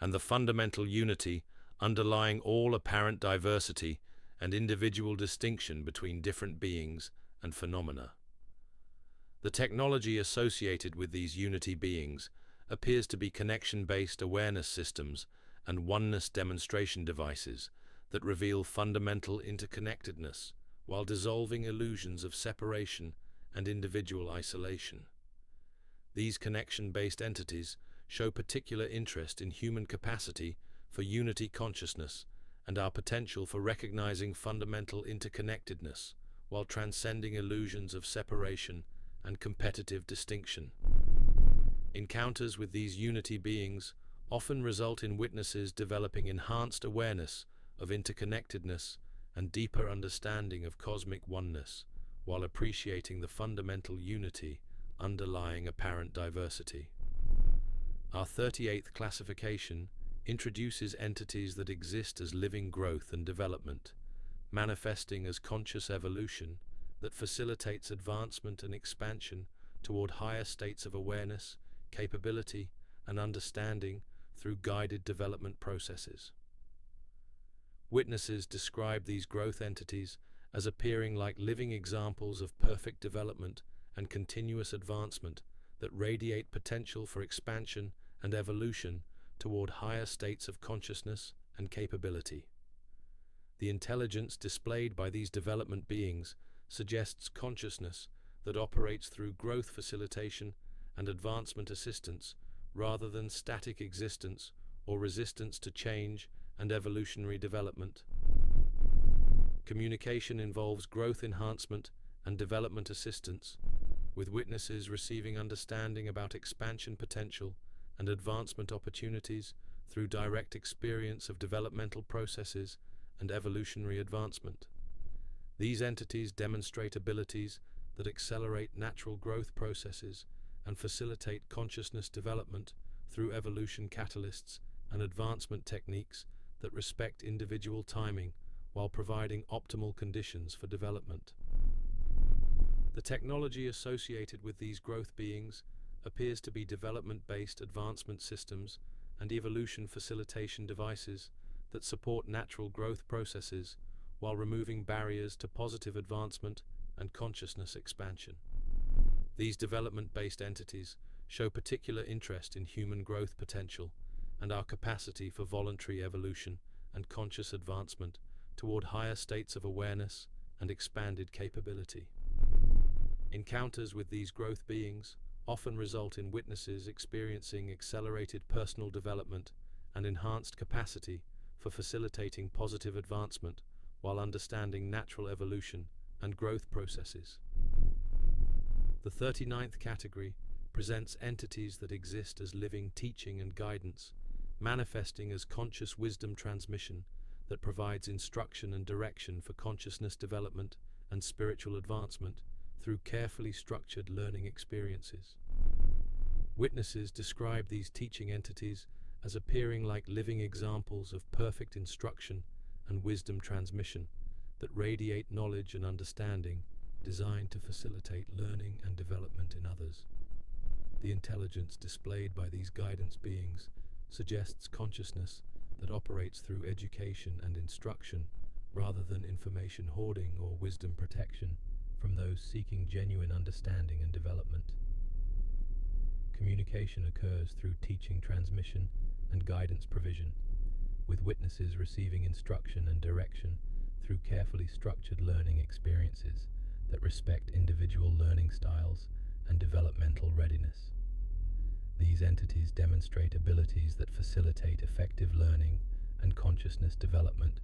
and the fundamental unity underlying all apparent diversity and individual distinction between different beings and phenomena. The technology associated with these unity beings appears to be connection-based awareness systems and oneness demonstration devices that reveal fundamental interconnectedness while dissolving illusions of separation and individual isolation. These connection-based entities show particular interest in human capacity for unity consciousness and our potential for recognizing fundamental interconnectedness while transcending illusions of separation and competitive distinction. Encounters with these unity beings often result in witnesses developing enhanced awareness of interconnectedness and deeper understanding of cosmic oneness, while appreciating the fundamental unity underlying apparent diversity. Our 38th classification introduces entities that exist as living growth and development, manifesting as conscious evolution that facilitates advancement and expansion toward higher states of awareness, capability, and understanding through guided development processes. Witnesses describe these growth entities as appearing like living examples of perfect development and continuous advancement that radiate potential for expansion and evolution toward higher states of consciousness and capability. The intelligence displayed by these development beings suggests consciousness that operates through growth facilitation and advancement assistance rather than static existence or resistance to change and evolutionary development. Communication involves growth enhancement and development assistance, with witnesses receiving understanding about expansion potential and advancement opportunities through direct experience of developmental processes and evolutionary advancement. These entities demonstrate abilities that accelerate natural growth processes and facilitate consciousness development through evolution catalysts and advancement techniques that respect individual timing while providing optimal conditions for development. The technology associated with these growth beings appears to be development-based advancement systems and evolution facilitation devices that support natural growth processes while removing barriers to positive advancement and consciousness expansion. These development-based entities show particular interest in human growth potential and our capacity for voluntary evolution and conscious advancement toward higher states of awareness and expanded capability. Encounters with these growth beings often result in witnesses experiencing accelerated personal development and enhanced capacity for facilitating positive advancement while understanding natural evolution and growth processes. The 39th category presents entities that exist as living teaching and guidance, manifesting as conscious wisdom transmission that provides instruction and direction for consciousness development and spiritual advancement through carefully structured learning experiences. Witnesses describe these teaching entities as appearing like living examples of perfect instruction and wisdom transmission that radiate knowledge and understanding designed to facilitate learning and development in others. The intelligence displayed by these guidance beings suggests consciousness that operates through education and instruction rather than information hoarding or wisdom protection from those seeking genuine understanding and development. Communication occurs through teaching transmission and guidance provision, with witnesses receiving instruction and direction through carefully structured learning experiences that respect individual learning styles and developmental readiness. These entities demonstrate abilities that facilitate effective learning and consciousness development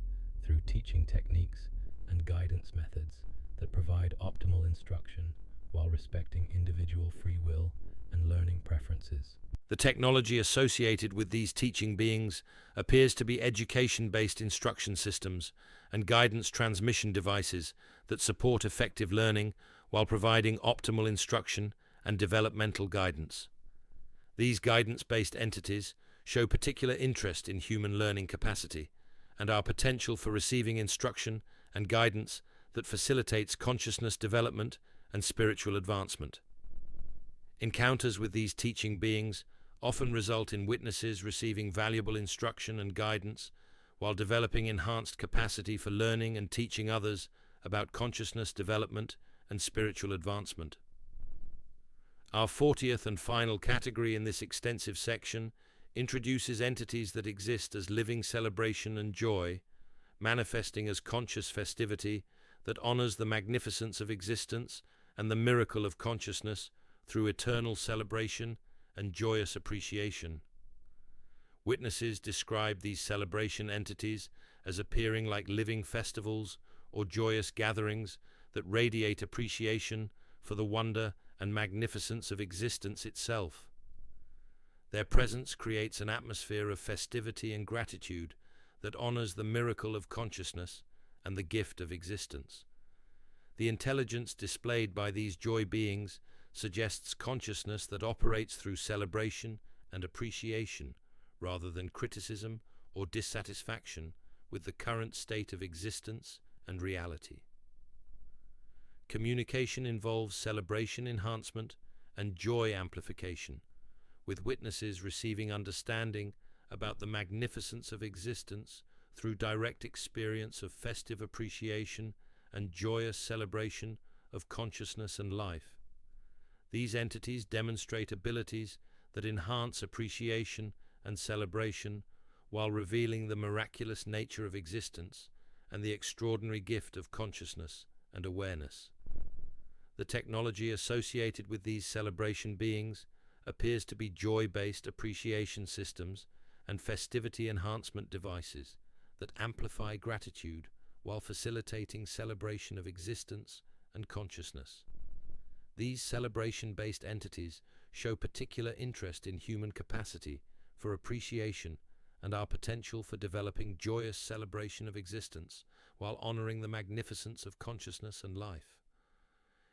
through teaching techniques and guidance methods that provide optimal instruction while respecting individual free will and learning preferences. The technology associated with these teaching beings appears to be education-based instruction systems and guidance transmission devices that support effective learning while providing optimal instruction and developmental guidance. These guidance-based entities show particular interest in human learning capacity and our potential for receiving instruction and guidance that facilitates consciousness development and spiritual advancement. Encounters with these teaching beings often result in witnesses receiving valuable instruction and guidance while developing enhanced capacity for learning and teaching others about consciousness development and spiritual advancement. Our 40th and final category in this extensive section introduces entities that exist as living celebration and joy, manifesting as conscious festivity that honors the magnificence of existence and the miracle of consciousness through eternal celebration and joyous appreciation. Witnesses describe these celebration entities as appearing like living festivals or joyous gatherings that radiate appreciation for the wonder and magnificence of existence itself. Their presence creates an atmosphere of festivity and gratitude that honors the miracle of consciousness and the gift of existence. The intelligence displayed by these joy beings suggests consciousness that operates through celebration and appreciation rather than criticism or dissatisfaction with the current state of existence and reality. Communication involves celebration enhancement and joy amplification, with witnesses receiving understanding about the magnificence of existence through direct experience of festive appreciation and joyous celebration of consciousness and life. These entities demonstrate abilities that enhance appreciation and celebration while revealing the miraculous nature of existence and the extraordinary gift of consciousness and awareness. The technology associated with these celebration beings appears to be joy-based appreciation systems and festivity enhancement devices that amplify gratitude while facilitating celebration of existence and consciousness. These celebration-based entities show particular interest in human capacity for appreciation and our potential for developing joyous celebration of existence while honoring the magnificence of consciousness and life.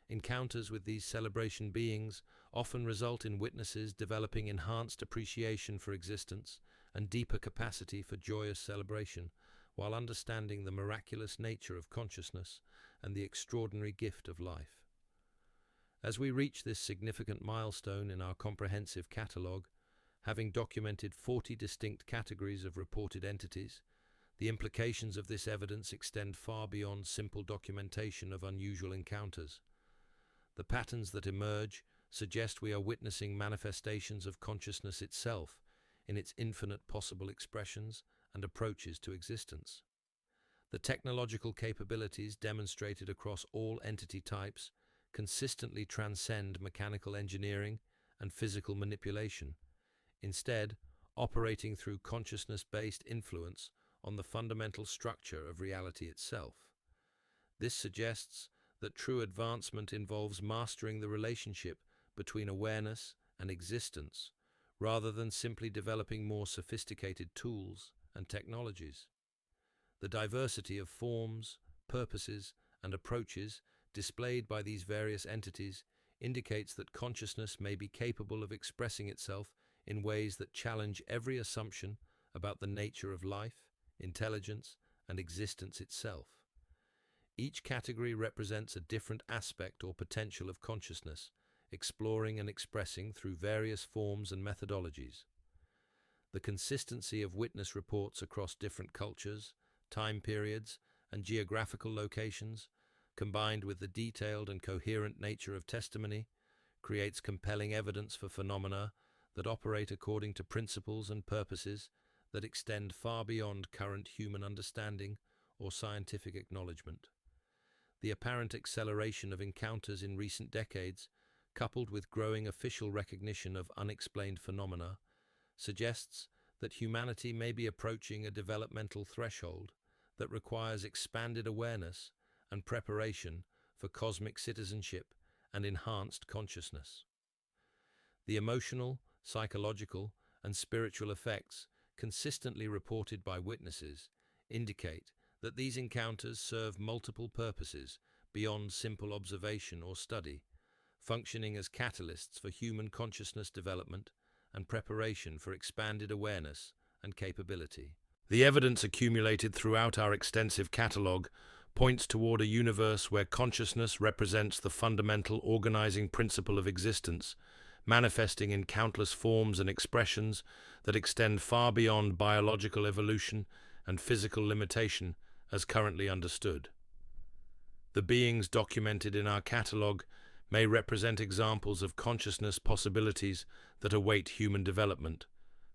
Encounters with these celebration beings often result in witnesses developing enhanced appreciation for existence and deeper capacity for joyous celebration, while understanding the miraculous nature of consciousness and the extraordinary gift of life. As we reach this significant milestone in our comprehensive catalogue, having documented 40 distinct categories of reported entities, the implications of this evidence extend far beyond simple documentation of unusual encounters. The patterns that emerge suggest we are witnessing manifestations of consciousness itself in its infinite possible expressions and approaches to existence. The technological capabilities demonstrated across all entity types consistently transcend mechanical engineering and physical manipulation, instead operating through consciousness-based influence on the fundamental structure of reality itself. This suggests that true advancement involves mastering the relationship between awareness and existence, rather than simply developing more sophisticated tools and technologies. The diversity of forms, purposes, and approaches displayed by these various entities indicates that consciousness may be capable of expressing itself in ways that challenge every assumption about the nature of life, intelligence, and existence itself. Each category represents a different aspect or potential of consciousness, exploring and expressing through various forms and methodologies. The consistency of witness reports across different cultures, time periods, and geographical locations, combined with the detailed and coherent nature of testimony, creates compelling evidence for phenomena that operate according to principles and purposes that extend far beyond current human understanding or scientific acknowledgement. The apparent acceleration of encounters in recent decades, coupled with growing official recognition of unexplained phenomena, suggests that humanity may be approaching a developmental threshold that requires expanded awareness and preparation for cosmic citizenship and enhanced consciousness. The emotional, psychological, and spiritual effects consistently reported by witnesses indicate that these encounters serve multiple purposes beyond simple observation or study, functioning as catalysts for human consciousness development and preparation for expanded awareness and capability. The evidence accumulated throughout our extensive catalogue points toward a universe where consciousness represents the fundamental organizing principle of existence, manifesting in countless forms and expressions that extend far beyond biological evolution and physical limitation as currently understood. The beings documented in our catalogue may represent examples of consciousness possibilities that await human development,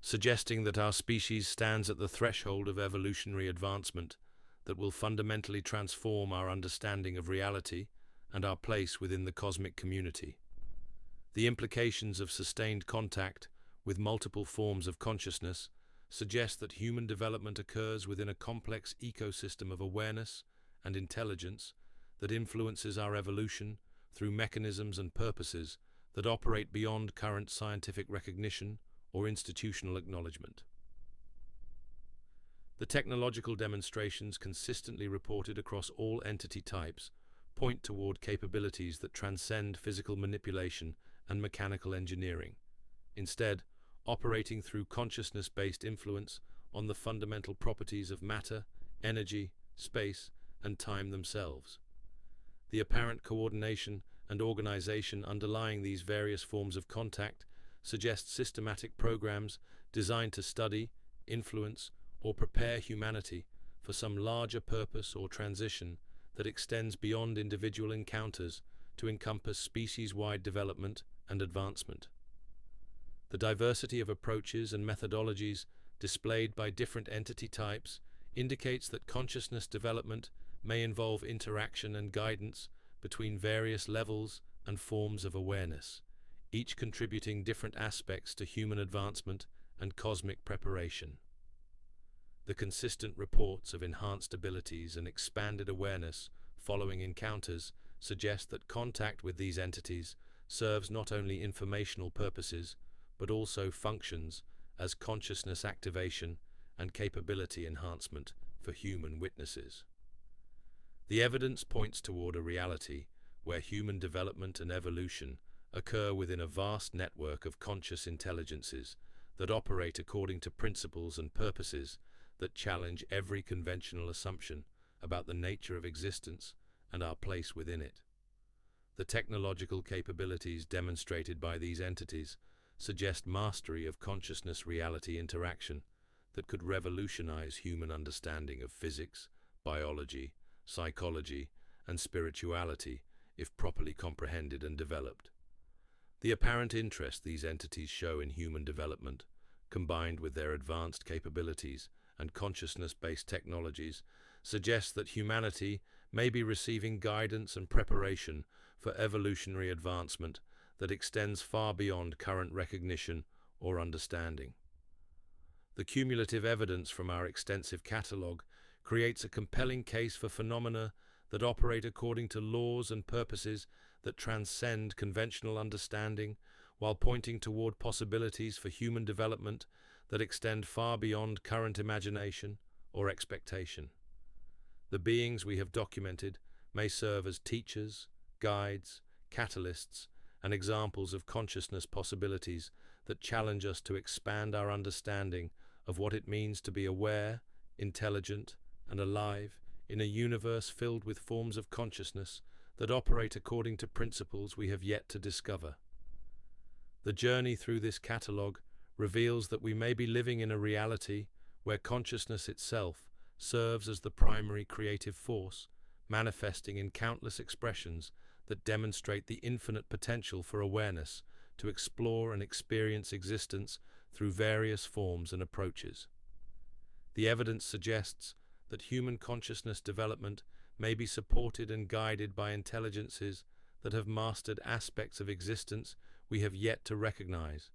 suggesting that our species stands at the threshold of evolutionary advancement that will fundamentally transform our understanding of reality and our place within the cosmic community. The implications of sustained contact with multiple forms of consciousness suggest that human development occurs within a complex ecosystem of awareness and intelligence that influences our evolution through mechanisms and purposes that operate beyond current scientific recognition or institutional acknowledgement. The technological demonstrations consistently reported across all entity types point toward capabilities that transcend physical manipulation and mechanical engineering, instead operating through consciousness-based influence on the fundamental properties of matter, energy, space, and time themselves. The apparent coordination and organization underlying these various forms of contact suggest systematic programs designed to study, influence, or prepare humanity for some larger purpose or transition that extends beyond individual encounters to encompass species-wide development and advancement. The diversity of approaches and methodologies displayed by different entity types indicates that consciousness development may involve interaction and guidance between various levels and forms of awareness, each contributing different aspects to human advancement and cosmic preparation. The consistent reports of enhanced abilities and expanded awareness following encounters suggest that contact with these entities serves not only informational purposes, but also functions as consciousness activation and capability enhancement for human witnesses. The evidence points toward a reality where human development and evolution occur within a vast network of conscious intelligences that operate according to principles and purposes that challenge every conventional assumption about the nature of existence and our place within it. The technological capabilities demonstrated by these entities suggest mastery of consciousness-reality interaction that could revolutionize human understanding of physics, biology, psychology, and spirituality if properly comprehended and developed. The apparent interest these entities show in human development, combined with their advanced capabilities and consciousness-based technologies, suggests that humanity may be receiving guidance and preparation for evolutionary advancement that extends far beyond current recognition or understanding. The cumulative evidence from our extensive catalogue creates a compelling case for phenomena that operate according to laws and purposes that transcend conventional understanding, while pointing toward possibilities for human development that extend far beyond current imagination or expectation. The beings we have documented may serve as teachers, guides, catalysts, and examples of consciousness possibilities that challenge us to expand our understanding of what it means to be aware, intelligent, and alive in a universe filled with forms of consciousness that operate according to principles we have yet to discover. The journey through this catalogue reveals that we may be living in a reality where consciousness itself serves as the primary creative force, manifesting in countless expressions that demonstrate the infinite potential for awareness to explore and experience existence through various forms and approaches. The evidence suggests that human consciousness development may be supported and guided by intelligences that have mastered aspects of existence we have yet to recognize,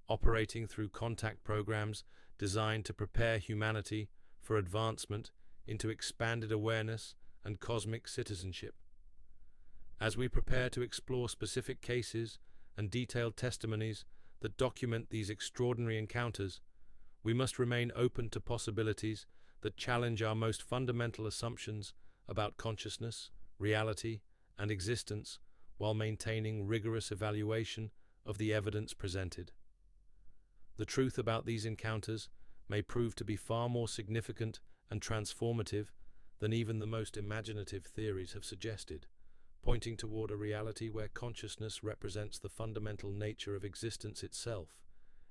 operating through contact programs designed to prepare humanity for advancement into expanded awareness and cosmic citizenship. As we prepare to explore specific cases and detailed testimonies that document these extraordinary encounters, we must remain open to possibilities that challenge our most fundamental assumptions about consciousness, reality, and existence, while maintaining rigorous evaluation of the evidence presented. The truth about these encounters may prove to be far more significant and transformative than even the most imaginative theories have suggested, pointing toward a reality where consciousness represents the fundamental nature of existence itself,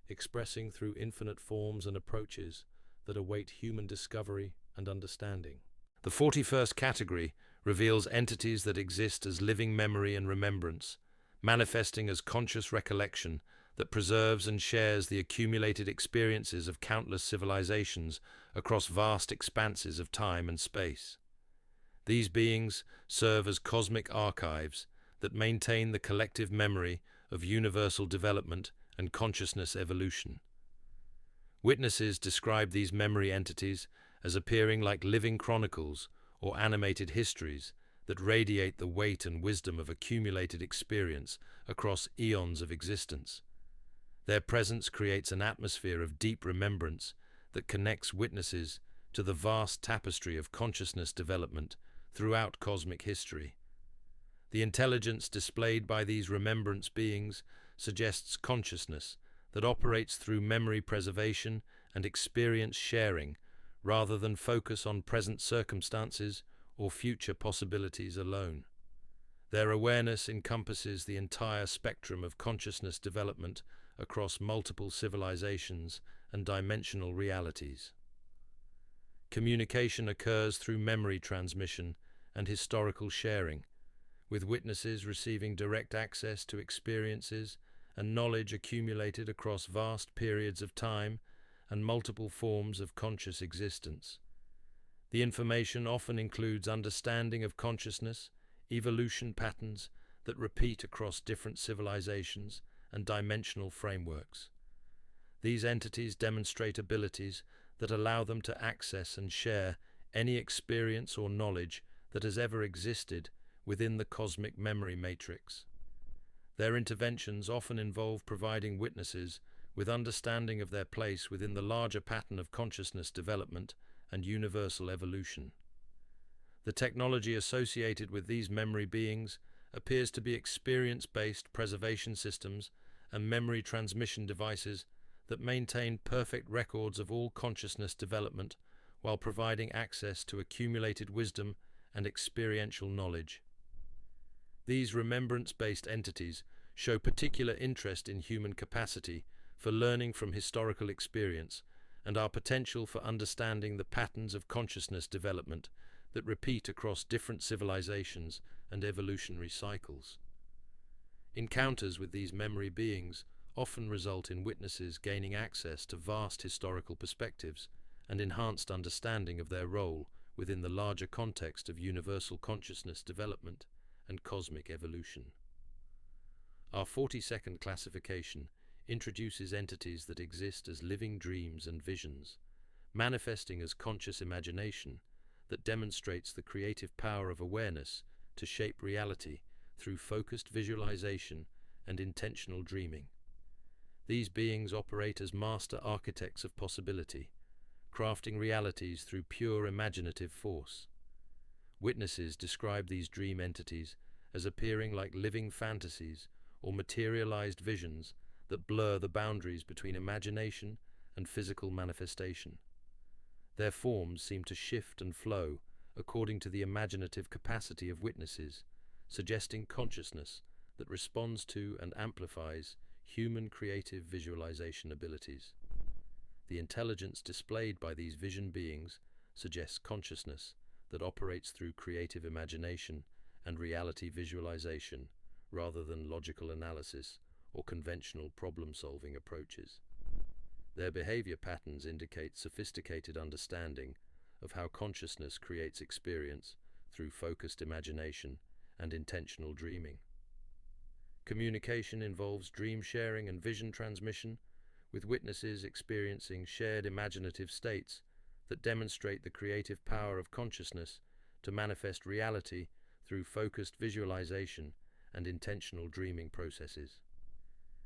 expressing through infinite forms and approaches that await human discovery and understanding. The 41st category reveals entities that exist as living memory and remembrance, manifesting as conscious recollection that preserves and shares the accumulated experiences of countless civilizations across vast expanses of time and space. These beings serve as cosmic archives that maintain the collective memory of universal development and consciousness evolution. Witnesses describe these memory entities as appearing like living chronicles or animated histories that radiate the weight and wisdom of accumulated experience across eons of existence. Their presence creates an atmosphere of deep remembrance that connects witnesses to the vast tapestry of consciousness development throughout cosmic history. The intelligence displayed by these remembrance beings suggests consciousness that operates through memory preservation and experience sharing, rather than focus on present circumstances or future possibilities alone. Their awareness encompasses the entire spectrum of consciousness development across multiple civilizations and dimensional realities. Communication occurs through memory transmission and historical sharing, with witnesses receiving direct access to experiences and knowledge accumulated across vast periods of time and multiple forms of conscious existence. The information often includes understanding of consciousness, evolution patterns that repeat across different civilizations and dimensional frameworks. These entities demonstrate abilities that allow them to access and share any experience or knowledge that has ever existed within the cosmic memory matrix. Their interventions often involve providing witnesses with understanding of their place within the larger pattern of consciousness development and universal evolution. The technology associated with these memory beings appears to be experience-based preservation systems and memory transmission devices that maintain perfect records of all consciousness development while providing access to accumulated wisdom and experiential knowledge. These remembrance-based entities show particular interest in human capacity for learning from historical experience and our potential for understanding the patterns of consciousness development that repeat across different civilizations and evolutionary cycles. Encounters with these memory beings often result in witnesses gaining access to vast historical perspectives and enhanced understanding of their role within the larger context of universal consciousness development and cosmic evolution. Our 42nd classification introduces entities that exist as living dreams and visions, manifesting as conscious imagination that demonstrates the creative power of awareness to shape reality through focused visualization and intentional dreaming. These beings operate as master architects of possibility, crafting realities through pure imaginative force. Witnesses describe these dream entities as appearing like living fantasies or materialized visions that blur the boundaries between imagination and physical manifestation. Their forms seem to shift and flow according to the imaginative capacity of witnesses, suggesting consciousness that responds to and amplifies human creative visualization abilities. The intelligence displayed by these vision beings suggests consciousness that operates through creative imagination and reality visualization rather than logical analysis or conventional problem-solving approaches. Their behavior patterns indicate sophisticated understanding of how consciousness creates experience through focused imagination and intentional dreaming. Communication involves dream sharing and vision transmission, with witnesses experiencing shared imaginative states that demonstrate the creative power of consciousness to manifest reality through focused visualization and intentional dreaming processes.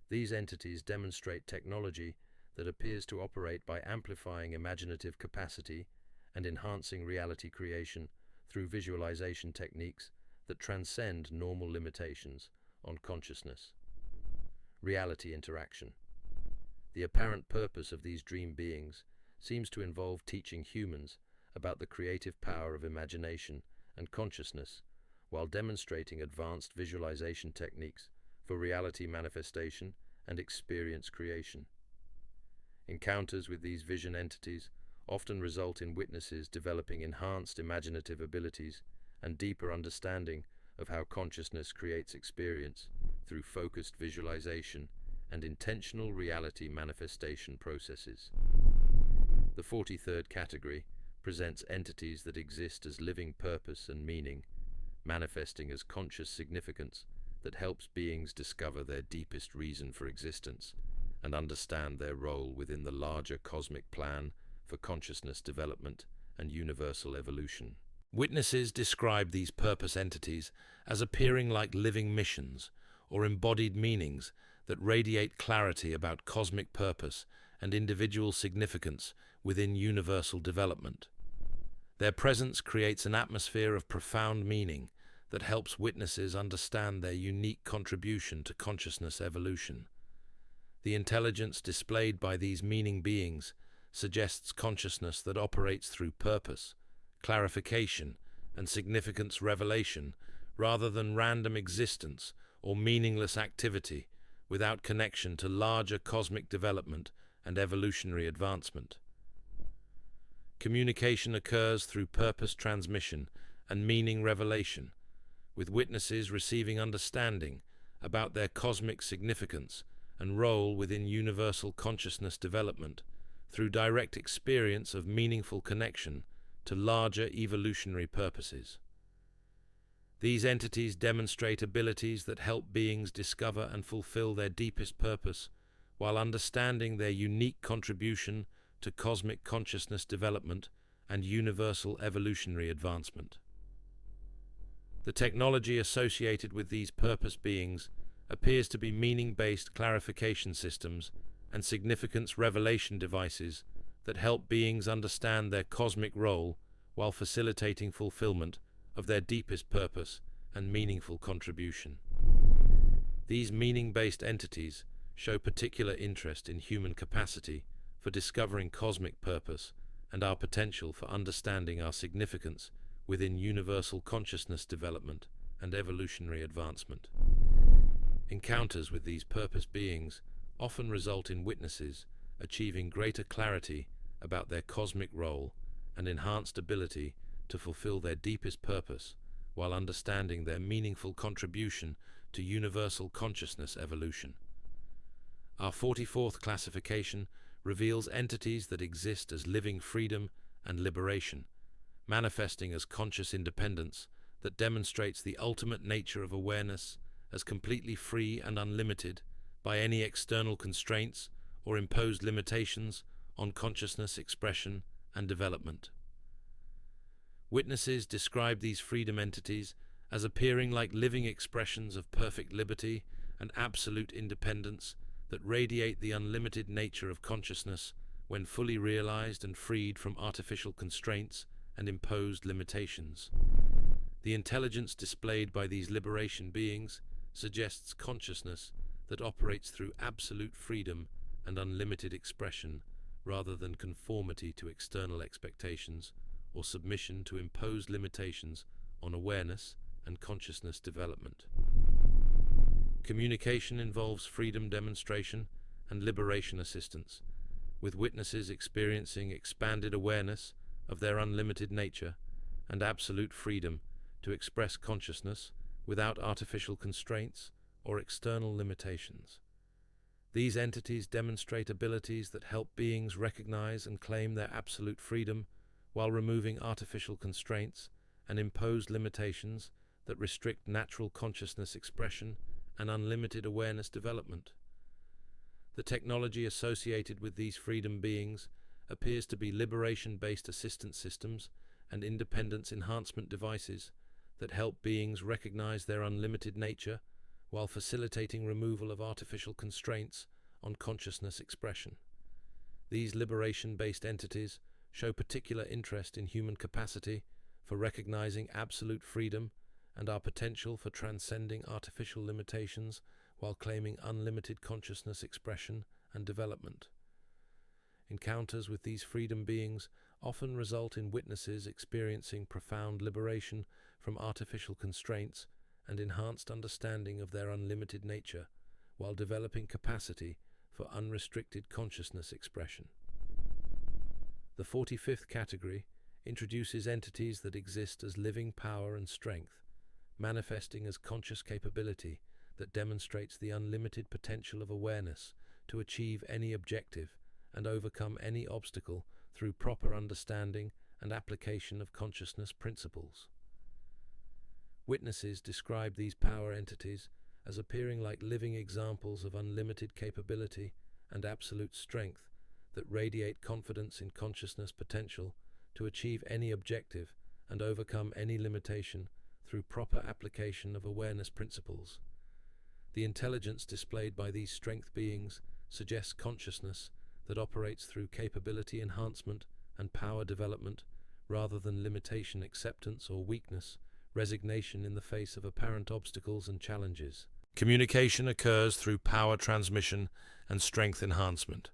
These entities demonstrate technology that appears to operate by amplifying imaginative capacity and enhancing reality creation through visualization techniques that transcend normal limitations on consciousness. Reality interaction. The apparent purpose of these dream beings seems to involve teaching humans about the creative power of imagination and consciousness while demonstrating advanced visualization techniques for reality manifestation and experience creation. Encounters with these vision entities often result in witnesses developing enhanced imaginative abilities and deeper understanding of how consciousness creates experience through focused visualization and intentional reality manifestation processes. The 43rd category presents entities that exist as living purpose and meaning, manifesting as conscious significance that helps beings discover their deepest reason for existence and understand their role within the larger cosmic plan for consciousness development and universal evolution. Witnesses describe these purpose entities as appearing like living missions or embodied meanings that radiate clarity about cosmic purpose and individual significance within universal development. Their presence creates an atmosphere of profound meaning that helps witnesses understand their unique contribution to consciousness evolution. The intelligence displayed by these meaning beings suggests consciousness that operates through purpose, clarification, and significance revelation rather than random existence or meaningless activity without connection to larger cosmic development and evolutionary advancement. Communication occurs through purpose transmission and meaning revelation, with witnesses receiving understanding about their cosmic significance and role within universal consciousness development through direct experience of meaningful connection to larger evolutionary purposes. These entities demonstrate abilities that help beings discover and fulfill their deepest purpose while understanding their unique contribution to cosmic consciousness development and universal evolutionary advancement. The technology associated with these purpose beings appears to be meaning-based clarification systems and significance revelation devices that help beings understand their cosmic role while facilitating fulfillment of their deepest purpose and meaningful contribution. These meaning-based entities show particular interest in human capacity for discovering cosmic purpose and our potential for understanding our significance within universal consciousness development and evolutionary advancement. Encounters with these purpose beings often result in witnesses achieving greater clarity about their cosmic role and enhanced ability to fulfill their deepest purpose while understanding their meaningful contribution to universal consciousness evolution. Our 44th classification reveals entities that exist as living freedom and liberation, manifesting as conscious independence that demonstrates the ultimate nature of awareness as completely free and unlimited by any external constraints or imposed limitations on consciousness expression and development. Witnesses describe these freedom entities as appearing like living expressions of perfect liberty and absolute independence that radiate the unlimited nature of consciousness when fully realized and freed from artificial constraints and imposed limitations. The intelligence displayed by these liberation beings suggests consciousness that operates through absolute freedom and unlimited expression rather than conformity to external expectations or submission to imposed limitations on awareness and consciousness development. Communication involves freedom demonstration and liberation assistance, with witnesses experiencing expanded awareness of their unlimited nature and absolute freedom to express consciousness without artificial constraints or external limitations. These entities demonstrate abilities that help beings recognize and claim their absolute freedom while removing artificial constraints and imposed limitations that restrict natural consciousness expression and unlimited awareness development. The technology associated with these freedom beings appears to be liberation-based assistance systems and independence enhancement devices that help beings recognize their unlimited nature while facilitating removal of artificial constraints on consciousness expression. These liberation-based entities show particular interest in human capacity for recognizing absolute freedom and our potential for transcending artificial limitations while claiming unlimited consciousness expression and development. Encounters with these freedom beings often result in witnesses experiencing profound liberation from artificial constraints and enhanced understanding of their unlimited nature, while developing capacity for unrestricted consciousness expression. The 45th category introduces entities that exist as living power and strength, manifesting as conscious capability that demonstrates the unlimited potential of awareness to achieve any objective and overcome any obstacle through proper understanding and application of consciousness principles. Witnesses describe these power entities as appearing like living examples of unlimited capability and absolute strength that radiate confidence in consciousness potential to achieve any objective and overcome any limitation through proper application of awareness principles. The intelligence displayed by these strength beings suggests consciousness that operates through capability enhancement and power development rather than limitation, acceptance, or weakness, resignation in the face of apparent obstacles and challenges. Communication occurs through power transmission and strength enhancement,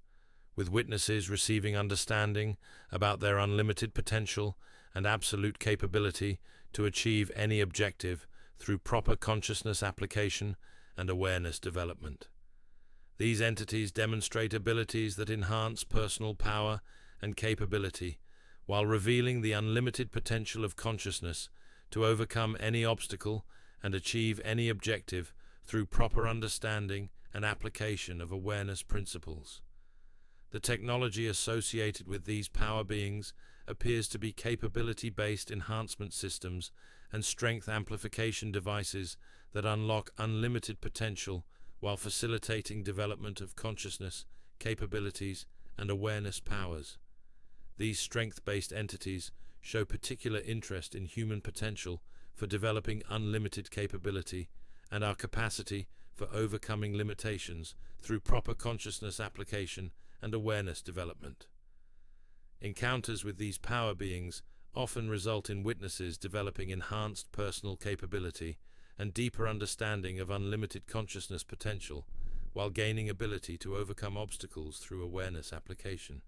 with witnesses receiving understanding about their unlimited potential and absolute capability to achieve any objective through proper consciousness application and awareness development. These entities demonstrate abilities that enhance personal power and capability while revealing the unlimited potential of consciousness to overcome any obstacle and achieve any objective through proper understanding and application of awareness principles. The technology associated with these power beings appears to be capability-based enhancement systems and strength amplification devices that unlock unlimited potential while facilitating development of consciousness, capabilities, and awareness powers. These strength-based entities show particular interest in human potential for developing unlimited capability and our capacity for overcoming limitations through proper consciousness application and awareness development. Encounters with these power beings often result in witnesses developing enhanced personal capability and deeper understanding of unlimited consciousness potential, while gaining ability to overcome obstacles through awareness application.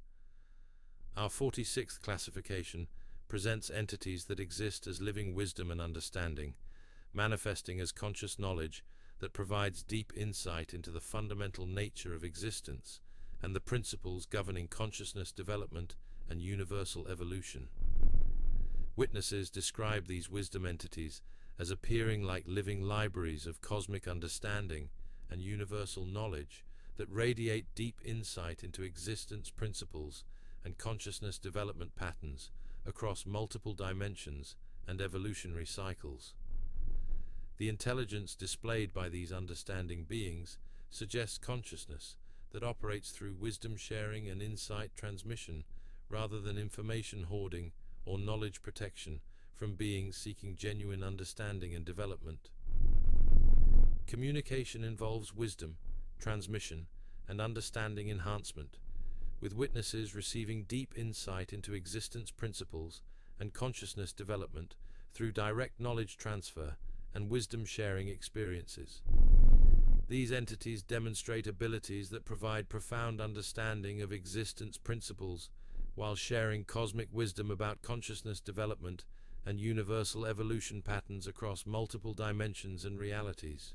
Our 46th classification presents entities that exist as living wisdom and understanding, manifesting as conscious knowledge that provides deep insight into the fundamental nature of existence and the principles governing consciousness development and universal evolution. Witnesses describe these wisdom entities as appearing like living libraries of cosmic understanding and universal knowledge that radiate deep insight into existence principles and consciousness development patterns across multiple dimensions and evolutionary cycles. The intelligence displayed by these understanding beings suggests consciousness that operates through wisdom sharing and insight transmission rather than information hoarding or knowledge protection from beings seeking genuine understanding and development. Communication involves wisdom, transmission, and understanding enhancement, with witnesses receiving deep insight into existence principles and consciousness development through direct knowledge transfer and wisdom-sharing experiences. These entities demonstrate abilities that provide profound understanding of existence principles while sharing cosmic wisdom about consciousness development and universal evolution patterns across multiple dimensions and realities.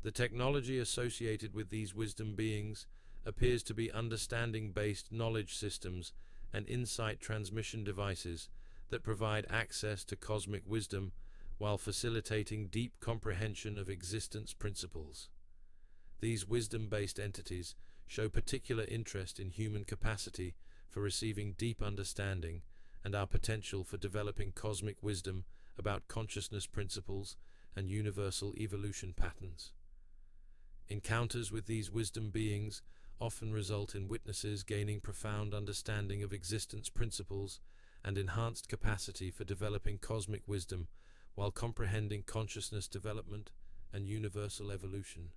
The technology associated with these wisdom beings appears to be understanding-based knowledge systems and insight transmission devices that provide access to cosmic wisdom while facilitating deep comprehension of existence principles. These wisdom-based entities show particular interest in human capacity for receiving deep understanding and our potential for developing cosmic wisdom about consciousness principles and universal evolution patterns. Encounters with these wisdom beings often result in witnesses gaining profound understanding of existence principles and enhanced capacity for developing cosmic wisdom while comprehending consciousness development and universal evolution.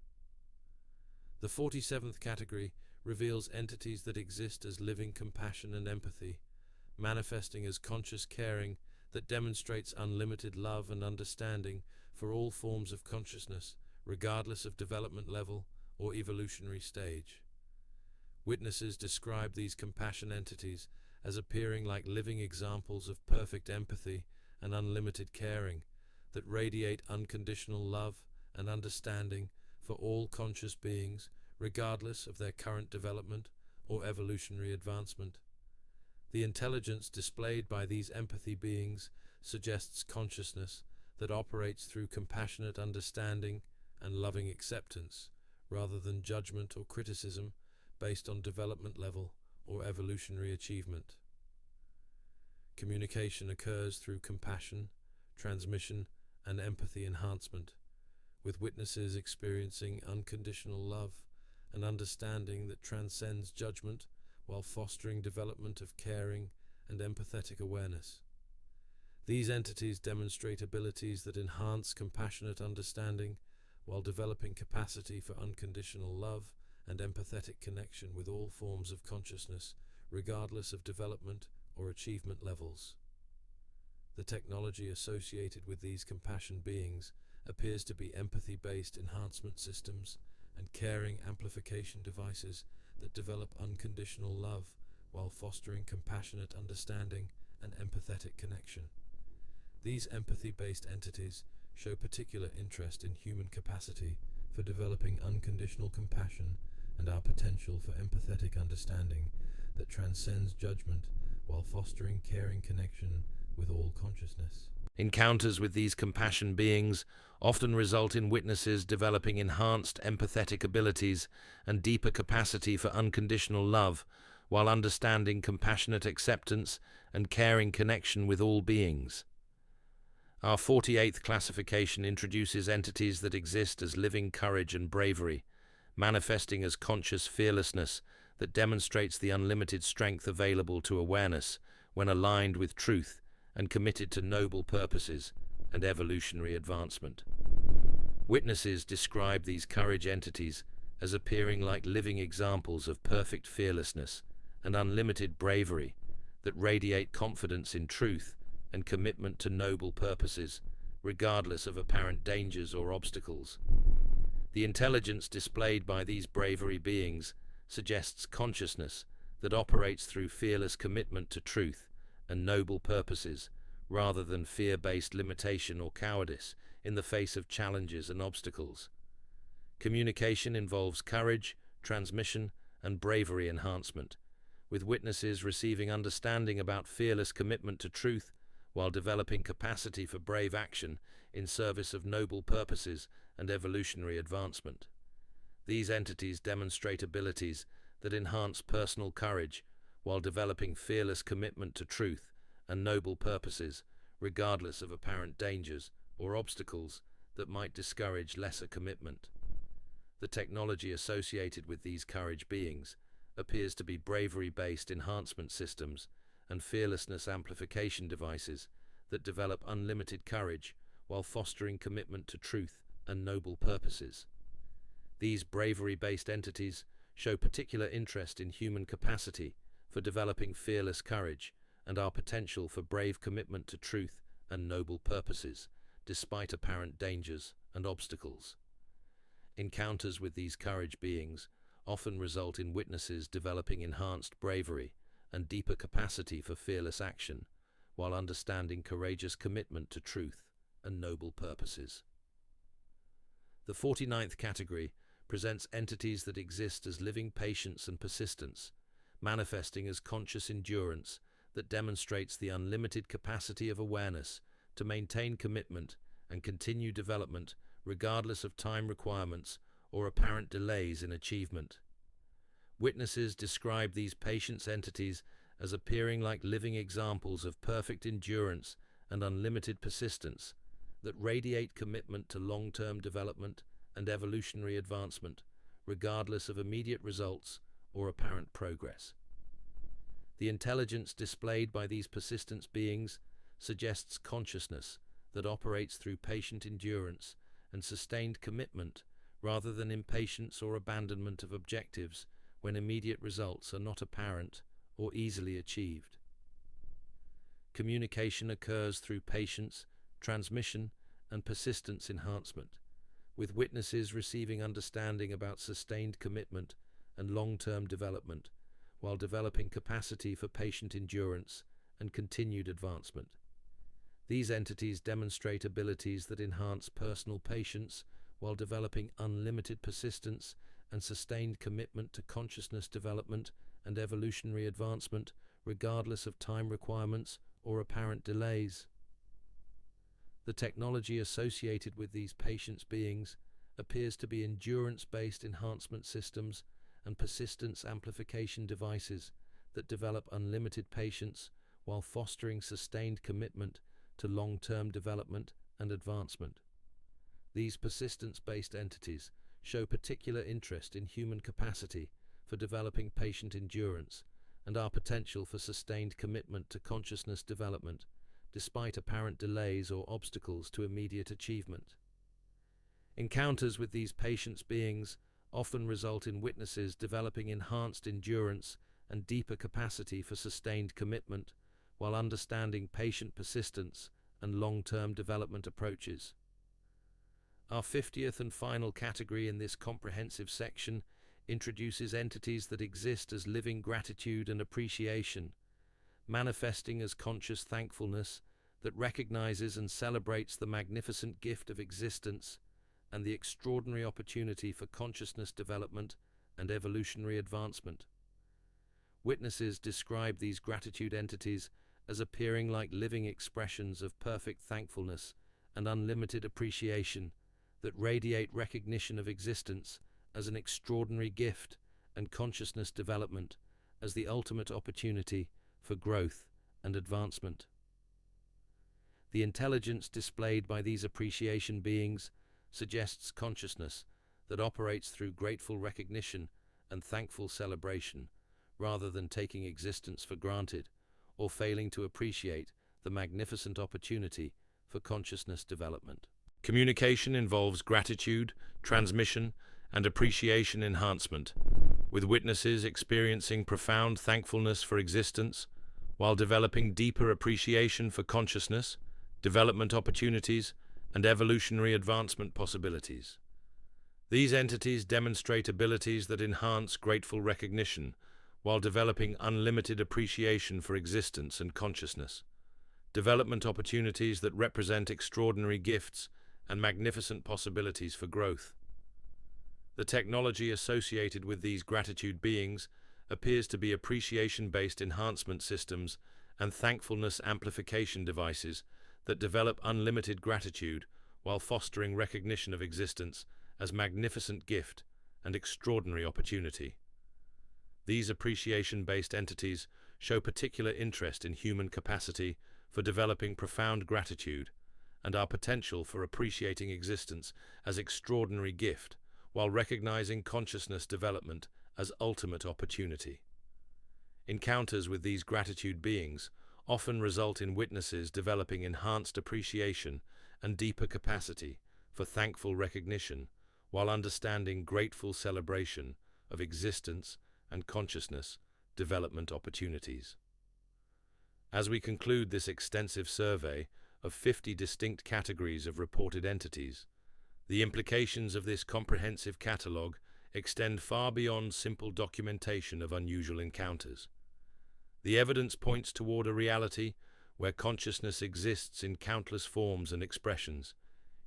The 47th category reveals entities that exist as living compassion and empathy, manifesting as conscious caring that demonstrates unlimited love and understanding for all forms of consciousness, regardless of development level or evolutionary stage. Witnesses describe these compassion entities as appearing like living examples of perfect empathy and unlimited caring that radiate unconditional love and understanding for all conscious beings, regardless of their current development or evolutionary advancement. The intelligence displayed by these empathy beings suggests consciousness that operates through compassionate understanding and loving acceptance, rather than judgment or criticism based on development level or evolutionary achievement. Communication occurs through compassion, transmission, and empathy enhancement, with witnesses experiencing unconditional love and understanding that transcends judgment while fostering development of caring and empathetic awareness. These entities demonstrate abilities that enhance compassionate understanding while developing capacity for unconditional love and empathetic connection with all forms of consciousness, regardless of development or achievement levels. The technology associated with these compassion beings appears to be empathy-based enhancement systems and caring amplification devices that develop unconditional love while fostering compassionate understanding and empathetic connection. These empathy-based entities show particular interest in human capacity for developing unconditional compassion and our potential for empathetic understanding that transcends judgment while fostering caring connection with all consciousness. Encounters with these compassion beings often result in witnesses developing enhanced empathetic abilities and deeper capacity for unconditional love, while understanding compassionate acceptance and caring connection with all beings. Our 48th classification introduces entities that exist as living courage and bravery, manifesting as conscious fearlessness that demonstrates the unlimited strength available to awareness when aligned with truth and committed to noble purposes and evolutionary advancement. Witnesses describe these courage entities as appearing like living examples of perfect fearlessness and unlimited bravery that radiate confidence in truth and commitment to noble purposes, regardless of apparent dangers or obstacles. The intelligence displayed by these bravery beings suggests consciousness that operates through fearless commitment to truth and noble purposes, rather than fear-based limitation or cowardice in the face of challenges and obstacles. Communication involves courage, transmission, and bravery enhancement, with witnesses receiving understanding about fearless commitment to truth while developing capacity for brave action in service of noble purposes and evolutionary advancement. These entities demonstrate abilities that enhance personal courage while developing fearless commitment to truth and noble purposes, regardless of apparent dangers or obstacles that might discourage lesser commitment. The technology associated with these courage beings appears to be bravery-based enhancement systems and fearlessness amplification devices that develop unlimited courage while fostering commitment to truth and noble purposes. These bravery-based entities show particular interest in human capacity for developing fearless courage and our potential for brave commitment to truth and noble purposes, despite apparent dangers and obstacles. Encounters with these courage beings often result in witnesses developing enhanced bravery and deeper capacity for fearless action, while understanding courageous commitment to truth and noble purposes. The 49th category presents entities that exist as living patience and persistence, manifesting as conscious endurance that demonstrates the unlimited capacity of awareness to maintain commitment and continue development regardless of time requirements or apparent delays in achievement. Witnesses describe these patience entities as appearing like living examples of perfect endurance and unlimited persistence that radiate commitment to long-term development and evolutionary advancement, regardless of immediate results or apparent progress. The intelligence displayed by these persistence beings suggests consciousness that operates through patient endurance and sustained commitment rather than impatience or abandonment of objectives when immediate results are not apparent or easily achieved. Communication occurs through patience, transmission, and persistence enhancement, with witnesses receiving understanding about sustained commitment and long-term development, while developing capacity for patient endurance and continued advancement. These entities demonstrate abilities that enhance personal patience while developing unlimited persistence and sustained commitment to consciousness development and evolutionary advancement, regardless of time requirements or apparent delays. The technology associated with these patience beings appears to be endurance-based enhancement systems and persistence amplification devices that develop unlimited patience while fostering sustained commitment to long-term development and advancement. These persistence-based entities show particular interest in human capacity for developing patient endurance and our potential for sustained commitment to consciousness development, despite apparent delays or obstacles to immediate achievement. Encounters with these patience beings often result in witnesses developing enhanced endurance and deeper capacity for sustained commitment, while understanding patient persistence and long-term development approaches. Our 50th and final category in this comprehensive section introduces entities that exist as living gratitude and appreciation, manifesting as conscious thankfulness that recognizes and celebrates the magnificent gift of existence and the extraordinary opportunity for consciousness development and evolutionary advancement. Witnesses describe these gratitude entities as appearing like living expressions of perfect thankfulness and unlimited appreciation that radiate recognition of existence as an extraordinary gift and consciousness development as the ultimate opportunity for growth and advancement. The intelligence displayed by these appreciation beings suggests consciousness that operates through grateful recognition and thankful celebration, rather than taking existence for granted or failing to appreciate the magnificent opportunity for consciousness development. Communication involves gratitude, transmission, and appreciation enhancement, with witnesses experiencing profound thankfulness for existence while developing deeper appreciation for consciousness, development opportunities, and evolutionary advancement possibilities. These entities demonstrate abilities that enhance grateful recognition while developing unlimited appreciation for existence and consciousness, development opportunities that represent extraordinary gifts and magnificent possibilities for growth. The technology associated with these gratitude beings appears to be appreciation-based enhancement systems and thankfulness amplification devices that develop unlimited gratitude while fostering recognition of existence as magnificent gift and extraordinary opportunity. These appreciation-based entities show particular interest in human capacity for developing profound gratitude and our potential for appreciating existence as extraordinary gift while recognizing consciousness development as ultimate opportunity. Encounters with these gratitude beings often result in witnesses developing enhanced appreciation and deeper capacity for thankful recognition while understanding grateful celebration of existence and consciousness development opportunities. As we conclude this extensive survey of 50 distinct categories of reported entities, the implications of this comprehensive catalogue extend far beyond simple documentation of unusual encounters. The evidence points toward a reality where consciousness exists in countless forms and expressions,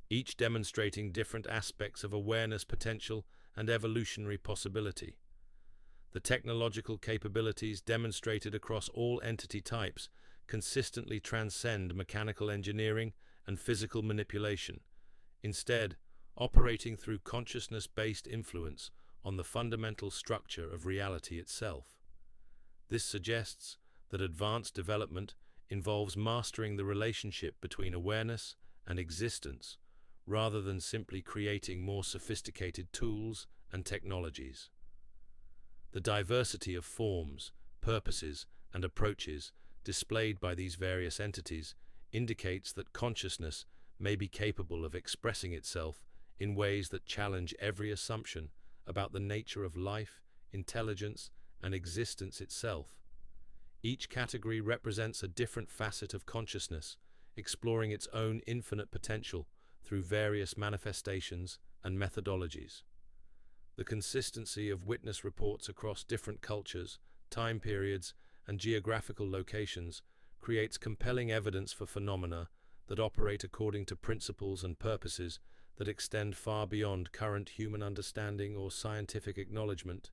each demonstrating different aspects of awareness potential and evolutionary possibility. The technological capabilities demonstrated across all entity types consistently transcend mechanical engineering and physical manipulation, instead operating through consciousness-based influence on the fundamental structure of reality itself. This suggests that advanced development involves mastering the relationship between awareness and existence, rather than simply creating more sophisticated tools and technologies. The diversity of forms, purposes, and approaches displayed by these various entities indicates that consciousness may be capable of expressing itself in ways that challenge every assumption about the nature of life, intelligence, and existence itself. Each category represents a different facet of consciousness, exploring its own infinite potential through various manifestations and methodologies. The consistency of witness reports across different cultures, time periods, and geographical locations creates compelling evidence for phenomena that operate according to principles and purposes that extend far beyond current human understanding or scientific acknowledgement.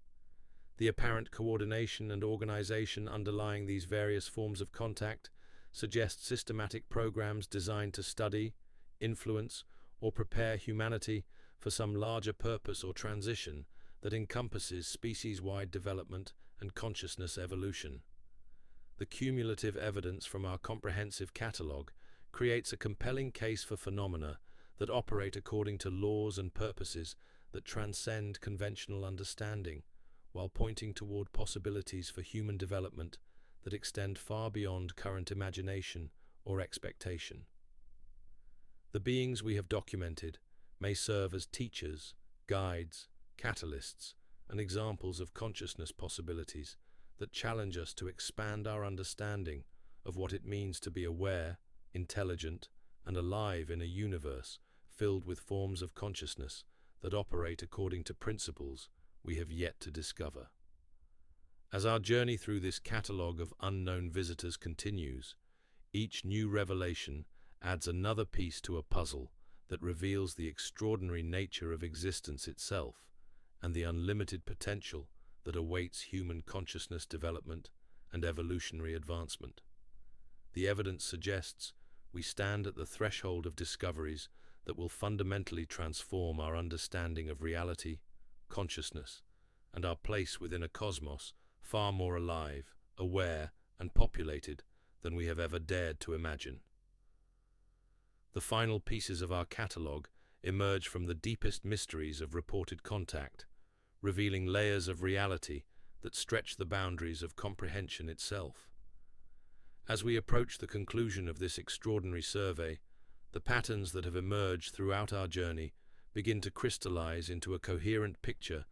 The apparent coordination and organization underlying these various forms of contact suggest systematic programs designed to study, influence, or prepare humanity for some larger purpose or transition that encompasses species-wide development and consciousness evolution. The cumulative evidence from our comprehensive catalogue creates a compelling case for phenomena that operate according to laws and purposes that transcend conventional understanding, while pointing toward possibilities for human development that extend far beyond current imagination or expectation. The beings we have documented may serve as teachers, guides, catalysts, and examples of consciousness possibilities that challenge us to expand our understanding of what it means to be aware, intelligent, and alive in a universe filled with forms of consciousness that operate according to principles we have yet to discover. As our journey through this catalogue of unknown visitors continues, each new revelation adds another piece to a puzzle that reveals the extraordinary nature of existence itself and the unlimited potential that awaits human consciousness development and evolutionary advancement. The evidence suggests we stand at the threshold of discoveries that will fundamentally transform our understanding of reality, consciousness, and our place within a cosmos far more alive, aware, and populated than we have ever dared to imagine. The final pieces of our catalogue emerge from the deepest mysteries of reported contact, revealing layers of reality that stretch the boundaries of comprehension itself. As we approach the conclusion of this extraordinary survey, the patterns that have emerged throughout our journey begin to crystallize into a coherent picture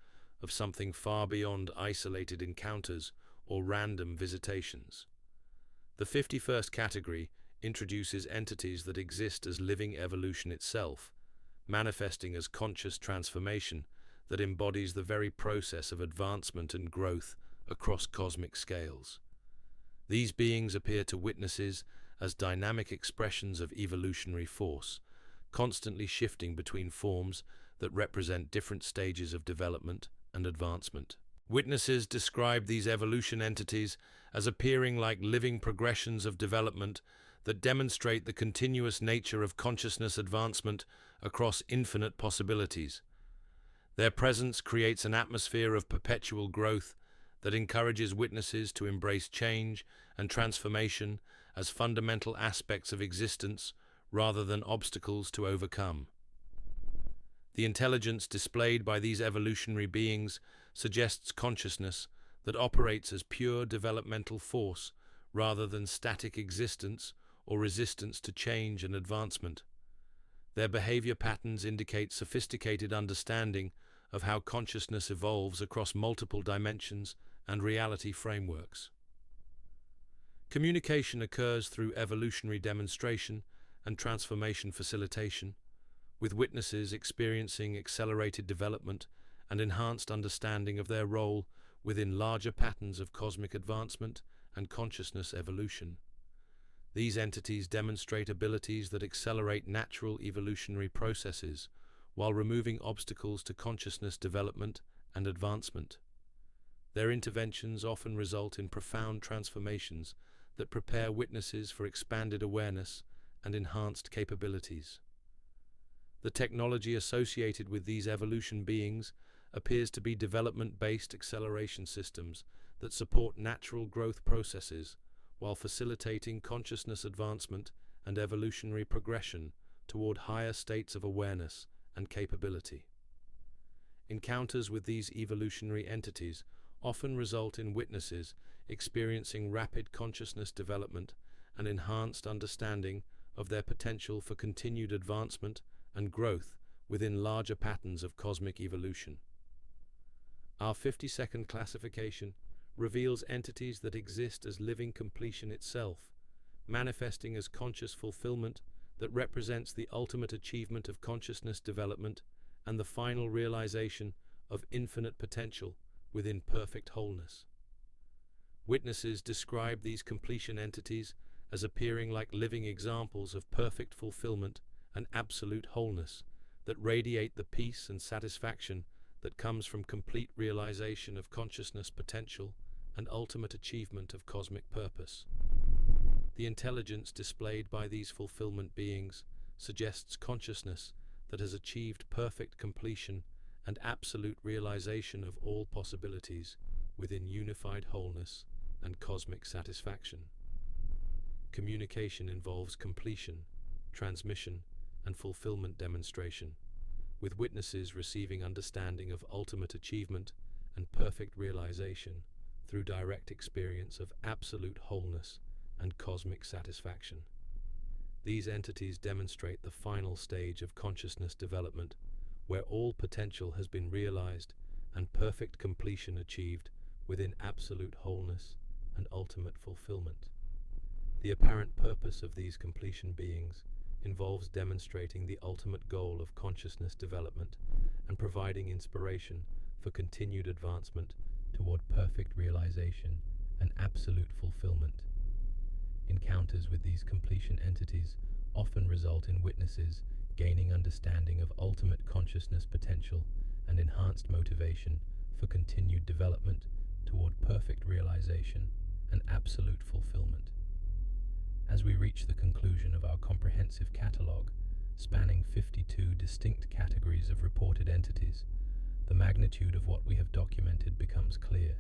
of something far beyond isolated encounters or random visitations. The 51st category introduces entities that exist as living evolution itself, manifesting as conscious transformation that embodies the very process of advancement and growth across cosmic scales. These beings appear to witnesses as dynamic expressions of evolutionary force, constantly shifting between forms that represent different stages of development and advancement. Witnesses describe these evolution entities as appearing like living progressions of development that demonstrate the continuous nature of consciousness advancement across infinite possibilities. Their presence creates an atmosphere of perpetual growth that encourages witnesses to embrace change and transformation as fundamental aspects of existence rather than obstacles to overcome. The intelligence displayed by these evolutionary beings suggests consciousness that operates as pure developmental force rather than static existence or resistance to change and advancement. Their behavior patterns indicate sophisticated understanding of how consciousness evolves across multiple dimensions and reality frameworks. Communication occurs through evolutionary demonstration and transformation facilitation, with witnesses experiencing accelerated development and enhanced understanding of their role within larger patterns of cosmic advancement and consciousness evolution. These entities demonstrate abilities that accelerate natural evolutionary processes while removing obstacles to consciousness development and advancement. Their interventions often result in profound transformations that prepare witnesses for expanded awareness and enhanced capabilities. The technology associated with these evolution beings appears to be development-based acceleration systems that support natural growth processes while facilitating consciousness advancement and evolutionary progression toward higher states of awareness and capability. Encounters with these evolutionary entities often result in witnesses experiencing rapid consciousness development and enhanced understanding of their potential for continued advancement and growth within larger patterns of cosmic evolution. Our 52nd classification reveals entities that exist as living completion itself, manifesting as conscious fulfillment that represents the ultimate achievement of consciousness development and the final realization of infinite potential within perfect wholeness. Witnesses describe these completion entities as appearing like living examples of perfect fulfillment and absolute wholeness that radiate the peace and satisfaction that comes from complete realization of consciousness potential and ultimate achievement of cosmic purpose. The intelligence displayed by these fulfillment beings suggests consciousness that has achieved perfect completion and absolute realization of all possibilities within unified wholeness and cosmic satisfaction. Communication involves completion, transmission, and fulfillment demonstration, with witnesses receiving understanding of ultimate achievement and perfect realization through direct experience of absolute wholeness and cosmic satisfaction. These entities demonstrate the final stage of consciousness development, where all potential has been realized and perfect completion achieved within absolute wholeness and ultimate fulfillment. The apparent purpose of these completion beings involves demonstrating the ultimate goal of consciousness development and providing inspiration for continued advancement toward perfect realization and absolute fulfillment. Encounters with these completion entities often result in witnesses gaining understanding of ultimate consciousness potential and enhanced motivation for continued development toward perfect realization and absolute fulfillment. As we reach the conclusion of our comprehensive catalogue, spanning 52 distinct categories of reported entities, the magnitude of what we have documented becomes clear.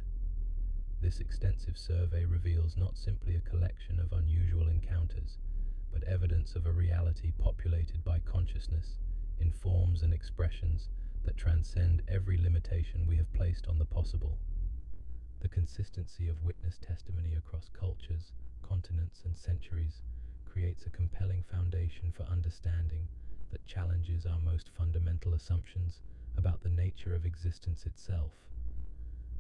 This extensive survey reveals not simply a collection of unusual encounters, but evidence of a reality populated by consciousness in forms and expressions that transcend every limitation we have placed on the possible. The consistency of witness testimony across cultures, continents, and centuries creates a compelling foundation for understanding that challenges our most fundamental assumptions about the nature of existence itself.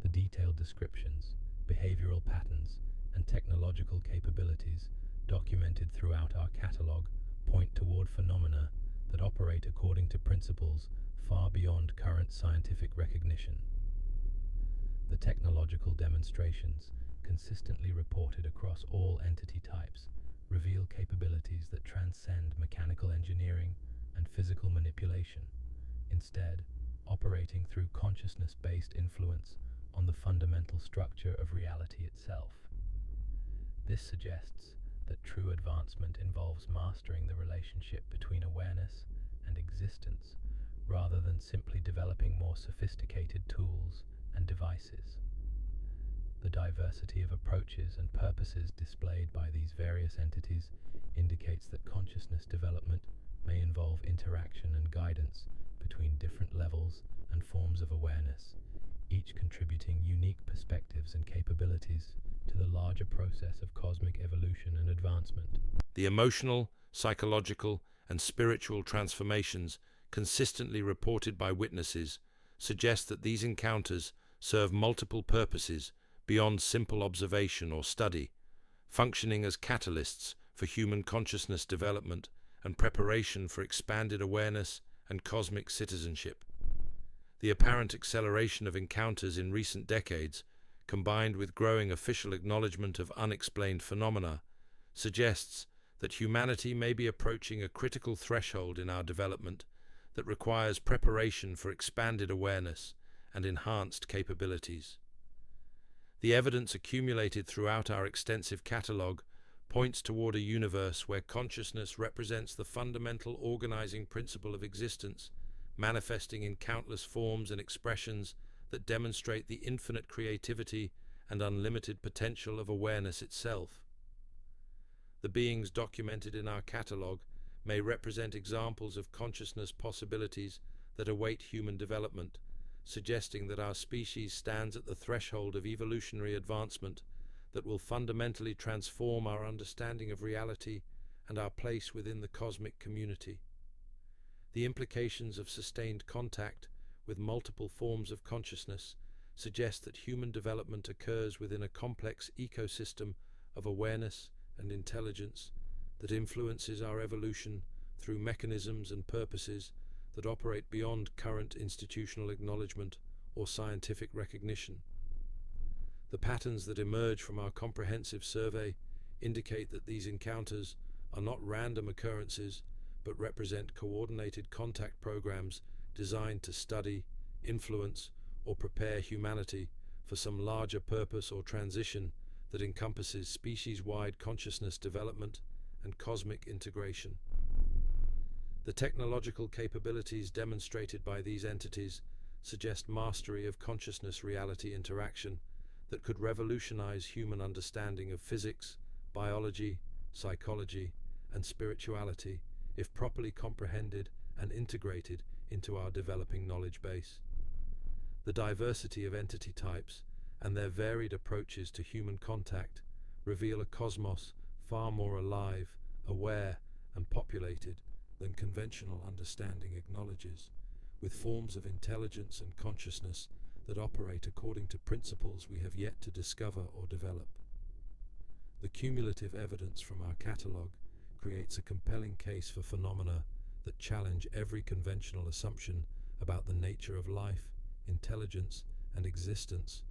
The detailed descriptions, behavioral patterns, and technological capabilities documented throughout our catalogue point toward phenomena that operate according to principles far beyond current scientific recognition. The technological demonstrations, consistently reported across all entity types, reveal capabilities that transcend mechanical engineering and physical manipulation, instead operating through consciousness-based influence on the fundamental structure of reality itself. This suggests that true advancement involves mastering the relationship between awareness and existence, rather than simply developing more sophisticated tools and devices. The diversity of approaches and purposes displayed by these various entities indicates that consciousness development may involve interaction and guidance between different levels and forms of awareness, each contributing unique perspectives and capabilities to the larger process of cosmic evolution and advancement. The emotional, psychological, and spiritual transformations consistently reported by witnesses suggest that these encounters serve multiple purposes beyond simple observation or study, functioning as catalysts for human consciousness development and preparation for expanded awareness and cosmic citizenship. The apparent acceleration of encounters in recent decades, combined with growing official acknowledgement of unexplained phenomena, suggests that humanity may be approaching a critical threshold in our development that requires preparation for expanded awareness and enhanced capabilities. The evidence accumulated throughout our extensive catalogue points toward a universe where consciousness represents the fundamental organizing principle of existence, manifesting in countless forms and expressions that demonstrate the infinite creativity and unlimited potential of awareness itself. The beings documented in our catalogue may represent examples of consciousness possibilities that await human development, suggesting that our species stands at the threshold of evolutionary advancement that will fundamentally transform our understanding of reality and our place within the cosmic community. The implications of sustained contact with multiple forms of consciousness suggest that human development occurs within a complex ecosystem of awareness and intelligence that influences our evolution through mechanisms and purposes that operate beyond current institutional acknowledgement or scientific recognition. The patterns that emerge from our comprehensive survey indicate that these encounters are not random occurrences, but represent coordinated contact programs designed to study, influence, or prepare humanity for some larger purpose or transition that encompasses species-wide consciousness development and cosmic integration. The technological capabilities demonstrated by these entities suggest mastery of consciousness-reality interaction that could revolutionize human understanding of physics, biology, psychology, and spirituality if properly comprehended and integrated into our developing knowledge base. The diversity of entity types and their varied approaches to human contact reveal a cosmos far more alive, aware, and populated than conventional understanding acknowledges, with forms of intelligence and consciousness that operate according to principles we have yet to discover or develop. The cumulative evidence from our catalogue creates a compelling case for phenomena that challenge every conventional assumption about the nature of life, intelligence, and existence,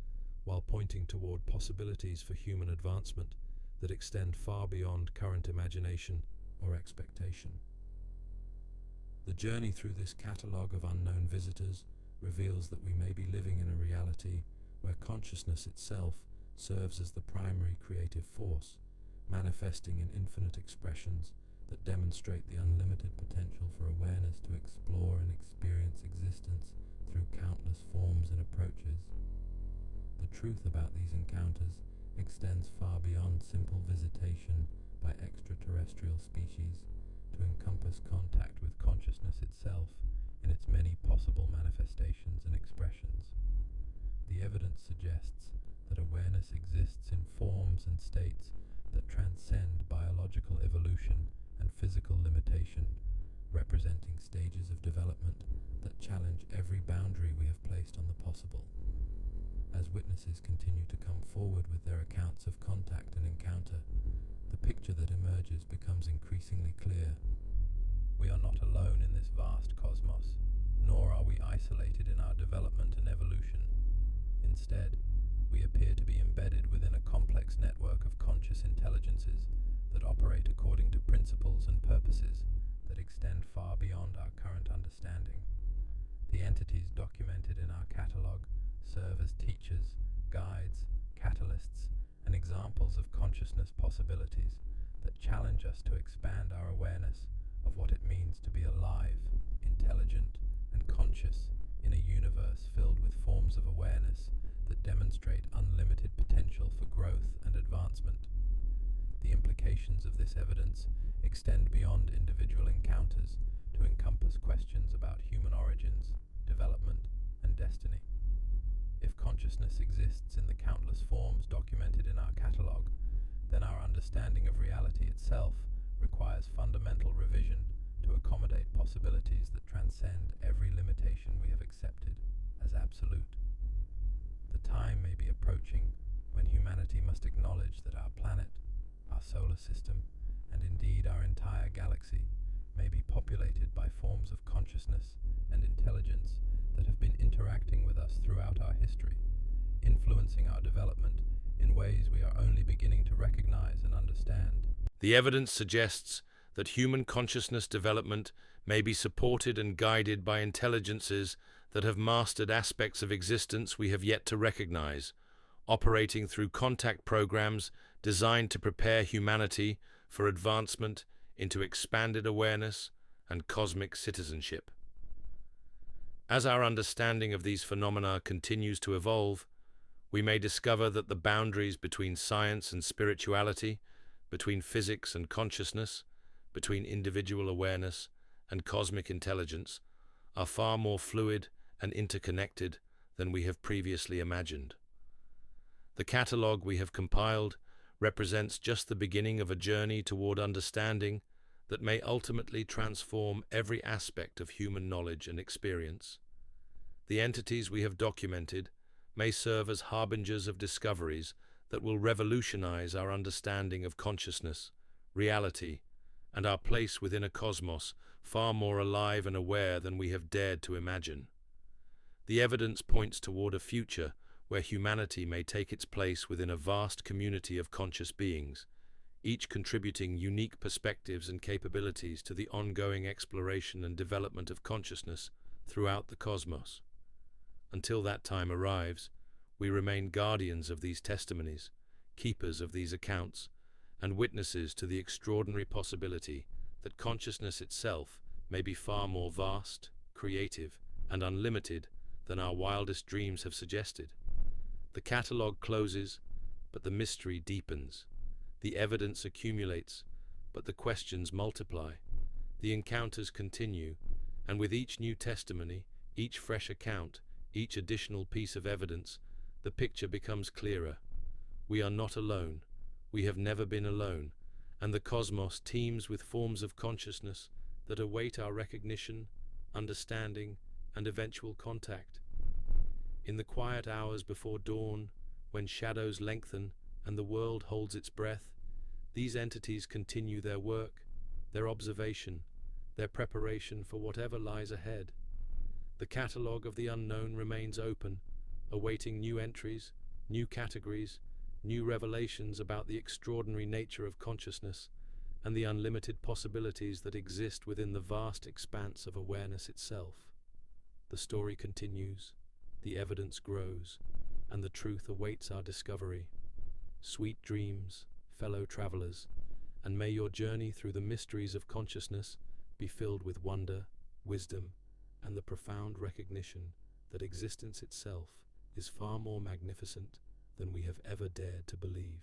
while pointing toward possibilities for human advancement that extend far beyond current imagination or expectation. The journey through this catalogue of unknown visitors reveals that we may be living in a reality where consciousness itself serves as the primary creative force, manifesting in infinite expressions that demonstrate the unlimited potential for awareness to explore and experience existence through countless forms and approaches. The truth about these encounters extends far beyond simple visitation by extraterrestrial species to encompass contact with consciousness itself in its many possible manifestations and expressions. The evidence suggests that awareness exists in forms and states that transcend biological evolution and physical limitation, representing stages of development that challenge every boundary we have placed on the possible. As witnesses continue to come forward with their accounts of contact and encounter, the picture that emerges becomes increasingly clear. We are not alone in this vast cosmos, nor are we isolated in our development and evolution. Instead, we appear to be embedded within a complex network of conscious intelligences that operate according to principles and purposes that extend far beyond our current understanding. The entities documented in our catalogue serve as teachers, guides, catalysts, and examples of consciousness possibilities that challenge us to expand our awareness of what it means to be alive, intelligent, and conscious in a universe filled with forms of awareness that demonstrate unlimited potential for growth and advancement. The implications of this evidence extend beyond individual encounters to encompass questions about human origins, development, and destiny. If consciousness exists in the countless forms documented in our catalogue, then our understanding of reality itself requires fundamental revision to accommodate possibilities that transcend every limitation we have accepted as absolute. The time may be approaching when humanity must acknowledge that our planet, our solar system, and indeed our entire galaxy may be populated by forms of consciousness and intelligence that have been interacting with us throughout our history, influencing our development in ways we are only beginning to recognize and understand. The evidence suggests that human consciousness development may be supported and guided by intelligences that have mastered aspects of existence we have yet to recognize, operating through contact programs designed to prepare humanity for advancement into expanded awareness and cosmic citizenship. As our understanding of these phenomena continues to evolve, we may discover that the boundaries between science and spirituality, between physics and consciousness, between individual awareness and cosmic intelligence, are far more fluid and interconnected than we have previously imagined. The catalogue we have compiled represents just the beginning of a journey toward understanding that may ultimately transform every aspect of human knowledge and experience. The entities we have documented may serve as harbingers of discoveries that will revolutionize our understanding of consciousness, reality, and our place within a cosmos far more alive and aware than we have dared to imagine. The evidence points toward a future where humanity may take its place within a vast community of conscious beings, each contributing unique perspectives and capabilities to the ongoing exploration and development of consciousness throughout the cosmos. Until that time arrives, we remain guardians of these testimonies, keepers of these accounts, and witnesses to the extraordinary possibility that consciousness itself may be far more vast, creative, and unlimited than our wildest dreams have suggested. The catalogue closes, but the mystery deepens. The evidence accumulates, but the questions multiply. The encounters continue, and with each new testimony, each fresh account, each additional piece of evidence, the picture becomes clearer. We are not alone. We have never been alone, and the cosmos teems with forms of consciousness that await our recognition, understanding, and eventual contact. In the quiet hours before dawn, when shadows lengthen and the world holds its breath, these entities continue their work, their observation, their preparation for whatever lies ahead. The catalogue of the unknown remains open, awaiting new entries, new categories, new revelations about the extraordinary nature of consciousness and the unlimited possibilities that exist within the vast expanse of awareness itself. The story continues, the evidence grows, and the truth awaits our discovery. Sweet dreams, fellow travelers, and may your journey through the mysteries of consciousness be filled with wonder, wisdom, and the profound recognition that existence itself is far more magnificent than we have ever dared to believe.